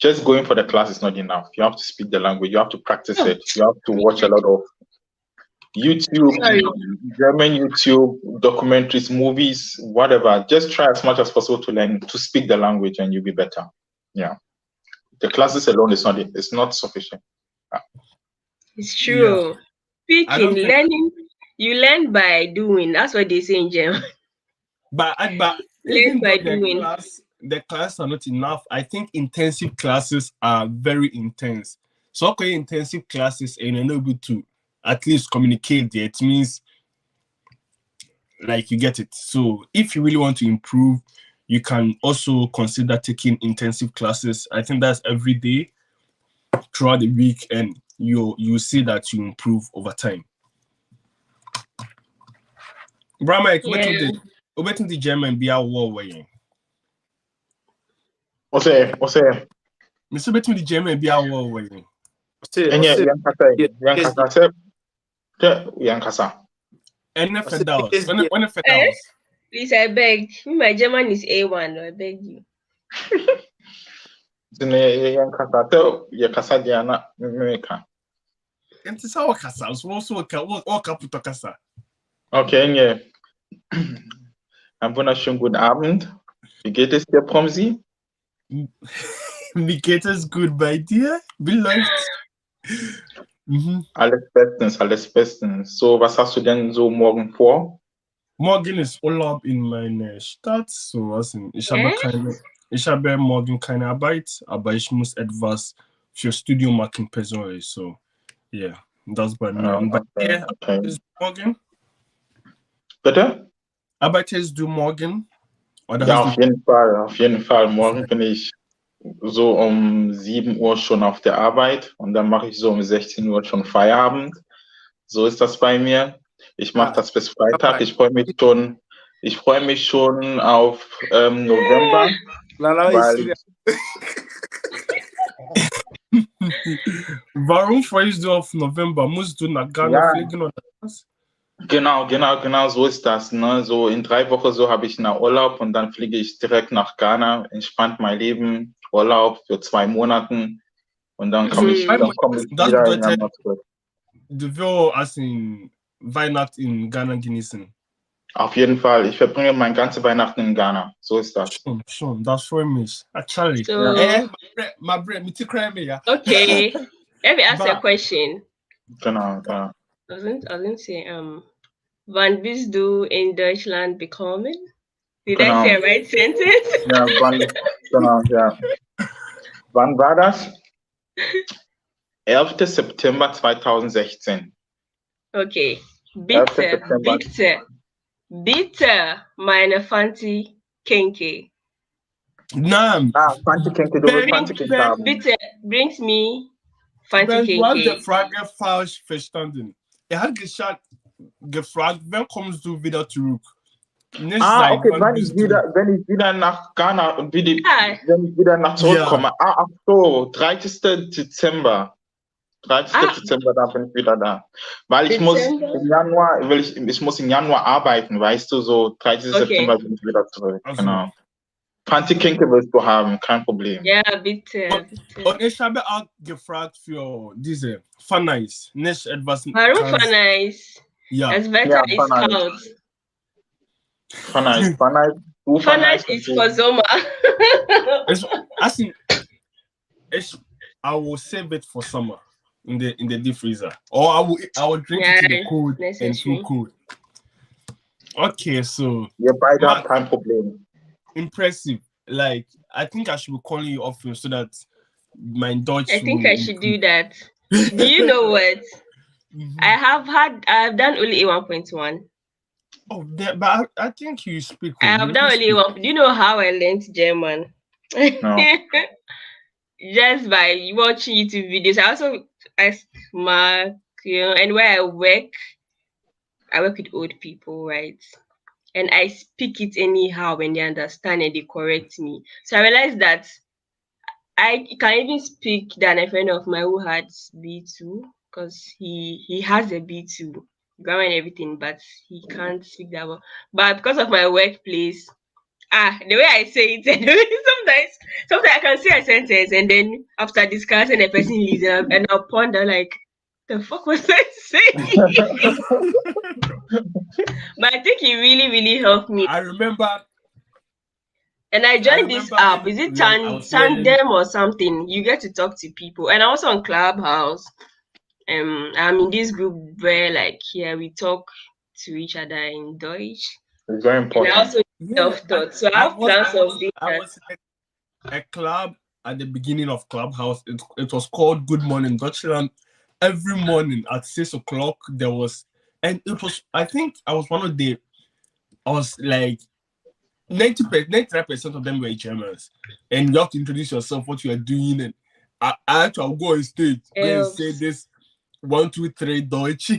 just going for the class is not enough. You have to speak the language. You have to practice it. You have to watch a lot of YouTube, German YouTube, documentaries, movies, whatever. Just try as much as possible to learn to speak the language, and you'll be better. Yeah, the classes alone it's not sufficient. It's true. Yeah. Speaking, learning, you learn by doing. That's what they say in German. But even by doing. The classes are not enough. I think intensive classes are very intense. So okay, intensive classes and you're not able to at least communicate there. It means like you get it. So if you really want to improve, you can also consider taking intensive classes. I think that's every day throughout the week, and you see that you improve over time. Brahma, obeting the German be a war way. What's that? Mr. Between the German be a war way. Please, I beg. My German is A1. I beg you. Okay, yeah. Einen wunderschönen guten Abend. Wie geht es dir, Promzy? Wie geht es gut bei dir? Wie läuft's? Alles bestens, alles bestens. So, was hast du denn so morgen vor? Morgen ist Urlaub in meiner Stadt. So, also ich habe morgen keine Arbeit, aber ich muss etwas für Studium machen persönlich. So, yeah, das bei mir. Und bei dir, arbeitest du morgen? Bitte? Arbeitest du morgen? Oder Ja, auf jeden Fall, auf jeden Fall. Morgen bin ich so um 7 Uhr schon auf der Arbeit und dann mache ich so um 16 Uhr schon Feierabend. So ist das bei mir. Ich mache das bis Freitag. Ich freue mich schon auf November. Warum freust du auf November? Musst du nach Ghana fliegen oder was? Genau, so ist das. Ne? So in 3 Wochen so habe ich einen Urlaub und dann fliege ich direkt nach Ghana, entspannt mein Leben, Urlaub für 2 Monaten und dann komme ich wieder in Januar zurück. Du willst also Weihnachten in Ghana genießen? Auf jeden Fall. Ich verbringe mein ganze Weihnachten in Ghana. So ist das. Schon. Das freut mich. Actually. So, my brain, yeah. Okay. Let me ask you a question. Genau, ja. I was going to say, wann bist du in Deutschland gekommen? Did I say a right sentence? Ja, ja. Wann war das? 11. September 2016. Okay. Bitte, meine Fanti Kenke. Nein. Fanti Kenke, du willst Fanti Kenke haben. Bitte, brings me Fanti Kenke. Du hast die Frage falsch verstanden. Er hat gefragt, wann kommst du wieder zurück? Okay, wenn ich wieder nach Ghana und wenn ich wieder nach zurückkomme. Ja. Ach so, 30. Dezember. 30. Dezember, da bin ich wieder da. Weil ich muss im Januar arbeiten, weißt du, so 30. September bin ich wieder zurück. Also. Genau. Fanti Kenke willst du haben, kein Problem. Ja, bitte. Und ich habe auch gefragt für diese Fanais, nicht etwas. Warum Fanais? Ja. Das Wetter ist kalt. Fanais ist for Sommer. I will save it for summer in the deep freezer, or I will drink it in the cold and feel cool. Okay, so beide haben kein Problem. Impressive. Like, I think I should be calling you often so that my Dutch. I think I should do that. Do you know what? I have done only A1.1. Oh, but I think you speak. I have done only A1. Do you know how I learned German? No. Just by watching YouTube videos. I also ask Mark, and where I work with old people, right? And I speak it anyhow when they understand and they correct me. So I realized that I can even speak than a friend of mine who had B2, because he has a B2 grammar and everything, but he can't speak that well. But because of my workplace, the way I say it, sometimes I can say a sentence and then after discussing, the person leaves and I'll ponder like, the fuck was I saying? But I think it really, really helped me. I remember. And I joined this app. Is it Tandem or something? You get to talk to people. And also on Clubhouse. I'm in this group where we talk to each other in Deutsch. It's very important. And I also self-taught. So I have plans of doing that. I was a club at the beginning of Clubhouse. It was called Good Morning Deutschland. Every morning at 6 o'clock there was, and it was, I think I was one of the, I was like 95% of them were Germans, and you have to introduce yourself, what you are doing, and I actually go on stage and say this 1, 2, 3 Deutsch.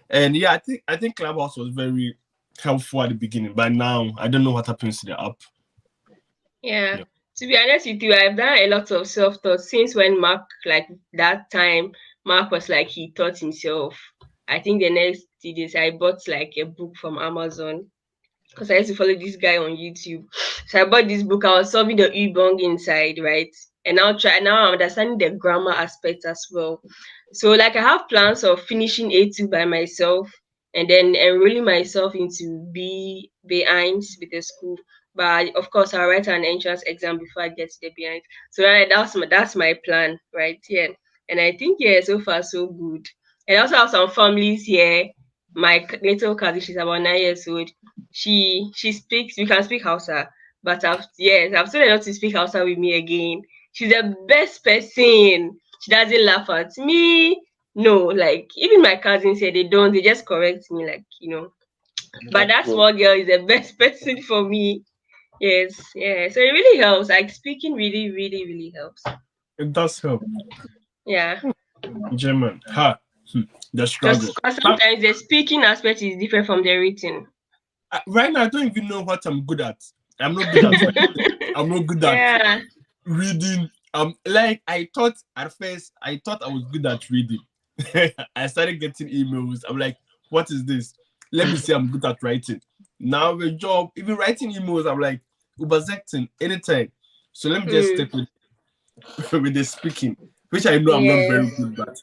And yeah, I think Clubhouse was very helpful at the beginning, but now I don't know what happens to the app. Yeah. To be honest with you, I've done a lot of self-taught since when Mark, like that time, Mark was like, he taught himself. I think the next 2 days I bought like a book from Amazon because I used to follow this guy on YouTube. So I bought this book. I was solving the Übung inside, right? And now I'm understanding the grammar aspect as well. So like I have plans of finishing A2 by myself and then enrolling myself into B1 with the school. But of course, I'll write an entrance exam before I get to the B1. So that's my plan right here. And I think so far so good. And I also have some families here. My little cousin, she's about 9 years old. She speaks. We can speak Hausa, but I've told her not to speak Hausa with me again. She's the best person. She doesn't laugh at me. No, like even my cousins here, they don't. They just correct me, like But that small girl is the best person for me. Yes, yeah. So it really helps. Like speaking really, really, really helps. It does help. Yeah. German. The struggle. Because sometimes the speaking aspect is different from the written. Right now, I don't even know what I'm good at. I'm not good at I'm not good at reading. Like I thought at first, I thought I was good at reading. I started getting emails. I'm like, what is this? Let me say I'm good at writing. Now the job, even writing emails, I'm like, Ubazecting anytime. So let me just step with the speaking, which I know I'm not very good at.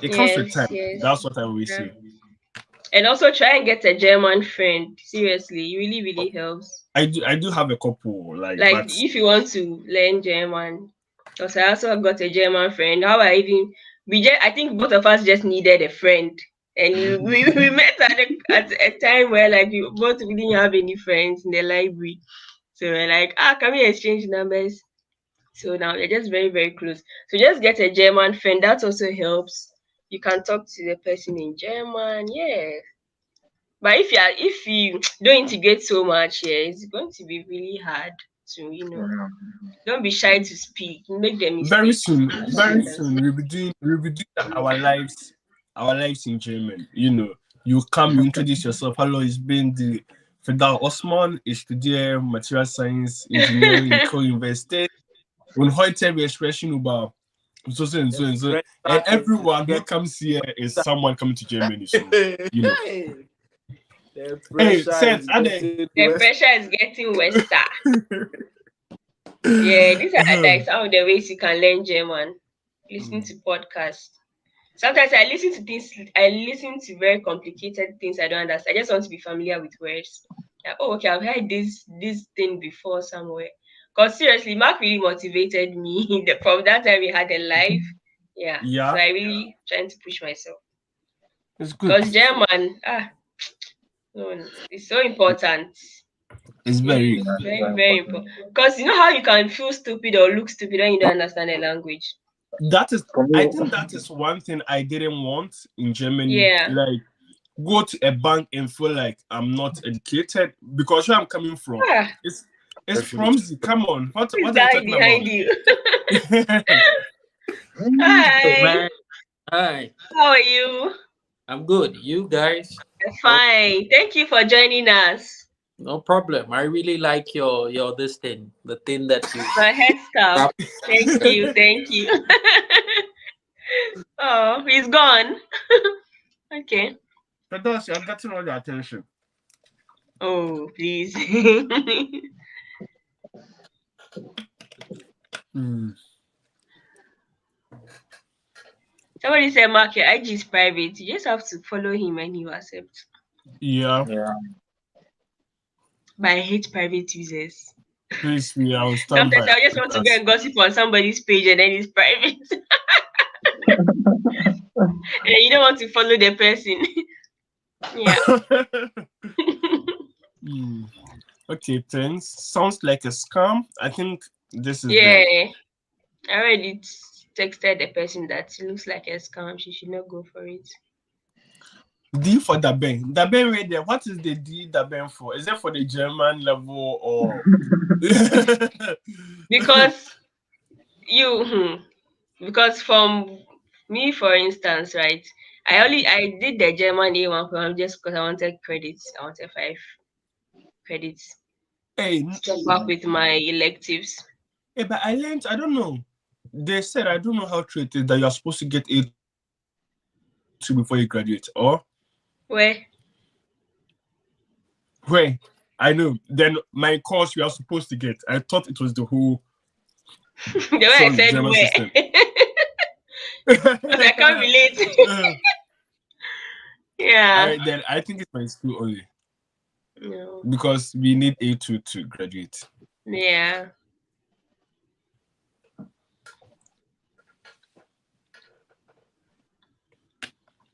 It comes with time. That's what I always say. And also try and get a German friend. Seriously, it really, really helps. I do have a couple. Like if you want to learn German. Because I also got a German friend. I think both of us just needed a friend. And we met at a time where like we both didn't have any friends in the library. So we're like, can we exchange numbers? So now they're just very, very close. So just get a German friend. That also helps. You can talk to the person in German. Yeah. But if you don't integrate so much, it's going to be really hard to, don't be shy to speak. Make them very soon. We'll be doing our lives in German. You come, you introduce yourself. Hello, it's been the Fidal Osman. Ich studiere Material Science Engineering in Co-Universität. Und heute wir sprechen über so and so and so. And everyone who comes here is someone coming to Germany. So, The pressure is getting worse. These are like some of the ways you can learn German. Listening to podcasts. Sometimes I listen to very complicated things I don't understand. I just want to be familiar with words. Like, okay, I've heard this thing before somewhere. Because seriously, Mark really motivated me from that time we had a live. Yeah. So I really trying to push myself. It's good. Because German, it's so important. It's very, very, very important. Because you know how you can feel stupid or look stupid when you don't understand the language. I think that is one thing I didn't want in Germany. Yeah. Like, go to a bank and feel like I'm not educated because where I'm coming from, it's from come on. What are you talking behind about? You? Hi. Hi. How are you? I'm good. You guys? Fine. Thank you for joining us. No problem. I really like your this thing, the thing that you. My headscarf. Thank you. Oh, he's gone. Okay. But that's I've gotten all the attention. Oh, please. Somebody said, Mark, your IG is private. You just have to follow him and he will accept. Yeah. But I hate private users. Please, I'll stand Sometimes I just want to go and gossip on somebody's page and then it's private. And you don't want to follow the person. Okay, thanks. Sounds like a scam. I think this is I already texted the person that it looks like a scam. She should not go for it. D for Daben. Daben right there. What is the D Daben for? Is it for the German level or because from me, for instance, right? I did the German A1 program just because I wanted credits. I wanted 5 credits. To work with my electives. But I learned, I don't know. They said, I don't know how true it is that you're supposed to get A2 before you graduate, or? Where? I know. Then my course we are supposed to get. I thought it was the whole. The way I said German where. Because I can't relate. Yeah. I think it's my school only. No. Because we need A2 to graduate. Yeah.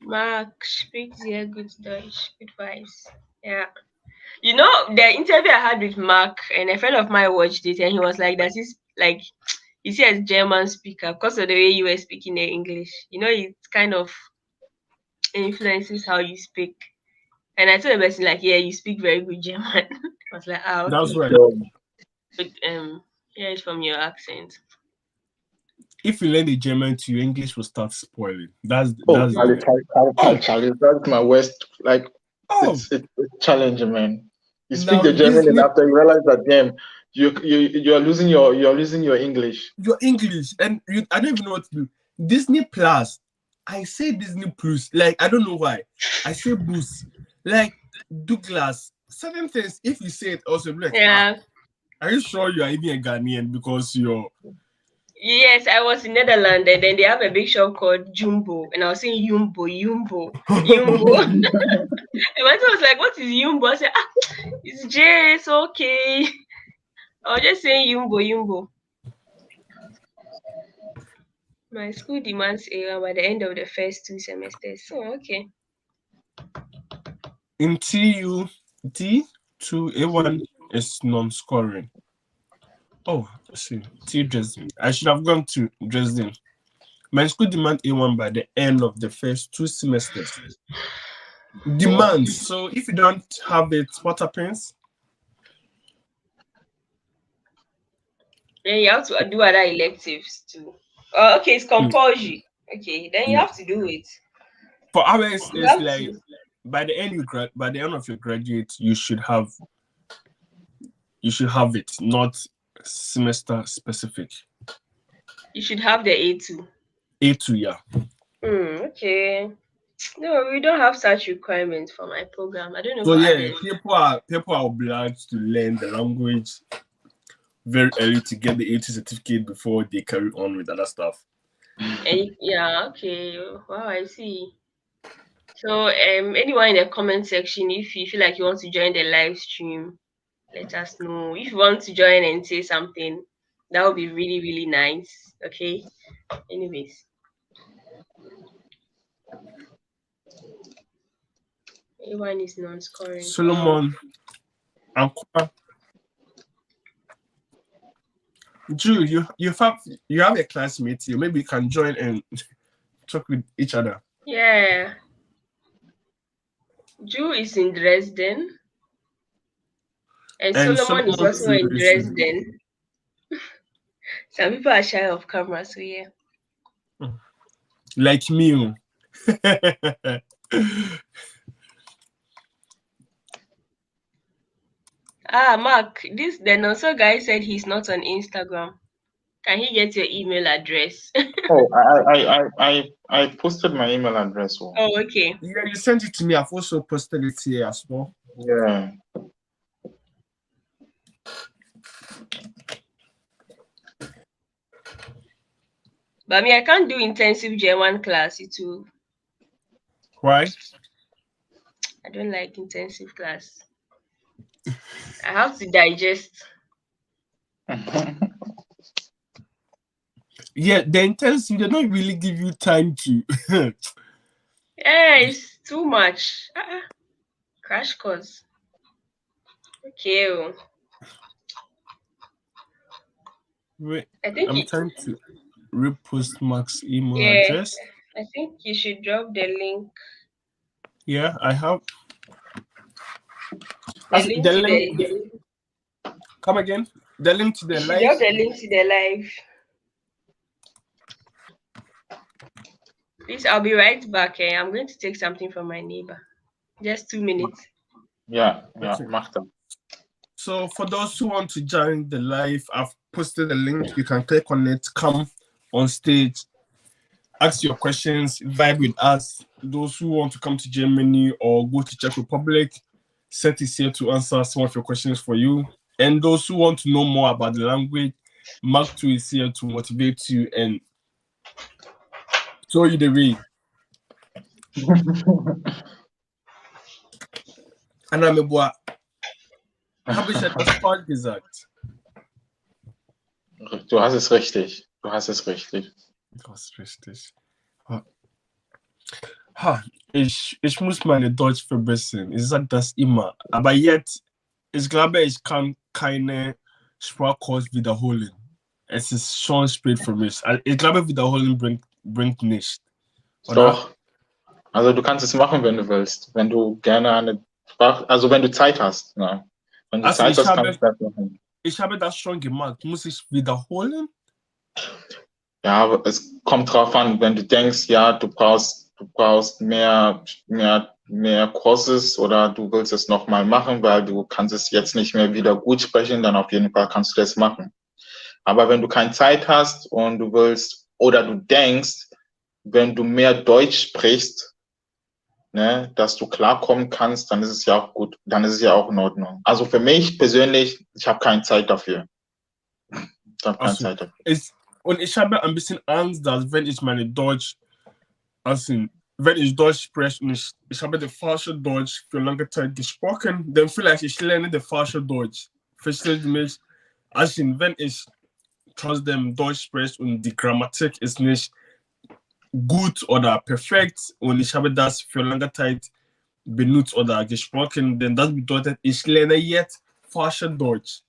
Mark speaks sehr good Deutsch, good vibes. Yeah. You know, the interview I had with Mark and a friend of mine watched it and he was like, "That is like you see as German speaker because of the way you were speaking the English. You know, it kind of influences how you speak." And I told the person like, "Yeah, you speak very good German." I was like, "Ah, okay." That's right. But hear it from your accent. If you learn the German to your English will start spoiling. That's Charlie, that's my worst. Like, it's challenging, man. You speak the German, and after you realize that, damn, you are losing your English. Your English, and I don't even know what to do. Disney Plus. I say Disney Plus. Like, I don't know why. I say Boost. Like Douglas. Certain things, if you say it also, be like, yeah. Are you sure you are even a Ghanaian because you're... Yes, I was in Netherlands and then they have a big shop called Jumbo and I was saying Yumbo. And my son was like, "What is Yumbo?" I said, "It's J, it's okay." I was just saying Yumbo. My school demands A1 by the end of the first 2 semesters. So okay. In TU, T2 A1 is non-scoring. Oh, let's see. TU Dresden. I should have gone to Dresden. My school demand A1 by the end of the first 2 semesters. Demand. So if you don't have it, what happens? Then you have to do other electives too. Oh, okay, it's compulsory. Okay, then you have to do it. For ours, it's like by the end of your graduate, you should have it, not semester specific. You should have the A2. A2, yeah. Okay. No, we don't have such requirements for my program. I don't know. So yeah, people are obliged to learn the language very early to get the A2 certificate before they carry on with other stuff. Yeah, okay. Wow, I see. So anyone in the comment section, if you feel like you want to join the live stream, let us know. If you want to join and say something, that would be really, really nice. Okay. Anyways. A1 is non-scoring. Solomon, Ankwa. Drew, you have a classmate here. Maybe you can join and talk with each other. Yeah. Drew is in Dresden. And Solomon is also in Dresden. Some people are shy of camera, so yeah. Like me. Mark, the Nonso guy said he's not on Instagram. Can he get your email address? I posted my email address. Oh, okay. Yeah, you sent it to me. I've also posted it here as well. Yeah. But I can't do intensive German class. Too. Why? I don't like intensive class. I have to digest. Yeah, the intensive, they don't really give you time to. Yeah, it's too much. Crash course. Okay. Wait, I'm trying to repost Mark's email address. I think you should drop the link. Yeah, I have. The link Come again. The link to the live. Drop the link to the live. Please, I'll be right back. I'm going to take something from my neighbor. Just 2 minutes. Yeah, Martha. So for those who want to join the live, I've posted a link. You can click on it, come on stage, ask your questions, vibe with us. Those who want to come to Germany or go to Czech Republic, Seth is here to answer some of your questions for you. And those who want to know more about the language, Mark 2 is here to motivate you and show you the way. Anameboa. Habe ich etwas falsch gesagt? Du hast es richtig. Du hast es richtig. Ich muss meine Deutsch verbessern. Ich sage das immer. Aber jetzt, ich glaube, ich kann keine Sprachkurs wiederholen. Es ist schon spät für mich. Ich glaube, wiederholen bringt nicht. Oder? Doch. Also du kannst es machen, wenn du willst. Wenn du gerne eine Sprache, also wenn du Zeit hast. Ja. Wenn du Zeit hast, kannst du das machen. Ich habe das schon gemacht. Muss ich wiederholen? Ja, aber es kommt drauf an, wenn du denkst, ja, du brauchst mehr Kurses oder du willst es nochmal machen, weil du kannst es jetzt nicht mehr wieder gut sprechen, dann auf jeden Fall kannst du das machen. Aber wenn du keine Zeit hast und du willst oder du denkst, wenn du mehr Deutsch sprichst, ne, dass du klarkommen kannst, dann ist es ja auch gut, dann ist es ja auch in Ordnung. Also für mich persönlich, ich habe keine Zeit dafür. Ich habe keine Zeit dafür. Und ich habe ein bisschen Angst, dass wenn ich meine Deutsch, also wenn ich Deutsch spreche und ich habe das falsche Deutsch für lange Zeit gesprochen, dann vielleicht ich lerne das falsche Deutsch. Verstehst du mich? Also wenn ich trotzdem Deutsch spreche und die Grammatik ist nicht gut oder perfekt und ich habe das für lange Zeit benutzt oder gesprochen, denn das bedeutet, ich lerne jetzt falsche Deutsch.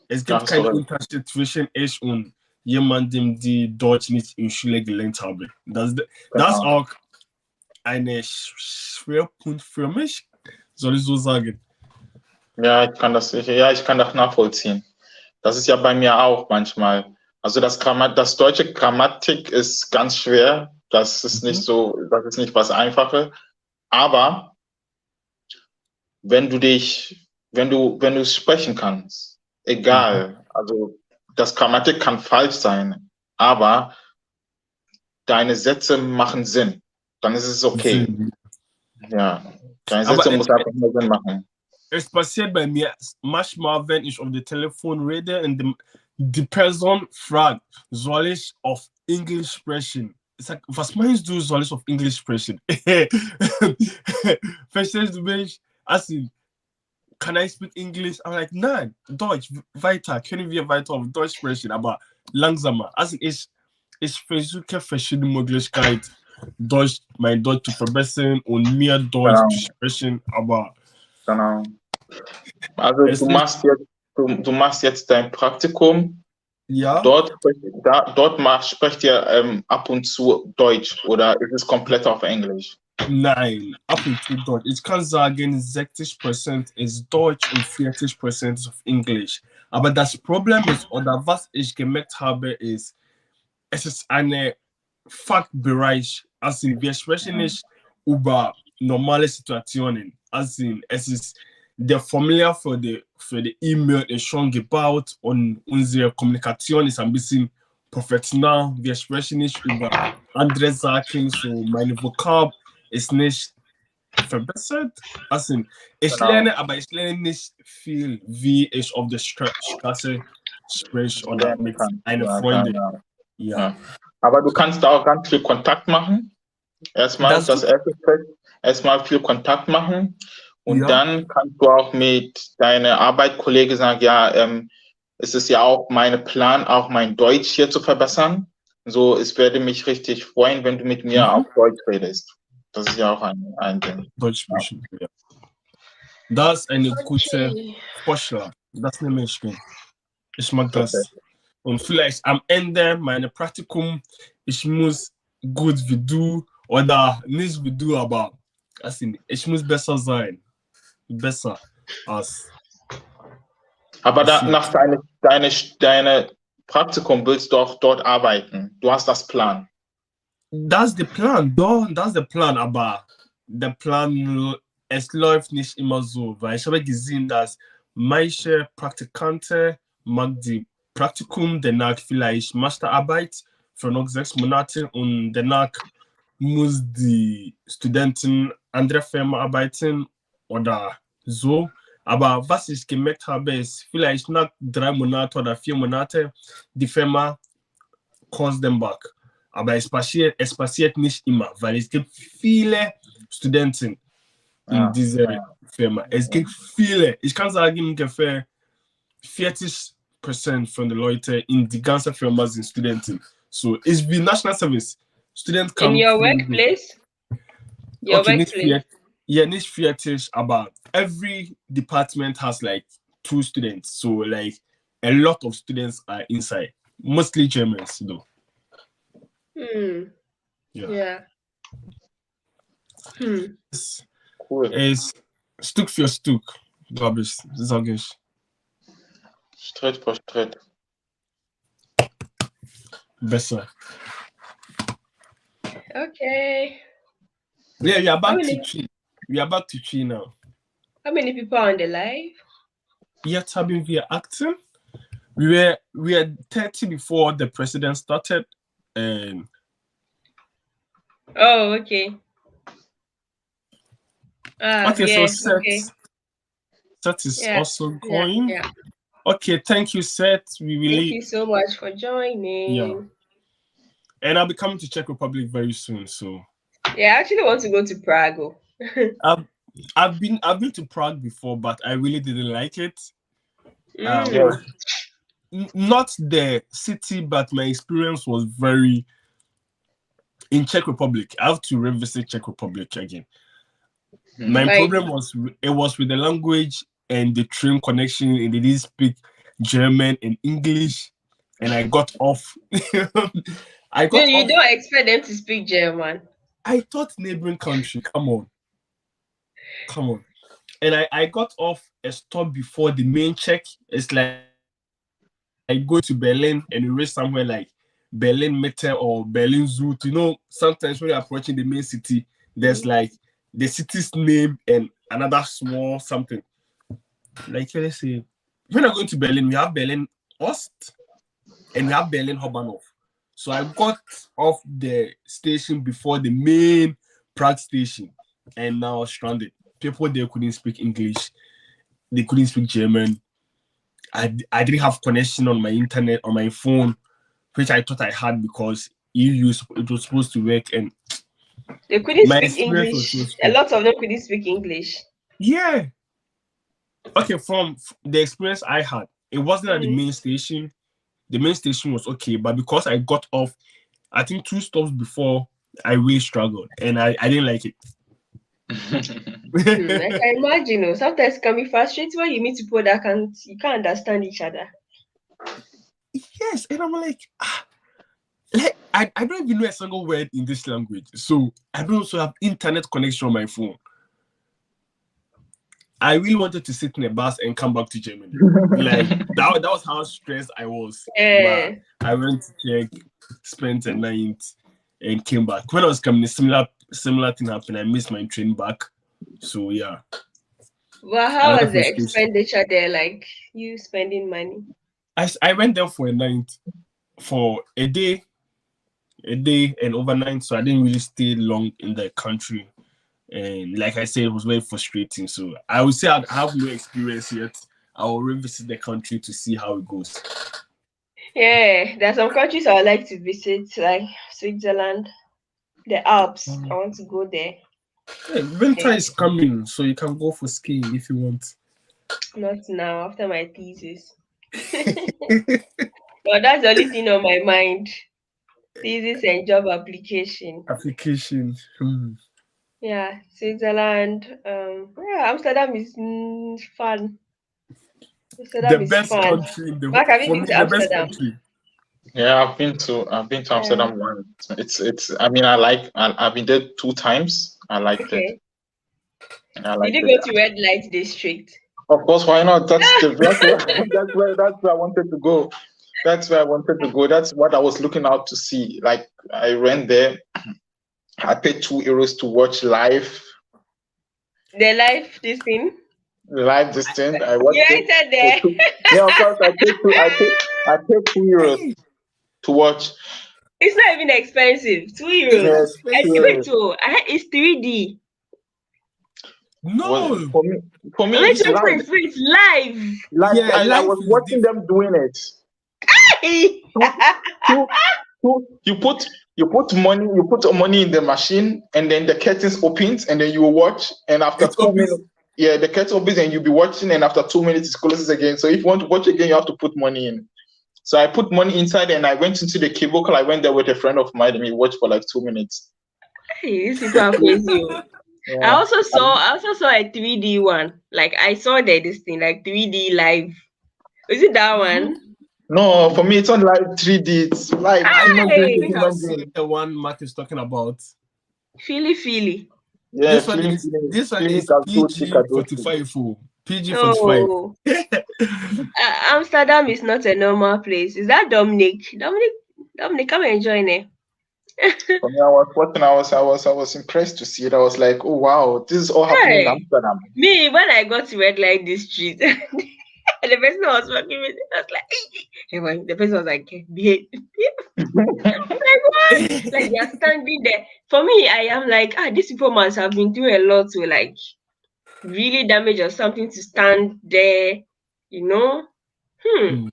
Es gibt keinen Unterschied zwischen ich und jemandem, die Deutsch nicht in Schule gelernt habe. Das ist auch ein Schwerpunkt für mich, soll ich so sagen. Ja, ich kann das nachvollziehen. Das ist ja bei mir auch manchmal. Also das deutsche Grammatik ist ganz schwer. Das ist nicht so, das ist nicht was Einfaches. Aber wenn du sprechen kannst, egal, also das Grammatik kann falsch sein, aber deine Sätze machen Sinn. Dann ist es okay. Ja, deine Sätze muss einfach nur Sinn machen. Es passiert bei mir manchmal, wenn ich auf dem Telefon rede und die Person fragt, soll ich auf Englisch sprechen? Ich sage, was meinst du, soll ich auf Englisch sprechen? Verstehst du mich? Also, can I speak English? I'm like, nein, Deutsch, weiter. Können wir weiter auf Deutsch sprechen, aber langsamer. Also, ich versuche verschiedene Möglichkeiten, mein Deutsch zu verbessern und mehr Deutsch zu sprechen, aber genau. Also du machst jetzt dein Praktikum. Ja. Dort sprecht ihr ab und zu Deutsch oder ist es komplett auf Englisch? Nein, ab und zu Deutsch. Ich kann sagen, 60% ist Deutsch und 40% ist auf Englisch. Aber das Problem ist, oder was ich gemerkt habe, ist, es ist ein Fachbereich. Also wir sprechen nicht über normale Situationen. Also es ist der Formular für die E-Mail ist schon gebaut und unsere Kommunikation ist ein bisschen professionell. Wir sprechen nicht über andere Sachen, so meine Vokab ist nicht verbessert. Also ich lerne, aber ich lerne nicht viel, wie ich auf der Straße spreche oder mit einer Freundin. Ja. Aber du kannst auch ganz viel Kontakt machen. Erstmal viel Kontakt machen. Und dann kannst du auch mit deiner Arbeitskollege sagen, ja, es ist ja auch mein Plan, auch mein Deutsch hier zu verbessern. So, es würde mich richtig freuen, wenn du mit mir auf Deutsch redest. Das ist ja auch ein Ding. Deutsch sprechen, ja. Das ist eine gute Vorschlag. Das nehme ich mit. Ich mag das. Und vielleicht am Ende meines Praktikum, ich muss gut wie du oder nicht wie du, aber ich muss besser sein. Besser als. Aber nach deinem Praktikum willst du auch dort arbeiten. Du hast das Plan. Das ist der Plan, doch, das ist der Plan, aber der Plan, es läuft nicht immer so, weil ich habe gesehen, dass manche Praktikanten machen die Praktikum, danach vielleicht Masterarbeit für noch 6 Monate und danach muss die Studenten andere Firmen arbeiten oder so. Aber was ich gemerkt habe, ist vielleicht nach 3 Monaten oder 4 Monaten, die Firma calls them back. Aber es passiert nicht immer, weil es gibt viele Studenten in dieser Firma. Es gibt viele. Ich kann sagen, ungefähr 40% von den Leuten in die ganze Firma sind Studenten. So, it's wie National Service. Student in your workplace? Your okay, workplace? nicht 40, aber every department has like 2 students. So, like, a lot of students are inside. Mostly Germans, though. Yeah. Cool. It's Stück für Stück, glaube ich, sage ich. Schritt für Schritt. Besser. Okay. Yeah, we are back to Chi. We are back to Chi now. How many people are on the live? Yet having we are acting. We were 30 before the president started, and oh, okay. okay, yeah, so Seth, okay. Seth is also going. Yeah. Okay, thank you, Seth. We really Thank you so much for joining. Yeah, and I'll be coming to Czech Republic very soon. So yeah, I actually want to go to Prague. I've been to Prague before, but I really didn't like it. Not the city, but my experience was very in Czech Republic. I have to revisit Czech Republic again. My problem was with the language and the train connection, and they didn't speak German and English, and I got off. You don't expect them to speak German. I thought neighboring country. Come on. And I got off a stop before the main check. It's like I go to Berlin and you reach somewhere like Berlin Mitte or Berlin Zoo. You know, sometimes when you're approaching the main city, there's like the city's name and another small something. Like, let's say, when I'm going to Berlin, we have Berlin Ost and we have Berlin Hauptbahnhof. So I got off the station before the main Prague station, and now I was stranded. People there couldn't speak English. They couldn't speak German. I didn't have connection on my internet, on my phone, which I thought I had because it was supposed to work, and they couldn't speak English. A lot of them couldn't speak English. Yeah. Okay, from the experience I had, it wasn't at the main station. The main station was okay, but because I got off, I think 2 stops before, I really struggled, and I didn't like it. I can imagine. Sometimes it can be frustrating when you meet people that you can't understand each other. Yes, and I'm like I don't even know a single word in this language, so I don't also have internet connection on my phone. I really wanted to sit in a bus and come back to Germany. Like that was how stressed I was. But I went to Czech, spent a night, and came back. When I was coming, a similar thing happened. I missed my train back. So yeah. Well, how was the expenditure there? Like you spending money? I went there for a night, for a day and overnight. So I didn't really stay long in the country. And like I said, it was very frustrating. So I would say I have no experience yet. I will revisit the country to see how it goes. Yeah, there are some countries I would like to visit, like Switzerland, the Alps. I want to go there. Yeah, winter is coming, so you can go for skiing if you want. Not now, after my thesis. But that's the only thing on my mind. Thesis and job application. Yeah, Switzerland. Amsterdam is fun. The best country in the world. Have you been to Amsterdam? Yeah, I've been to Amsterdam once. It's. I mean, I've been there 2 times. I liked it. Did you go to Red Light District? Of course, why not? That's where I wanted to go. That's where I wanted to go. That's what I was looking out to see. Like I went there. I paid €2 to watch live. The live this thing. Live this thing. I watched it. There. Yeah, of course. I paid €2 to watch. It's not even expensive. €2. Yes, it's 3D. No, well, for me, it's live. I was watching them doing it. You put money in the machine, and then the curtains opens, and then you watch, and after 2 minutes, Yeah, the curtain opens and you'll be watching, and after 2 minutes it closes again. So if you want to watch again, you have to put money in. So I put money inside and I went into the cable car. I went there with a friend of mine and we watched for like 2 minutes. Hey, these people are crazy. Yeah. I also saw a 3D one. Like I saw this thing, like 3D live. Is it that one? No, for me it's not like 3D, it's live. I think I've seen the one Mark is talking about. Feely. Yeah, this one is PG-45. PG-45. Oh. Amsterdam is not a normal place. Is that Dominic? Dominic, come and join it. For me, I was watching. I was impressed to see it. I was like, oh wow, this is all happening in Amsterdam. Me, when I got to Red Light District, and the person I was working with, I was like, hey, the person was like, behave. Like what? Like they're standing there. For me, I am like, these people must have been doing a lot to like really damage or something to stand there, you know. And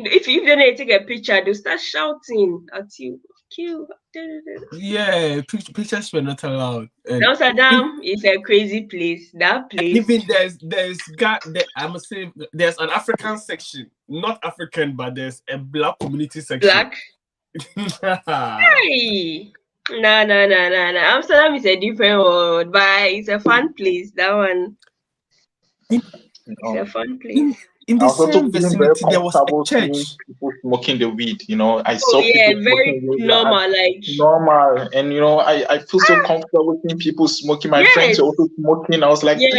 if you don't take a picture, they'll start shouting at you. Cute. Yeah, pictures were not allowed. Amsterdam is a crazy place. That place. Even I must say there's an African section, not African, but there's a black community section. Black. Hey. No. Amsterdam is a different world, but it's a fun place. That one. It's a fun place. In the same vicinity, there was a church. People smoking the weed, you know. I saw people very normal, normal, and you know, I feel so comfortable seeing people smoking. My friends are also smoking. I was like, you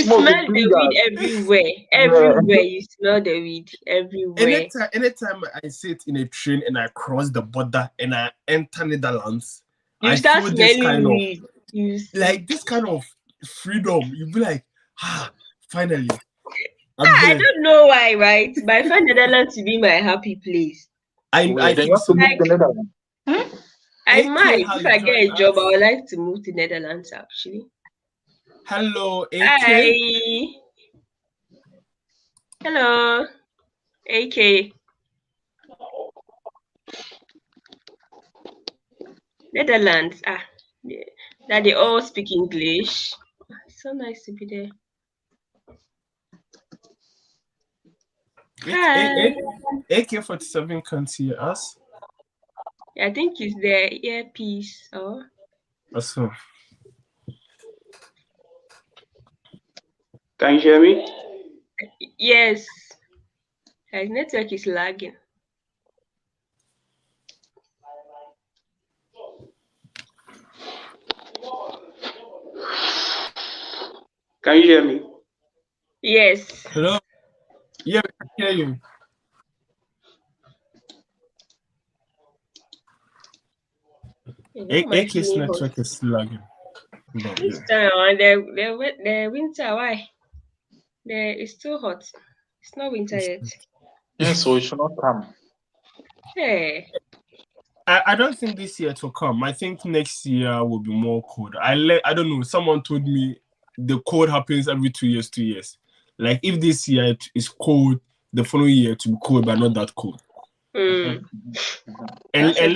smell the weed everywhere. Everywhere you smell the weed everywhere. Anytime I sit in a train and I cross the border and I enter Netherlands, I start smelling weed. This kind of freedom. You be like, finally. I don't know why, right? But I find Netherlands to be my happy place. I think so. I might. If I get a job, I would like to move to Netherlands, actually. Hello, AK. Hi. Hello, AK. Netherlands. That they all speak English. It's so nice to be there. AK-47 can't hear us. I think it's the earpiece. So. Can you hear me? Yes. His network is lagging. Can you hear me? Yes. Hello. Yeah, we can hear you. AK's network is lagging. This time, the winter, why? It's too hot. It's not winter yet. Yeah, so it should not come. Hey. I don't think this year it will come. I think next year will be more cold. I don't know. Someone told me the cold happens every 2 years. Like if this year it is cold, the following year to be cold, but not that cold. And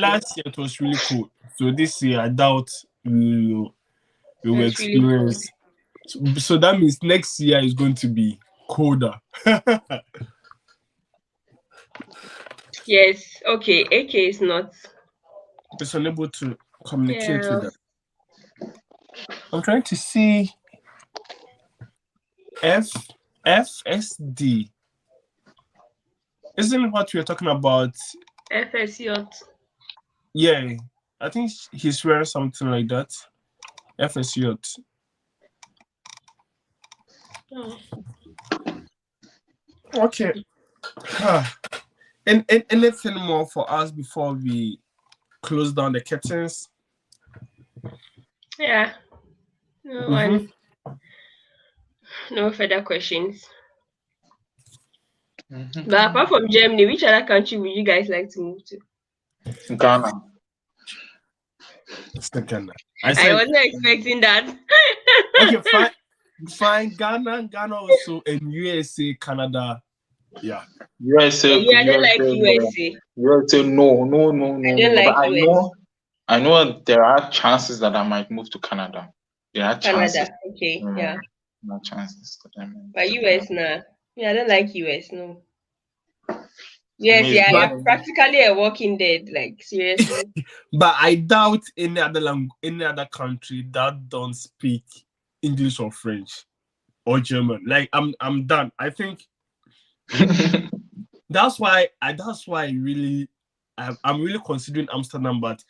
last year it was really cold. So this year I doubt we will experience. Really so that means next year is going to be colder. Yes. Okay. AK is not. It's unable to communicate with them. I'm trying to see FSD. Isn't what we're talking about? FSJ. Yeah, I think he's wearing something like that. FSJ. Oh. Okay. And anything more for us before we close down the curtains? Yeah. No further questions. But apart from Germany, which other country would you guys like to move to? Ghana. It's the Ghana. I wasn't expecting that. Okay, fine. Ghana also, and USA, Canada. Yeah. USA. I don't like USA. USA, no. I don't like USA. I know there are chances that I might move to Canada. There are chances. Canada, okay, yeah. No chances to them. But US now, yeah, I don't like US. No. Yes, yeah, you're practically a walking dead. Like seriously. But I doubt any other country that don't speak English or French or German. Like I'm done. I think that's why I'm really considering Amsterdam, but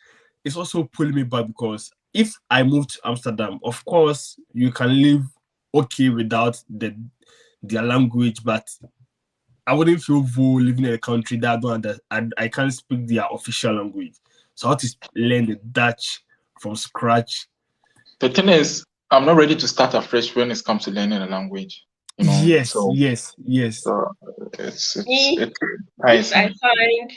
it's also pulling me back because if I move to Amsterdam, of course you can live okay without their language, but I wouldn't feel full living in a country that I can't speak their official language. So I have to learn the Dutch from scratch. The thing is, I'm not ready to start afresh when it comes to learning a language. You know? Yes. So it's if I find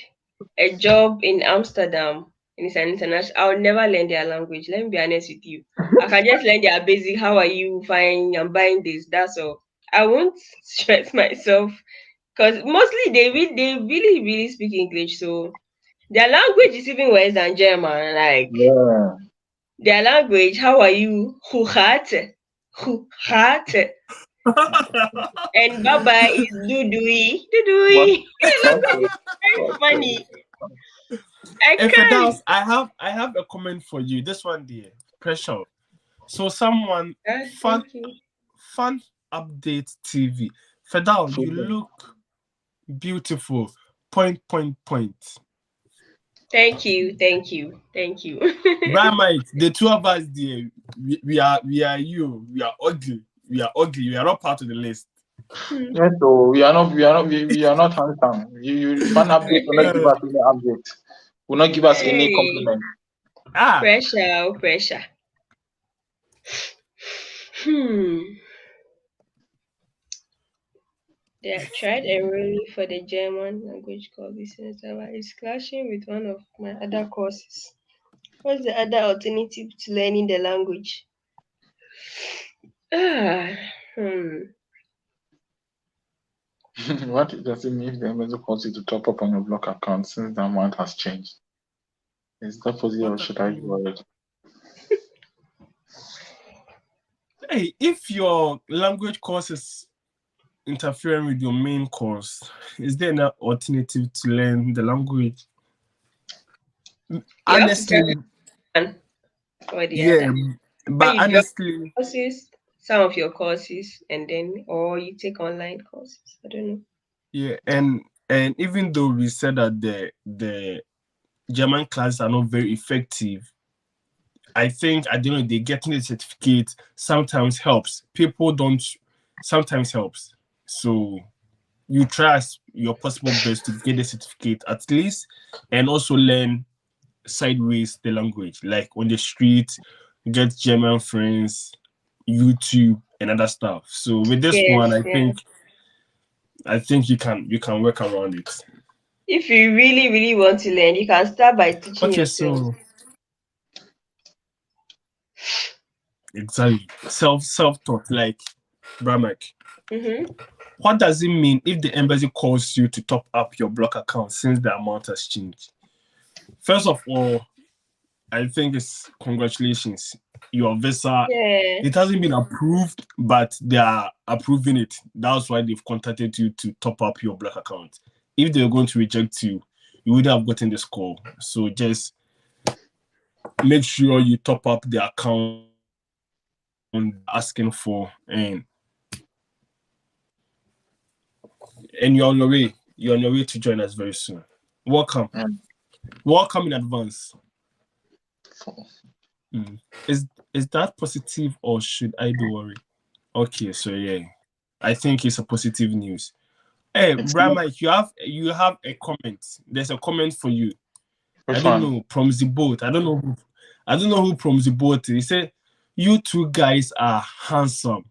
a job in Amsterdam and it's an international, I'll never learn their language. Let me be honest with you. I can just learn their basic. How are you? Fine. I'm buying this. That's all. I won't stress myself because mostly they really speak English. So their language is even worse than German. Like their language. How are you? Who hat? And bye is dudui. Very funny. I have a comment for you. This one there, pressure. So someone fun update TV. Fedal, you look beautiful. Point. Thank you. Right, Mike. The two of us there, we are you. We are ugly. We are not part of the list. Yes, so we are not handsome. You fun update will not give us any update. Will not give us any compliment. Pressure. They have tried enrolling for the German language course. It's clashing with one of my other courses. What's the other alternative to learning the language? What does it mean if the embassy calls you to top up on your block account since the amount has changed? Is that possible or should I be worried? Hey, if your language course is interfering with your main course, is there an alternative to learn the language? Honestly, but honestly, some of your courses or you take online courses. I don't know. Yeah, and even though we said that the German classes are not very effective, I think at the end of the day, getting the certificate sometimes helps. Sometimes helps. So you try your possible best to get the certificate at least, and also learn sideways the language, like on the street, get German friends, YouTube, and other stuff. So with this one, I think you can work around it. If you really want to learn, you can start by teaching yourself. So exactly, self-taught, like Bramek. What does it mean if the embassy calls you to top up your block account since the amount has changed? First of all, I think it's congratulations. Your visa, it hasn't been approved, but they are approving it. That's why they've contacted you to top up your block account. If they were going to reject you, you would have gotten this call. So just make sure you top up the account asking for, and you're on your way. You're on your way to join us very soon. Welcome in advance. Is that positive or should I be worried? Okay, so I think it's a positive news. Hey, Mike, you have a comment. There's a comment for you. I don't know promzyboat. I don't know who promzyboat is. He said you two guys are handsome.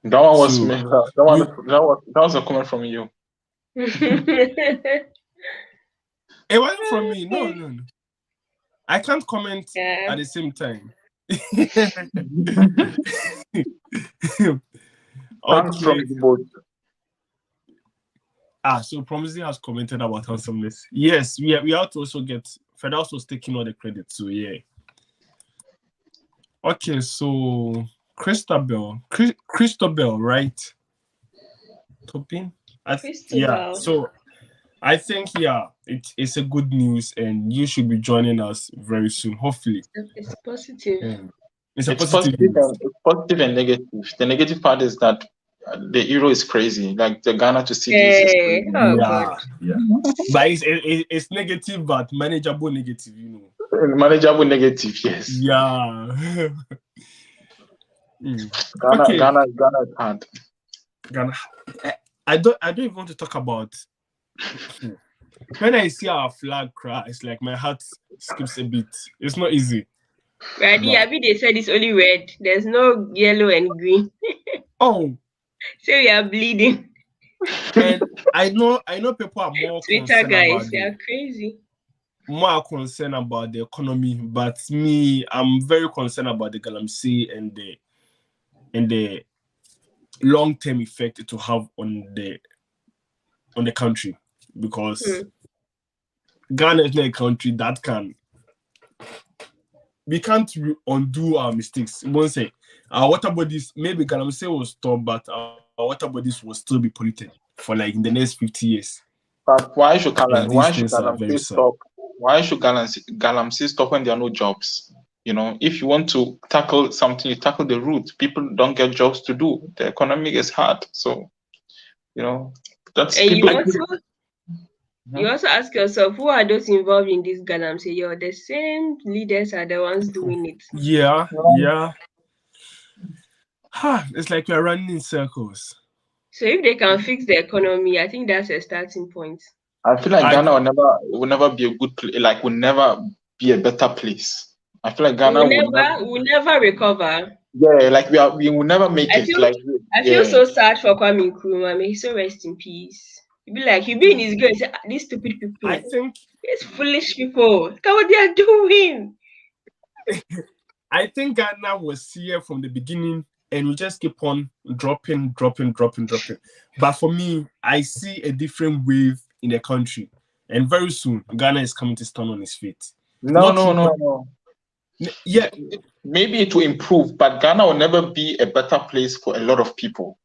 That one was me. That was a comment from you. It wasn't from me. No. I can't comment at the same time. So Promzy has commented about handsomeness. Yes, we have to also get Fedaus was taking all the credit. So Okay, so Christabel, right? Topin? Yeah. So I think it's a good news, and you should be joining us very soon. Hopefully, it's positive. Yeah. It's positive and negative. The negative part is that the euro is crazy. Like the Ghana to cedis is crazy. Yeah. But it's negative, but manageable negative, you know. Manageable negative, yes. Yeah. Ghana is hard. Ghana. I don't even want to talk about. When I see our flag cry, it's like my heart skips a bit. It's not easy. Ready? I mean, they said it's only red. There's no yellow and green. Oh. So we are bleeding. And I know people are more Twitter guys, they are crazy. More concerned about the economy, but me, I'm very concerned about the galamsey and the long-term effect it will have on the country, because Ghana is not a country that we can't undo our mistakes. We won't say our water bodies, maybe galamsey will stop, but our water bodies will still be polluted for like in the next 50 years. But why should galamsey stop? Why should galamsey stop when there are no jobs? You know, if you want to tackle something, you tackle the root. People don't get jobs to do. The economy is hard. So, you know, that's and people. You also ask yourself, who are those involved in this galamsey? The same leaders are the ones doing it. Yeah. It's like we're running in circles. So if they can fix the economy, I think that's a starting point. I feel like Ghana will never be a good place. Like, will never be a better place. I feel like Ghana will never recover. Yeah, like we will never make it. I feel so sad for Kwame Nkrumah. May he so rest in peace. He'd be in his grave and say, these stupid people. I think these foolish people. Look at what they are doing. I think Ghana was here from the beginning, and we just keep on dropping. But for me, I see a different wave in the country, and very soon Ghana is coming to stand on its feet. No. Yeah, maybe it will improve, but Ghana will never be a better place for a lot of people.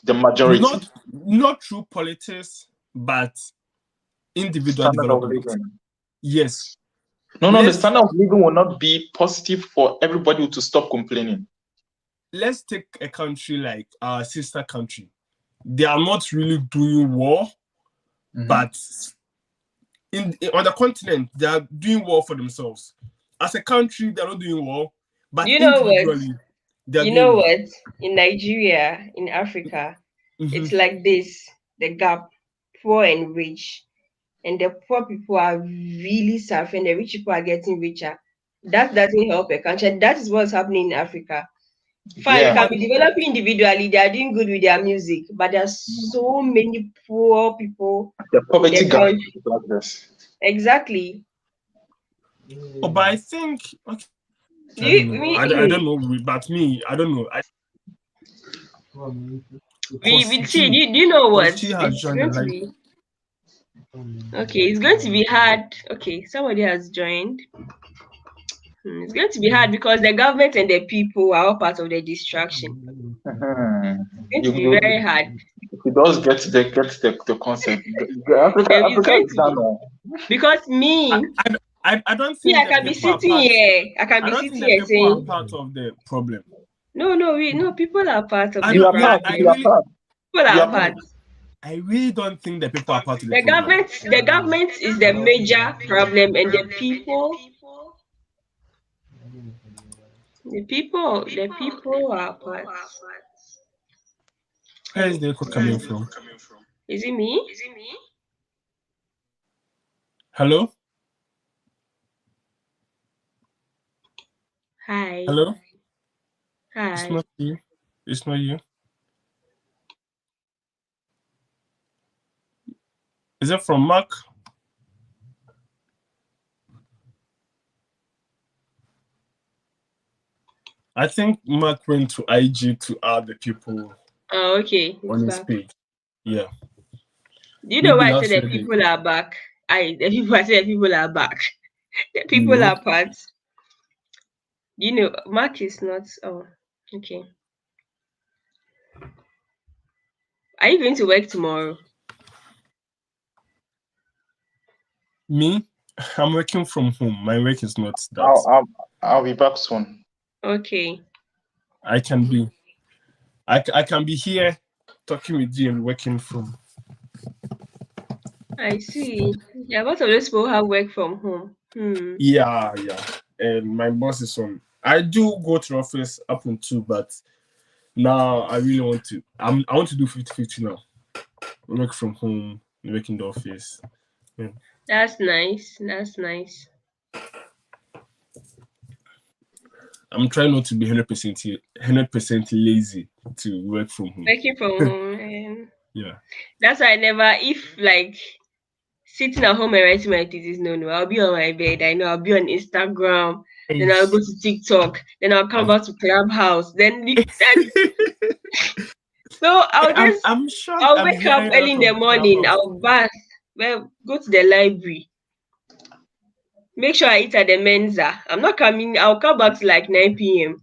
The majority. Not through politics, but individual development. Yes. No, the standard of living will not be positive for everybody to stop complaining. Let's take a country like our sister country. They are not really doing well, but on the continent, they are doing well for themselves. As a country, they're not doing well, but individually, what? In Nigeria, in Africa, it's like this: the gap, poor and rich, and the poor people are really suffering. The rich people are getting richer. That doesn't help a country. That is what's happening in Africa. Fine, you can be developing individually. They are doing good with their music, but there are so many poor people. The poverty gap. Exactly. Oh, but I think I don't know, but me, I don't know. Do you know what? It's going to be hard. Okay, somebody has joined. It's going to be hard because the government and the people are all part of the distraction. It's going to be very hard. It does get the concept. Africa is done. Because I don't think I can be sitting here. I can be sitting here saying people are part of the problem. No, people are part of the problem. People are part. I really don't think that people are part of the problem. The government is the major problem, and the people are part. Where is the echo coming from? Is it me? Hello? Hi. Hello? Hi. It's not you. It's not you. Is it from Mark? I think Mark went to IG to add the people. Oh, okay. On his page. Yeah. Do you know why I said the people are back? I said the people are back. The people are part. You know, Mark is not. Oh, Okay. Are you going to work tomorrow? Me, I'm working from home. My work is not that. I'll be back soon. Okay. I can be here talking with you and working from. I see. Yeah, lots of those people have work from home. Yeah. And my boss is on. I do go to the office up until, but now I really want to. I want to do 50-50 now. Work from home, work in the office. Yeah. That's nice. That's nice. I'm trying not to be 100% lazy to work from home. Working from home. Yeah. That's why I never, if like sitting at home and writing my thesis, no. I'll be on my bed. I know I'll be on Instagram. Then I'll go to TikTok. Then I'll come back to Clubhouse. So I'm sure I'll wake up early in the morning. I'll bath. Well, go to the library. Make sure I eat at the Mensa. I'm not coming. I'll come back to like 9 p.m.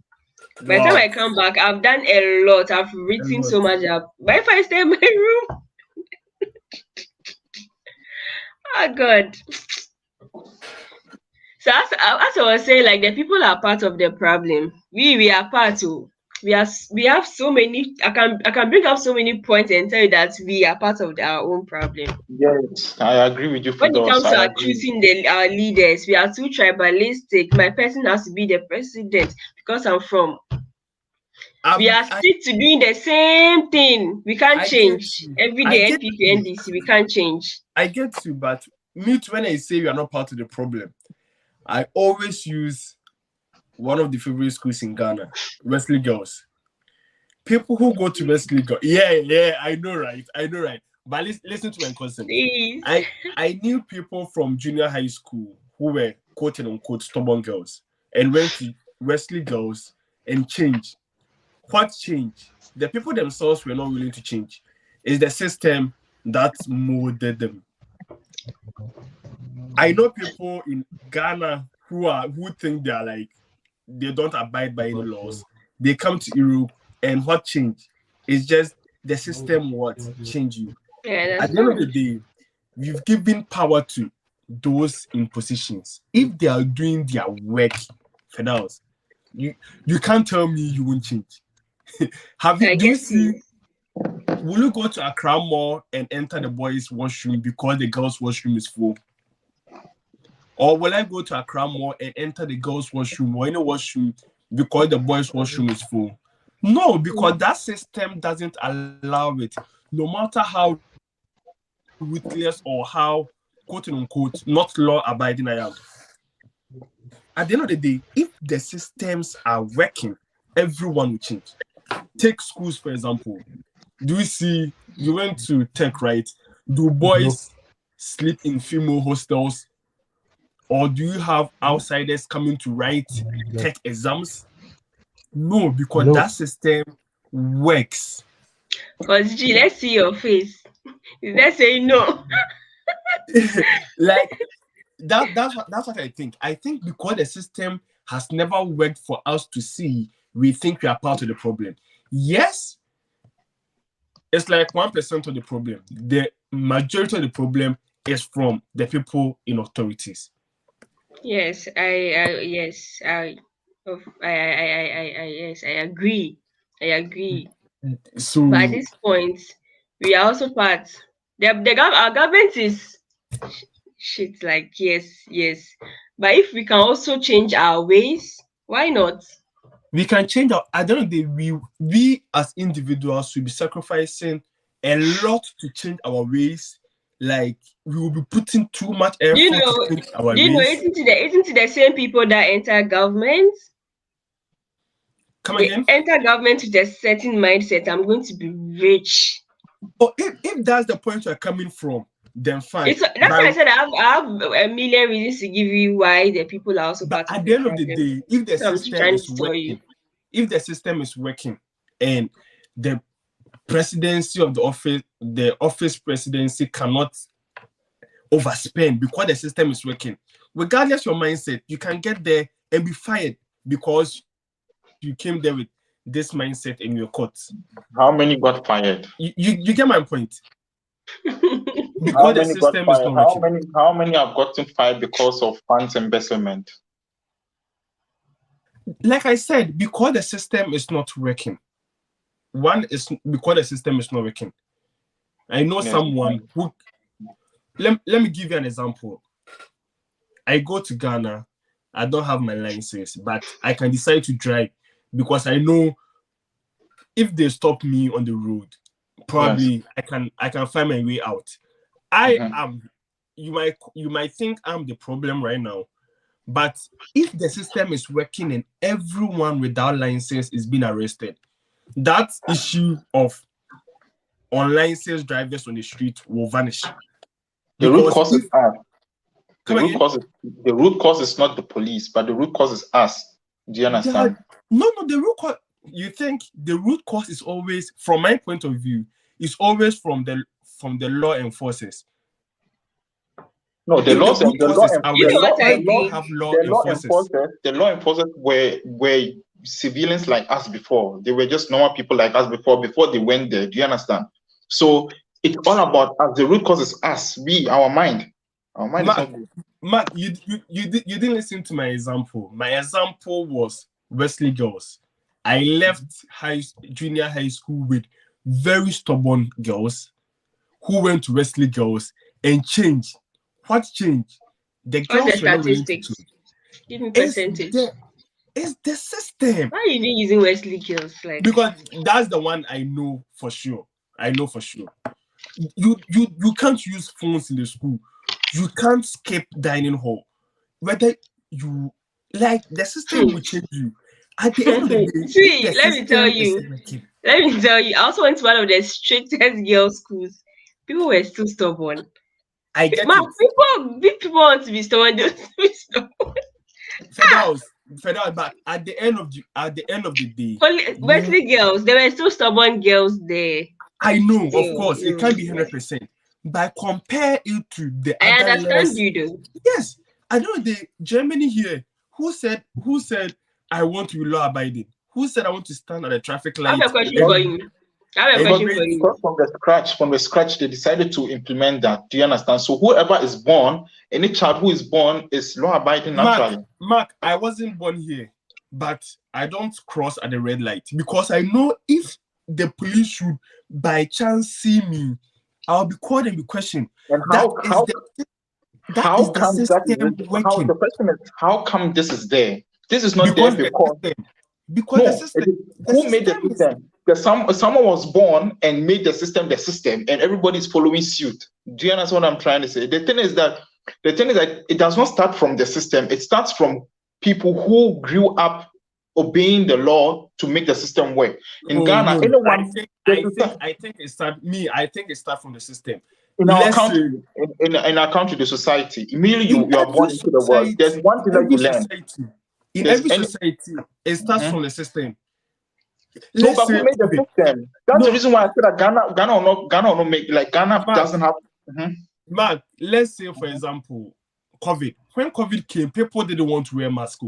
By the time I come back, I've done a lot. I've written so much up. But if I stay in my room, oh God. So as I was saying, like the people are part of the problem. We are part too. We have so many. I can bring up so many points and tell you that we are part of our own problem. Yes, I agree with you. When it comes to accusing our leaders, we are too tribalistic. My person has to be the president because I'm from. We are stick to doing the same thing. We can't change. Every day, NPP, NDC, we can't change. I get you, but me too, when I say we are not part of the problem, I always use one of the favorite schools in Ghana, Wesley Girls. People who go to Wesley Girls, yeah, I know, right? But listen to my concept. Please. I knew people from junior high school who were quote unquote stubborn girls and went to Wesley Girls and changed. What changed? The people themselves were not willing to change. It's the system that molded them. I know people in Ghana who think they are like they don't abide by any laws. They come to Europe and what changed? It's just the system what changed you. Yeah, at the end of the day, you've given power to those in positions. If they are doing their work, Fedaus, you can't tell me you won't change. Will you go to Accra Mall and enter the boys' washroom because the girls' washroom is full? Or will I go to Accra Mall and enter the girls' washroom or any washroom because the boys' washroom is full? No, because that system doesn't allow it. No matter how ruthless or how quote unquote not law abiding I am. At the end of the day, if the systems are working, everyone will change. Take schools, for example. Do you see, you went to Tech, right? Do boys sleep in female hostels? Or do you have outsiders coming to write Tech exams? No, because that system works. Because G, let's see your face. Let's say no. Like that's what I think. I think because the system has never worked for us to see, we think we are part of the problem. Yes, it's like 1% of the problem. The majority of the problem is from the people in authorities. Yes, I agree. So, but at this point, we are also part. Our government is shit. Like yes. But if we can also change our ways, why not? We can change our. At the end of the day, we as individuals will be sacrificing a lot to change our ways. Like we will be putting too much effort to change our ways. Isn't it the same people that enter government? Come again? Enter government with a certain mindset. I'm going to be rich. Oh, if that's the point you're coming from, then fine. That's why I said I have a million reasons to give you why the people are also part of at the end of the day, if the system is working, and the presidency of the office presidency cannot overspend because the system is working, regardless of your mindset, you can get there and be fired because you came there with this mindset and you're caught. How many got fired? You get my point. Because How the many got system is fired? not working. How many have gotten fired because of funds embezzlement? Like I said, because the system is not working. One is because the system is not working. I know someone who. Let me give you an example. I go to Ghana. I don't have my license, but I can decide to drive because I know if they stop me on the road, probably I can find my way out. I am. You might think I'm the problem right now, but if the system is working and everyone without license is being arrested, that issue of unlicensed drivers on the street will vanish. The root cause is us. The root cause is not the police, but the root cause is us. Do you understand? No, the root cause. You think the root cause is always, from my point of view, is always from the law enforcers. No, the law enforcers were civilians like us before. They were just normal people like us before they went there. Do you understand? So it's all about us. The root cause is us. Our mind. Our mind is not good. Mark, you didn't listen to my example. My example was Wesley girls. I left junior high school with very stubborn girls who went to Wesley girls and changed. What changed? The girls were not willing to change. Give me percentage. It's the system. Why are you even using Wesley girls? Because that's the one I know for sure. You can't use phones in the school. You can't skip dining hall. Whether you like, the system will change you. At the end of the day, see, let me tell you. I also went to one of the strictest girls' schools. People were still stubborn. I get it. People want to be stubborn. Federal, but at the end of the day, Wesley girls, there were still stubborn girls there. I know, of course, it can't be 100%. But compare it to the I other understand you do. Yes, I know the Germany here. Who said I want to be law abiding? Who said I want to stand at the traffic light? I have a question for you. Because from the scratch, they decided to implement that. Do you understand? So whoever is born, any child who is born is law abiding naturally. Mark, I wasn't born here, but I don't cross at the red light because I know if the police should by chance see me, I'll be called and be questioned. And the question is, how come this is there? This is not there because who made the system? Someone was born and made the system, and everybody is following suit. Do you understand what I'm trying to say? The thing is that it does not start from the system. It starts from people who grew up obeying the law to make the system work. In Ghana, I think it starts from the system. In our country, the society, immediately you are born into the world. There's one thing that you learn. In every society, it starts from the system. No, but who made the system? That's the reason why I said that Ghana will not make, like Ghana doesn't have. Mark, let's say for example, COVID. When COVID came, people didn't want to wear masks.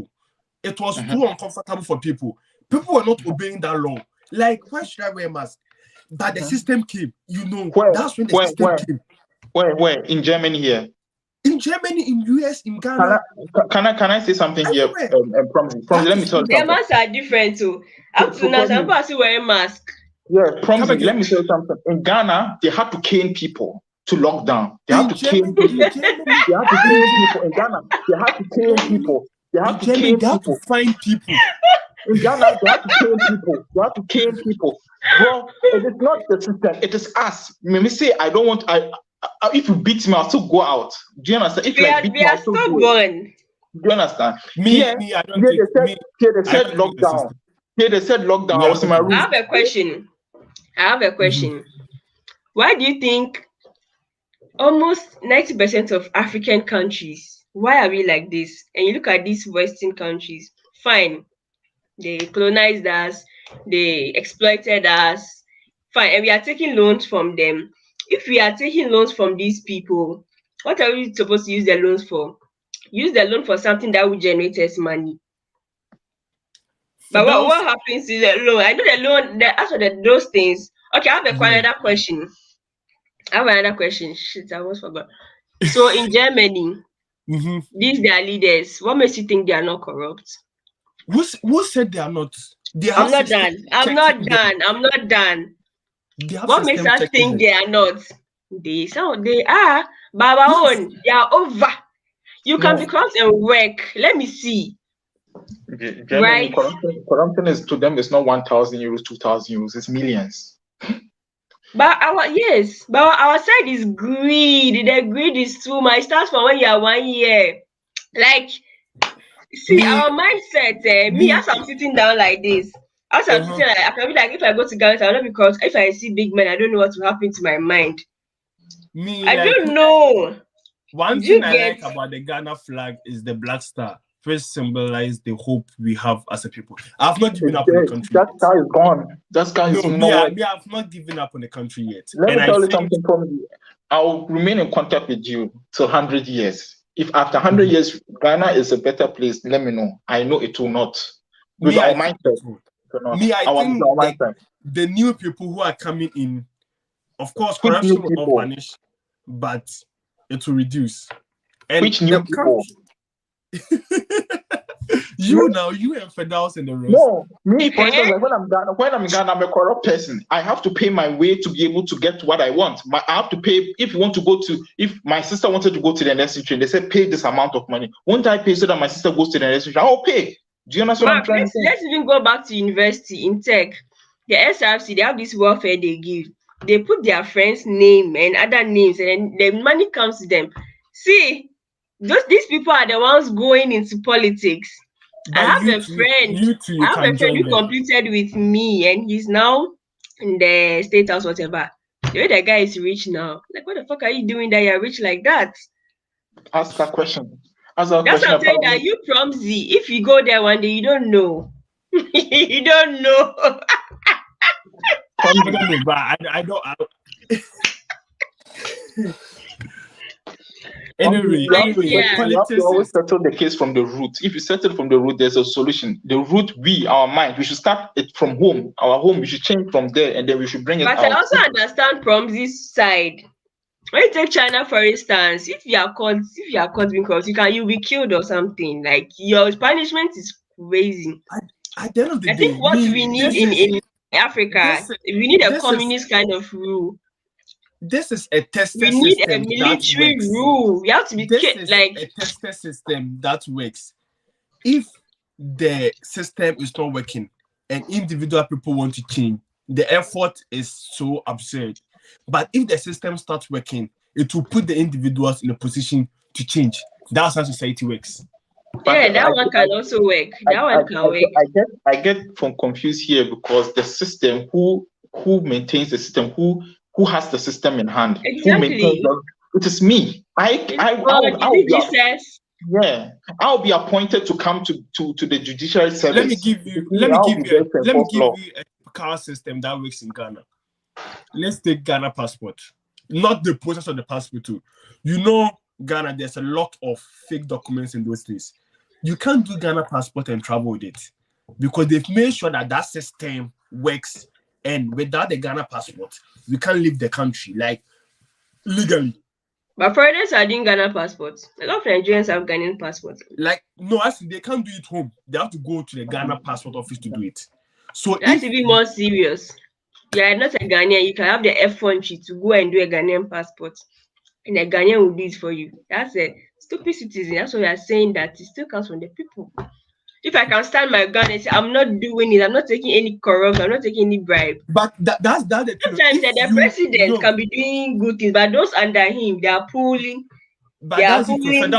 It was too uncomfortable for people. People were not obeying that law. Like, why should I wear a mask? But the system came. That's when the system came. Where? In Germany here? In Germany, in US, in Ghana. Can I say something here? Promzy, let me tell you something. Their masks are different too. Up to now, some people are still wearing masks. Yeah, Promzy, let me tell you something. In Ghana, they had to cane people to lock down. They had to cane people. They had to cane people in Ghana. They had to cane people. They have to cane people. To find people. In Ghana, they have to cane people. They have to cane people. Bro, it is not the system. It is us. Let me say, I don't want. If you beat me, I'll still go out. Do you understand? If we are still going. Do you understand? They said lockdown. They said lockdown. I was in my room. I have a question. Why do you think almost 90% of African countries, why are we like this? And you look at these Western countries, fine, they colonized us, they exploited us, fine, and we are taking loans from them. If we are taking loans from these people, what are we supposed to use the loans for? Use the loan for something that will generate us money. But what happens to the loan? I know the loan, after those things. Okay, I have another question. Shit, I almost forgot. So in Germany, these their leaders, what makes you think they are not corrupt? Who said they are not? I'm not done. What makes us think they are not? They are. But our own, they are over. You can be corrupt and work. Let me see. Germany, corruption is to them. It's not 1,000 euros, 2,000 euros. It's millions. But our side is greed. The greed is too much. It starts from when you are 1 year. Like, see, our mindset. Me, as I'm sitting down like this, as I'm sitting, I can be like, if I go to Ghana, not because if I see big men, I don't know what will happen to my mind. I don't know. One thing I like about the Ghana flag is the black star. First symbolize the hope we have as a people. I've not given up on the country. That guy is gone. That guy is I've not given up on the country yet. Let me tell you something from you. I'll remain in contact with you till 100 years. If after 100 years Ghana is a better place, let me know. I know it will not. With our mindset. I think the new people who are coming in, of course, corruption will not vanish, but it will reduce. And which new people? You and Fedals and the rest. No, me, for instance, like when I'm in Ghana, I'm a corrupt person. I have to pay my way to be able to get what I want. I have to pay if my sister wanted to go to the university, they said pay this amount of money. Won't I pay so that my sister goes to the university? I'll pay. Do you understand what I'm trying to say? Let's even go back to university in tech. The SRC, they have this welfare they give. They put their friends' name and other names, and then the money comes to them. See, these people are the ones going into politics. But I have a friend who completed with me, and he's now in the State House, whatever. The way the guy is rich now, like, what the fuck are you doing that you're rich like that? Ask that question. That's what I'm saying, that you Promzy, if you go there one day, you don't know. You don't know. I don't. Anyway, you have to always settle the case from the root. If you settle from the root, there's a solution. The root, our mind, we should start it from home. Our home, we should change from there, and then we should bring it out. But I also understand Promzy's side. When you take China, for instance, if you are caught being corrupt, you'll be killed or something. Like, your punishment is crazy. At the end of the day, I think what we need in Africa, we need a communist kind of rule. This is a tested system. We need a military rule. We have to be like a tested system that works. If the system is not working and individual people want to change, the effort is so absurd. But if the system starts working, it will put the individuals in a position to change. That's how society works. Yeah, that one can also work. That one can work. I get confused here because the system, who maintains the system, who has the system in hand? Exactly. Who maintains them? It is me. I'll be appointed to come to the judiciary service. Let me give you a car system that works in Ghana. Let's take Ghana passport. Not the process of the passport too. You know, Ghana, there's a lot of fake documents in those days. You can't do Ghana passport and travel with it because they've made sure that system works. And without the Ghana passport, we can't leave the country, like, legally. But foreigners are doing Ghana passports. A lot of Nigerians have Ghanaian passports. Like, no, actually, they can't do it home. They have to go to the Ghana passport office to do it. So that's to be more serious. You are not a Ghanaian. You can have the F1 to go and do a Ghanaian passport. And a Ghanaian will do it for you. That's a stupid citizen. That's why we are saying that it still comes from the people. If I can stand my gun and say, I'm not doing it, I'm not taking any corruption, I'm not taking any bribe. But that's the sometimes the president can be doing good things, but those under him, they are pulling. But that's pulling him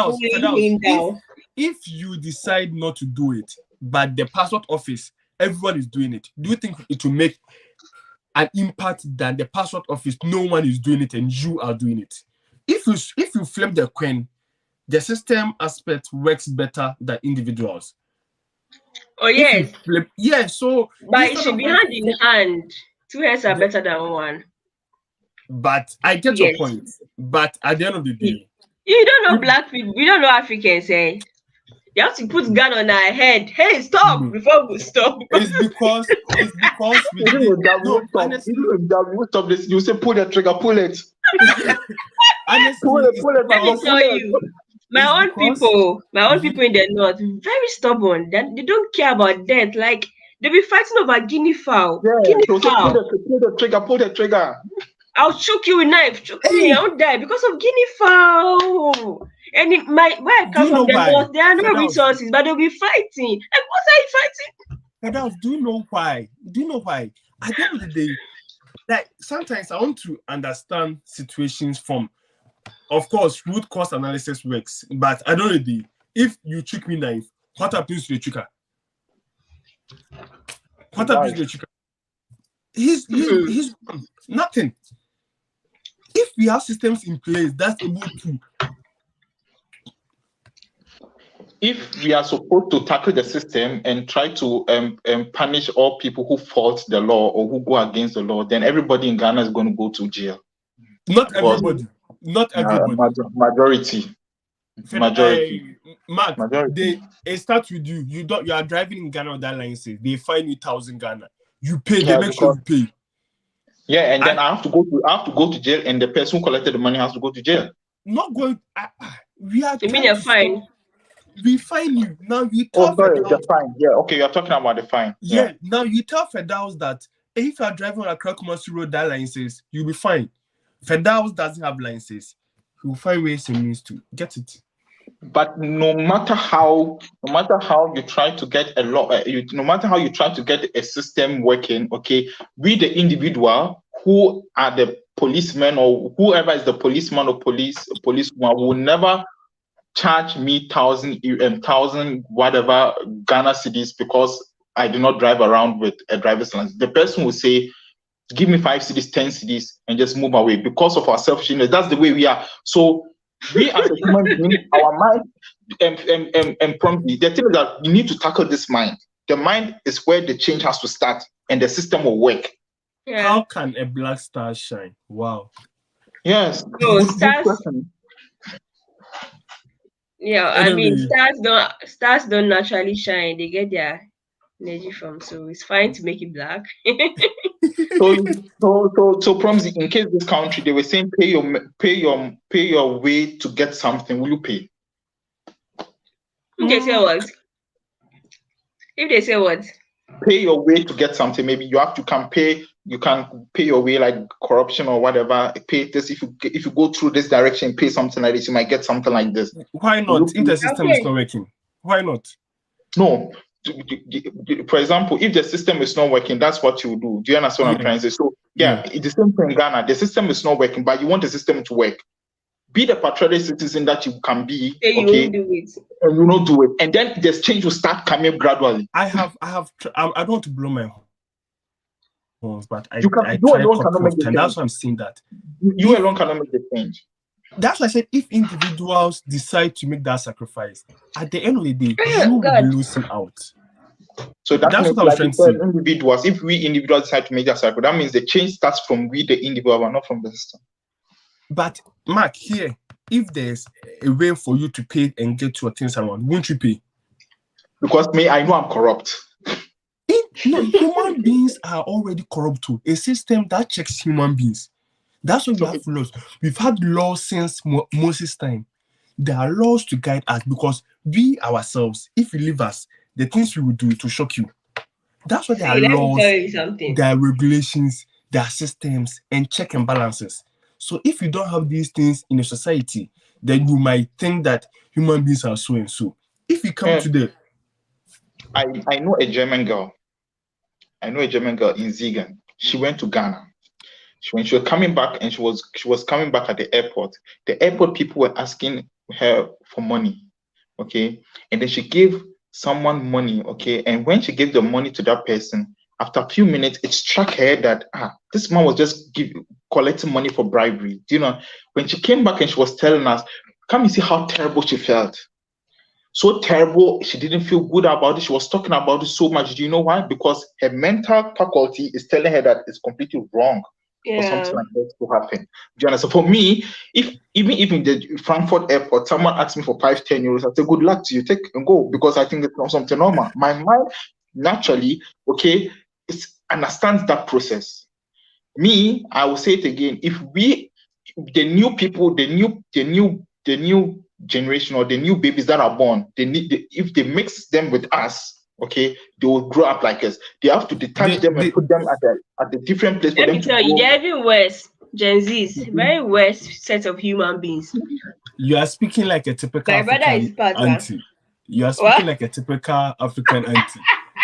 down. If you decide not to do it, but the passport office, everyone is doing it, do you think it will make an impact than the passport office? No one is doing it and you are doing it. If you flip the coin, the system aspect works better than individuals. Oh yes. So but it should be hand in hand. Two heads are better than one. But I get your point. But at the end of the day, you don't know black people, you don't know Africans, eh? You have to put gun on our head. Hey, stop before we stop. It's because we won't stop this. You say pull the trigger, pull it. Honestly, let me tell you, my own people in the north, very stubborn. They don't care about death. Like they'll be fighting over guinea fowl. Yeah, guinea so fowl. Pull the trigger. I'll choke you with knife. Choke me. I won't die because of guinea fowl. And where I come from, the north, there are no resources, but they'll be fighting. And what are you fighting? Do you know why? At the end of the day, like sometimes I want to understand situations from, of course, root cause analysis works, but at the end of the day, if you choke me knife, what happens to the choker? What happens to the choker? He's nothing. If we have systems in place that's able to, if we are supposed to tackle the system and try to punish all people who fault the law or who go against the law, then everybody in Ghana is going to go to jail. Not everybody. Majority. Mark, it starts with you. You are driving in Ghana without license. They fine you 1,000 Ghana. You pay. They make sure you pay. Yeah, and then I have to go to jail, and the person who collected the money has to go to jail. Not going. We are. You mean a fine? We fine you now. You tell the fine. Yeah, okay, you're talking about the fine. Yeah. Now you tell Fedaus that if you are driving on a Kumasi road that license, you'll be fine. Fedaus doesn't have license. He will find ways and means to get it. But no matter how you try to get a law, no matter how you try to get a system working, okay, we the individual who are the policemen or whoever is the policeman or policewoman will never charge me 1,000 whatever Ghana cedis because I do not drive around with a driver's license. The person will say, give me 5 cedis, 10 cedis, and just move away because of our selfishness. That's the way we are. So we as a human being, our mind and promptly, the thing is that we need to tackle this mind. The mind is where the change has to start and the system will work. Yeah. How can a black star shine? Wow. Yes. No, stars. Yeah, I mean stars don't naturally shine. They get their energy from, so it's fine to make it black. So Promzy, in case this country they were saying pay your way to get something, will you pay? If they say what? If they say what? Pay your way to get something. Maybe you can pay your way like corruption or whatever. Pay this if you go through this direction, pay something like this, you might get something like this. Why not? If the system is not working, why not? No. For example, if the system is not working, that's what you do. Do you understand what I'm trying to say? So it's the same thing in Ghana. The system is not working, but you want the system to work. Be the patriotic citizen that you can be. Okay, you will do it. And you not do it, and then the change will start coming gradually. I don't want to blow my horns, but you alone cannot make the change. That's why I'm saying that you alone cannot make the change. That's why I said if individuals decide to make that sacrifice, at the end of the day, you will be losing out. So that's what I was trying to say. Individuals, if we individuals decide to make that sacrifice, that means the change starts from we, the individual, but not from the system. But Mark, here, if there's a way for you to pay and get your things around, won't you pay? Because I know I'm corrupt. Human beings are already corrupt too. A system that checks human beings. That's why we have laws. We've had laws since Moses' time. There are laws to guide us because we ourselves, if you leave us, the things we will do to shock you. That's why there are laws, there are regulations, there are systems, and check and balances. So if you don't have these things in a society, then you might think that human beings are so and so. If you come to the... I know a German girl. I know a German girl in Ziegen. She went to Ghana. When she was coming back, and she was coming back at the airport people were asking her for money, okay? And then she gave someone money, okay? And when she gave the money to that person, after a few minutes, it struck her that this man was just collecting money for bribery. Do you know? When she came back and she was telling us, come and see how terrible she felt. So terrible, she didn't feel good about it. She was talking about it so much. Do you know why? Because her mental faculty is telling her that it's completely wrong for something like that to happen. Do you understand? So for me, if in the Frankfurt airport, someone asks me for 5-10 euros, I say good luck to you, take and go, because I think it's not something normal. My mind naturally, okay, it understands that process. Me, I will say it again. If the new people, the new generation or the new babies that are born, if they mix them with us, okay, they will grow up like us. They have to detach them and put them at the different place for them to grow. Let me tell you, they're even worse. Gen Zs, very worst set of human beings. You are speaking like a typical African auntie. You are speaking like a typical African auntie,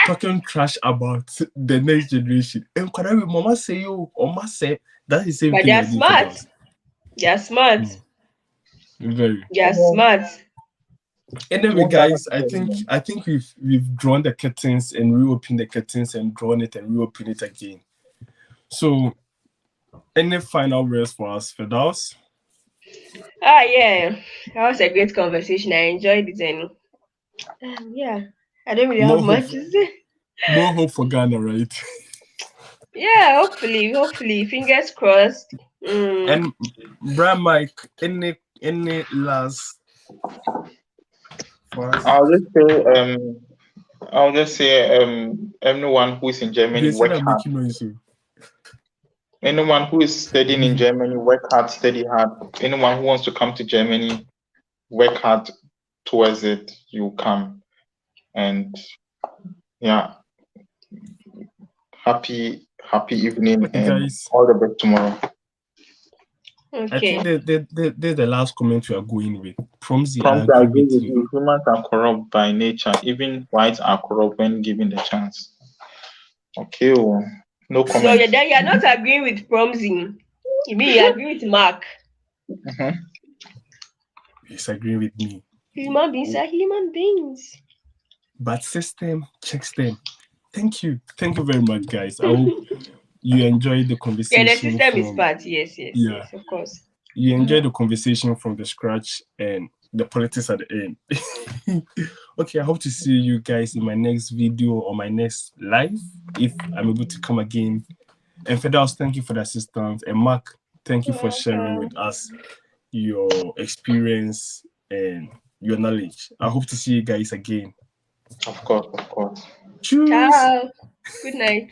talking trash about the next generation. And can I mama say you or mama say that is the same but thing? They're smart. They're smart. Very. They're smart. Anyway, guys, I think we've drawn the curtains and reopened the curtains and drawn it and reopened it again. So, any final words for us, Firdaus? Yeah, that was a great conversation. I enjoyed it, and yeah, I don't really have much to say. More hope for Ghana, right? Yeah, hopefully, fingers crossed. And Brian Mike, any last? I'll just say anyone who is in Germany, work hard. Anyone who is studying in Germany, work hard, study hard. Anyone who wants to come to Germany, work hard towards it. You come, and yeah, happy evening, and guys, all the best tomorrow. Okay. I think there's the last comment we are going with. Promzy, I agree with you. Humans are corrupt by nature. Even whites are corrupt when given the chance. Okay, well, no comment. No, you're not agreeing with Promzy. You mean you agree with Mark? He's agreeing with me. Human beings are human beings. But system checks them. Thank you very much, guys. I hope you enjoyed the conversation. Yeah, the system is part. Yes, of course. You enjoyed the conversation from the scratch and the politics at the end. Okay, I hope to see you guys in my next video or my next live if I'm able to come again. And Firdaus, thank you for the assistance. And Mark, thank you for sharing with us your experience and your knowledge. I hope to see you guys again. Of course. Cheers. Ciao. Good night.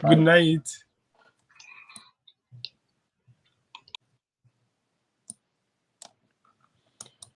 Good night.